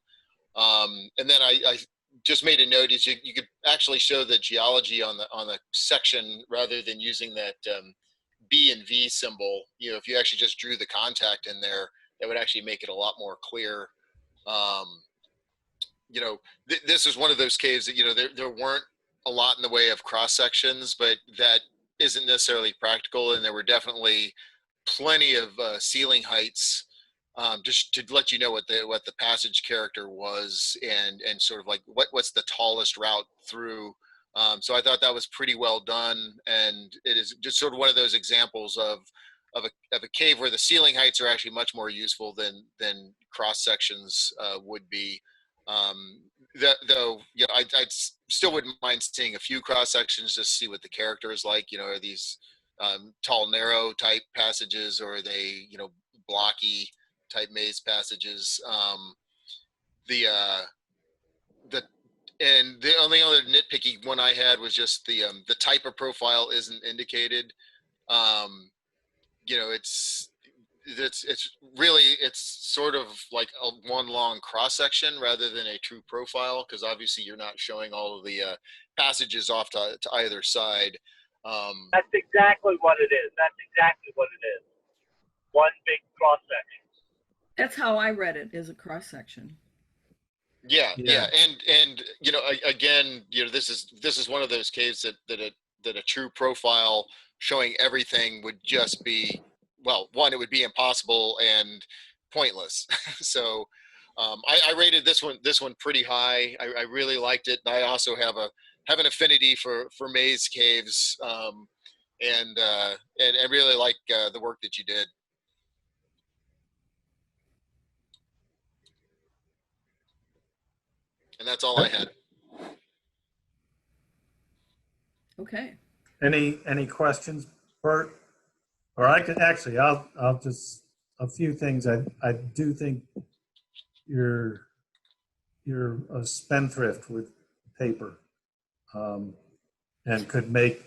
And then I just made a note is you could actually show the geology on the section rather than using that B and V symbol. You know, if you actually just drew the contact in there, that would actually make it a lot more clear. You know, this is one of those caves that, you know, there weren't a lot in the way of cross sections, but that isn't necessarily practical. And there were definitely plenty of ceiling heights, just to let you know what the passage character was, and sort of like what's the tallest route through. So I thought that was pretty well done, and it is just sort of one of those examples of a cave where the ceiling heights are actually much more useful than cross sections would be. Though, you know, I still wouldn't mind seeing a few cross sections just to see what the character is like. You know, are these tall, narrow type passages, or are they, you know, blocky type maze passages? And the only other nitpicky one I had was just the type of profile isn't indicated. You know, it's sort of like a one long cross section rather than a true profile, because obviously you're not showing all of the passages off to either side. That's exactly what it is. That's exactly what it is. One big cross section. That's how I read it, as a cross section. Yeah. And you know, again, you know, this is one of those caves that a true profile showing everything would just be, well, one, it would be impossible and pointless. So I rated this one pretty high. I really liked it. I also have an affinity for maze caves, and I really like the work that you did. And that's all I had. Okay. Any questions, Bert? Or I could actually, I'll just, a few things. I do think you're a spendthrift with paper, and could make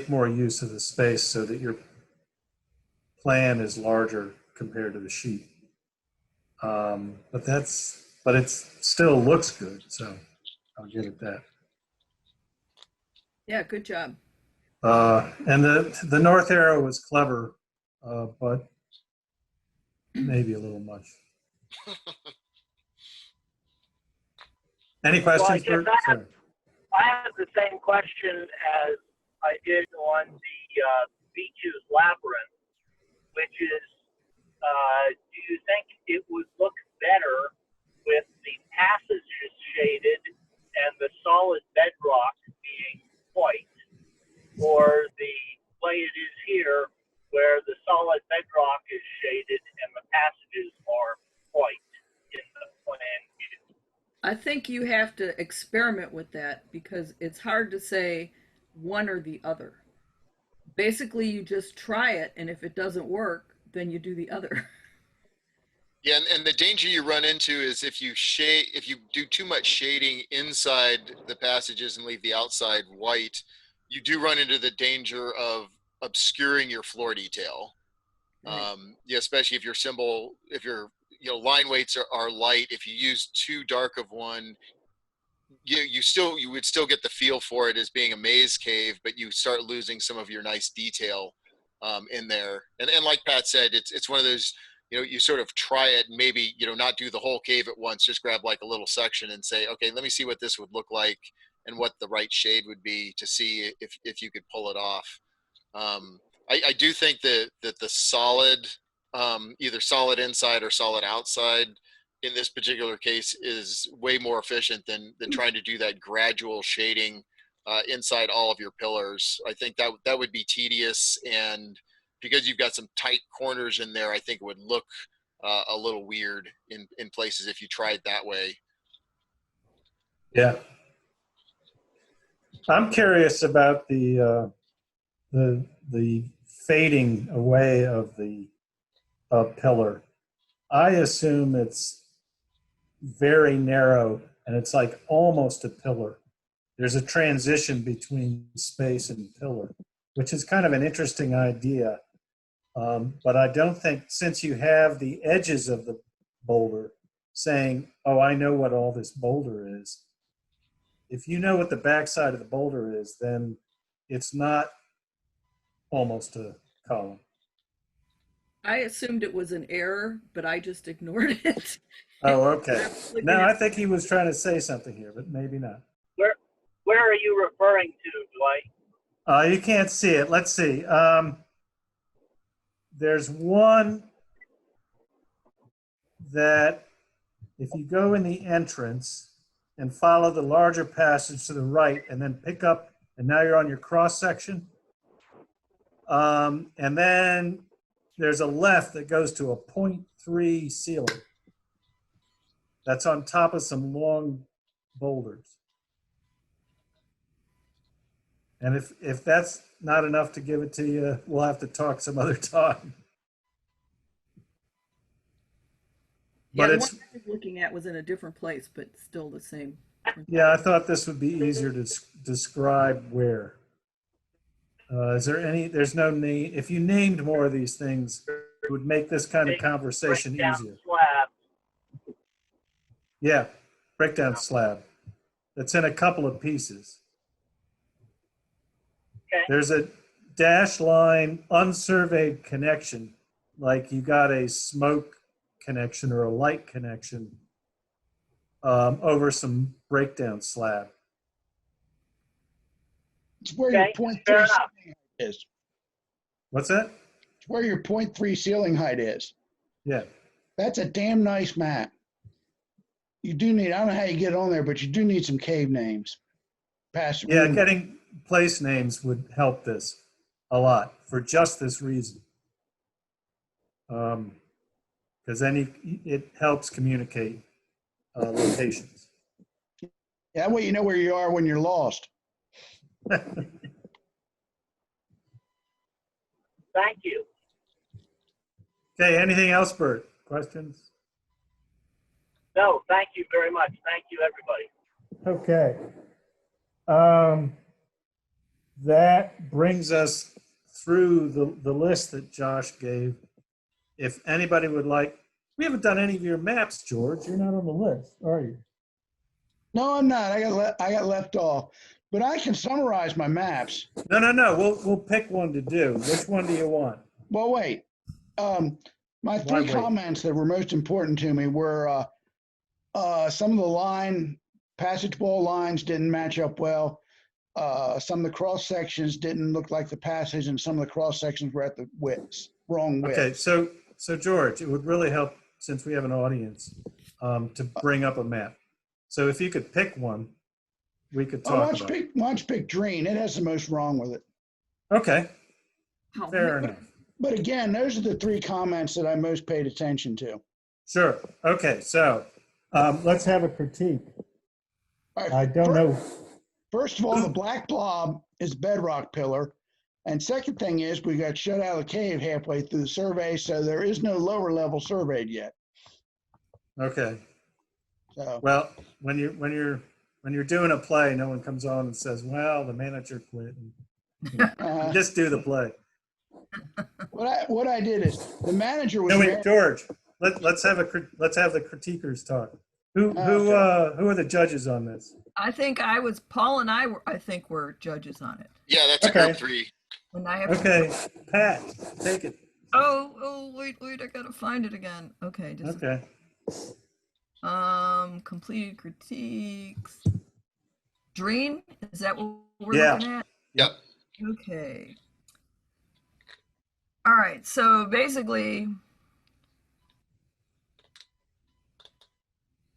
more use of the space so that your plan is larger compared to the sheet. But it still looks good, so I'll give it that. Yeah, good job. And the north arrow was clever, but maybe a little much. Any questions? Well, I have the same question as I did on the Beaches Labyrinth, which is, do you think it would look better with the passages shaded and the solid bedrock being white, or the way it is here, where the solid bedrock is shaded and the passages are white in the plan view? I think you have to experiment with that because it's hard to say one or the other. Basically, you just try it, and if it doesn't work, then you do the other. Yeah, and the danger you run into is if you do too much shading inside the passages and leave the outside white, you do run into the danger of obscuring your floor detail. Yeah, especially if your line weights are light. If you use too dark of one, you would still get the feel for it as being a maze cave, but you start losing some of your nice detail in there. And like Pat said, it's one of those, you sort of try it and maybe, not do the whole cave at once, just grab like a little section and say, okay, let me see what this would look like and what the right shade would be to see if you could pull it off. I do think that the solid, either solid inside or solid outside in this particular case is way more efficient than trying to do that gradual shading inside all of your pillars. I think that would be tedious, and because you've got some tight corners in there, I think it would look a little weird in places if you tried that way. Yeah. I'm curious about the fading away of the pillar. I assume it's very narrow and it's like almost a pillar. There's a transition between space and pillar, which is kind of an interesting idea. But I don't think, since you have the edges of the boulder saying, oh, I know what all this boulder is. If you know what the backside of the boulder is, then it's not almost a column. I assumed it was an error, but I just ignored it. Oh, okay. No, I think he was trying to say something here, but maybe not. Where are you referring to, Dwight? You can't see it. Let's see. There's one that if you go in the entrance and follow the larger passage to the right and then pick up, and now you're on your cross section. And then there's a left that goes to a 0.3 ceiling. That's on top of some long boulders. And if that's not enough to give it to you, we'll have to talk some other time. Yeah, but the one I was looking at was in a different place, but still the same. Yeah, I thought this would be easier to describe where. Is there any, there's no name, if you named more of these things, it would make this kind of conversation easier. Slab. Yeah, breakdown slab. That's in a couple of pieces. Okay. There's a dash line unsurveyed connection, like you got a smoke connection or a light connection over some breakdown slab. It's where your 0.3 ceiling height is. What's that? It's where your 0.3 ceiling height is. Yeah. That's a damn nice map. You do need, I don't know how you get on there, but you do need some cave names. Yeah, getting place names would help this a lot for just this reason. Because then it helps communicate locations. Yeah, that way you know where you are when you're lost. Thank you. Okay, anything else, Bert? Questions? No, thank you very much. Thank you, everybody. Okay. That brings us through the list that Josh gave. If anybody would like, we haven't done any of your maps, George. You're not on the list, are you? No, I'm not. I got left off. But I can summarize my maps. No. We'll pick one to do. Which one do you want? Well, wait. My three comments that were most important to me were some of the passage wall lines didn't match up well. Some of the cross sections didn't look like the passage, and some of the cross sections were at the wrong width. Okay, so George, it would really help, since we have an audience, to bring up a map. So if you could pick one, we could talk about it. Why don't you pick Dreen? It has the most wrong with it. Okay, fair enough. But again, those are the three comments that I most paid attention to. Sure. Okay, so let's have a critique. Right, I don't know. First of all, the black blob is bedrock pillar. And second thing is we got shut out of the cave halfway through the survey, so there is no lower level surveyed yet. Okay. So, well, when you're doing a play, no one comes on and says, "Well, the manager quit." And, you just do the play. What I did is the manager was. No, wait, George. Let's have the critiquers talk. Who are the judges on this? I think Paul and I think were judges on it. Yeah, that's a group 3. And I have Pat, take it. Oh, wait, I gotta find it again. Okay, okay. Completed critiques. Dreen, is that what we're looking at? Yep. Okay. All right, so basically,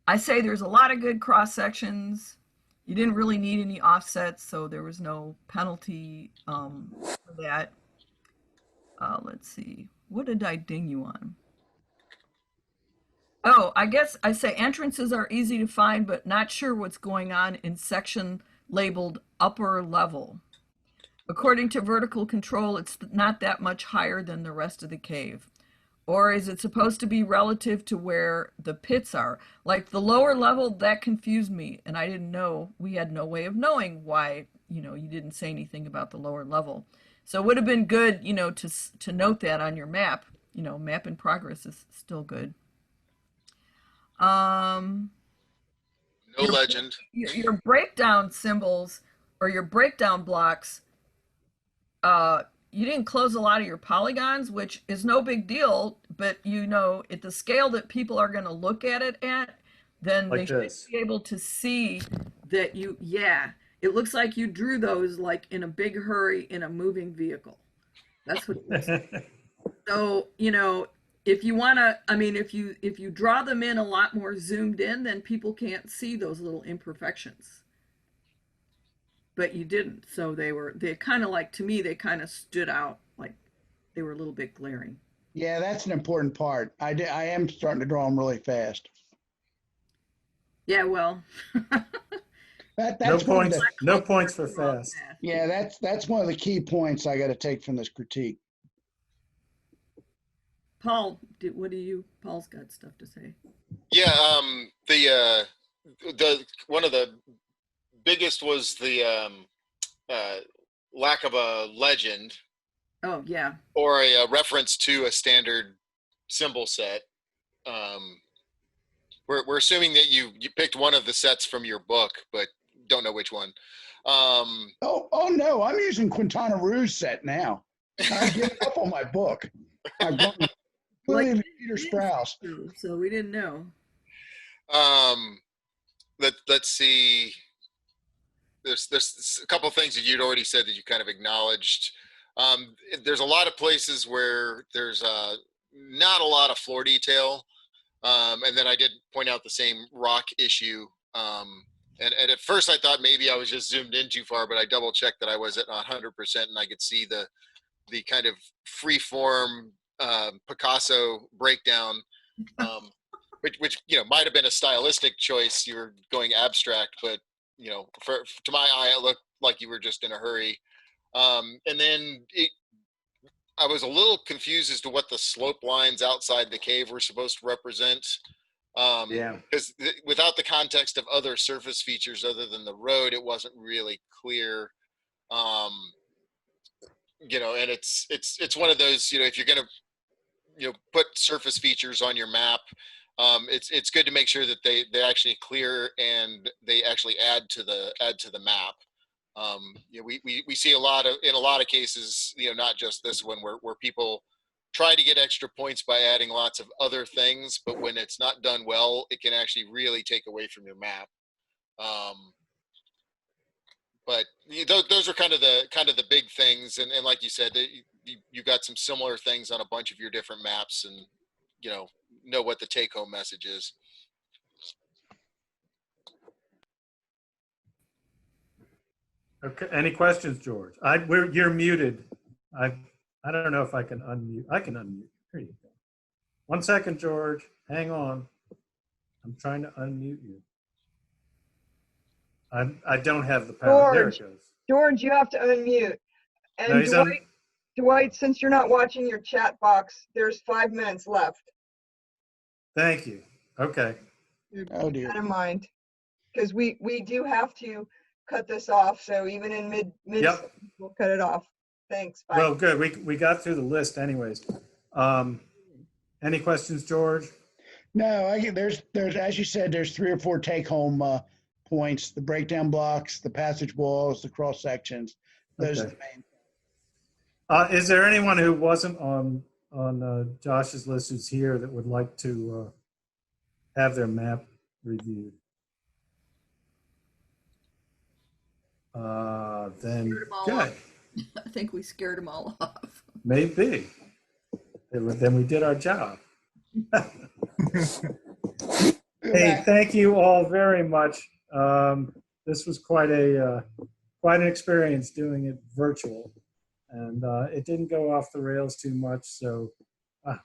I say there's a lot of good cross sections. You didn't really need any offsets, so there was no penalty for that. Let's see. What did I ding you on? Oh, I guess I say entrances are easy to find, but not sure what's going on in section labeled upper level. According to vertical control, it's not that much higher than the rest of the cave. Or is it supposed to be relative to where the pits are? Like the lower level, that confused me. And I didn't know, we had no way of knowing why, you didn't say anything about the lower level. So it would have been good, to note that on your map. Map in progress is still good. No legend. Your breakdown symbols or your breakdown blocks, you didn't close a lot of your polygons, which is no big deal, but at the scale that people are going to look at it at, then like they should be able to see that it looks like you drew those like in a big hurry in a moving vehicle. That's what it looks like. So, if you want to, if you draw them in a lot more zoomed in, then people can't see those little imperfections. But you didn't, so they kind of like, to me, they kind of stood out, like they were a little bit glaring. Yeah, that's an important part. I am starting to draw them really fast. Yeah, well. That's no points for fast. Yeah, that's one of the key points I got to take from this critique. Paul, Paul's got stuff to say. Yeah, the one of the biggest was the lack of a legend. Oh, yeah. Or a reference to a standard symbol set. We're assuming that you picked one of the sets from your book, but don't know which one. Oh no, I'm using Quintana Roo's set now. I gave up on my book. I've gone completely Peter Sprouse. So we didn't know. Let's see. There's a couple of things that you'd already said that you kind of acknowledged. There's a lot of places where there's not a lot of floor detail. And then I did point out the same rock issue. And at first I thought maybe I was just zoomed in too far, but I double checked that I was at 100% and I could see the kind of free form Picasso breakdown, which might have been a stylistic choice. You were going abstract, but to my eye, it looked like you were just in a hurry. And then I was a little confused as to what the slope lines outside the cave were supposed to represent. Because without the context of other surface features other than the road, it wasn't really clear. And it's one of those, if you're gonna put surface features on your map, it's good to make sure that they're actually clear and they actually add to the map. We see in a lot of cases, not just this one, where people try to get extra points by adding lots of other things, but when it's not done well, it can actually really take away from your map. But those are kind of the big things, and like you said, you got some similar things on a bunch of your different maps, and know what the take-home message is. Okay. Any questions, George? You're muted. I don't know if I can unmute. I can unmute. Here you go. 1 second, George. Hang on. I'm trying to unmute you. I don't have the power. There it goes. George, you have to unmute. And No, Dwight, since you're not watching your chat box, there's 5 minutes left. Thank you. Okay. Oh dear. Keep that in mind, because we do have to cut this off. So even in mid Yep. we'll cut it off. Thanks. Bye. Well, good. We got through the list anyways. Any questions, George? No, there's as you said, there's 3 or 4 take-home points: the breakdown blocks, the passage walls, the cross sections. Those are the main. Is there anyone who wasn't on Josh's list who's here that would like to have their map reviewed? Then good. I think we scared them all off. Maybe. Then we did our job. Hey, thank you all very much. This was quite an experience doing it virtual, and it didn't go off the rails too much. So,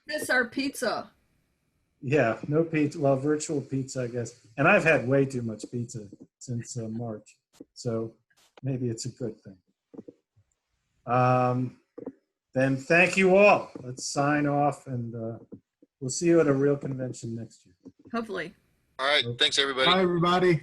Miss our pizza. Yeah, no pizza. Well, virtual pizza, I guess. And I've had way too much pizza since March, so maybe it's a good thing. Then thank you all. Let's sign off, and we'll see you at a real convention next year. Hopefully. All right. Thanks, everybody. Bye, everybody.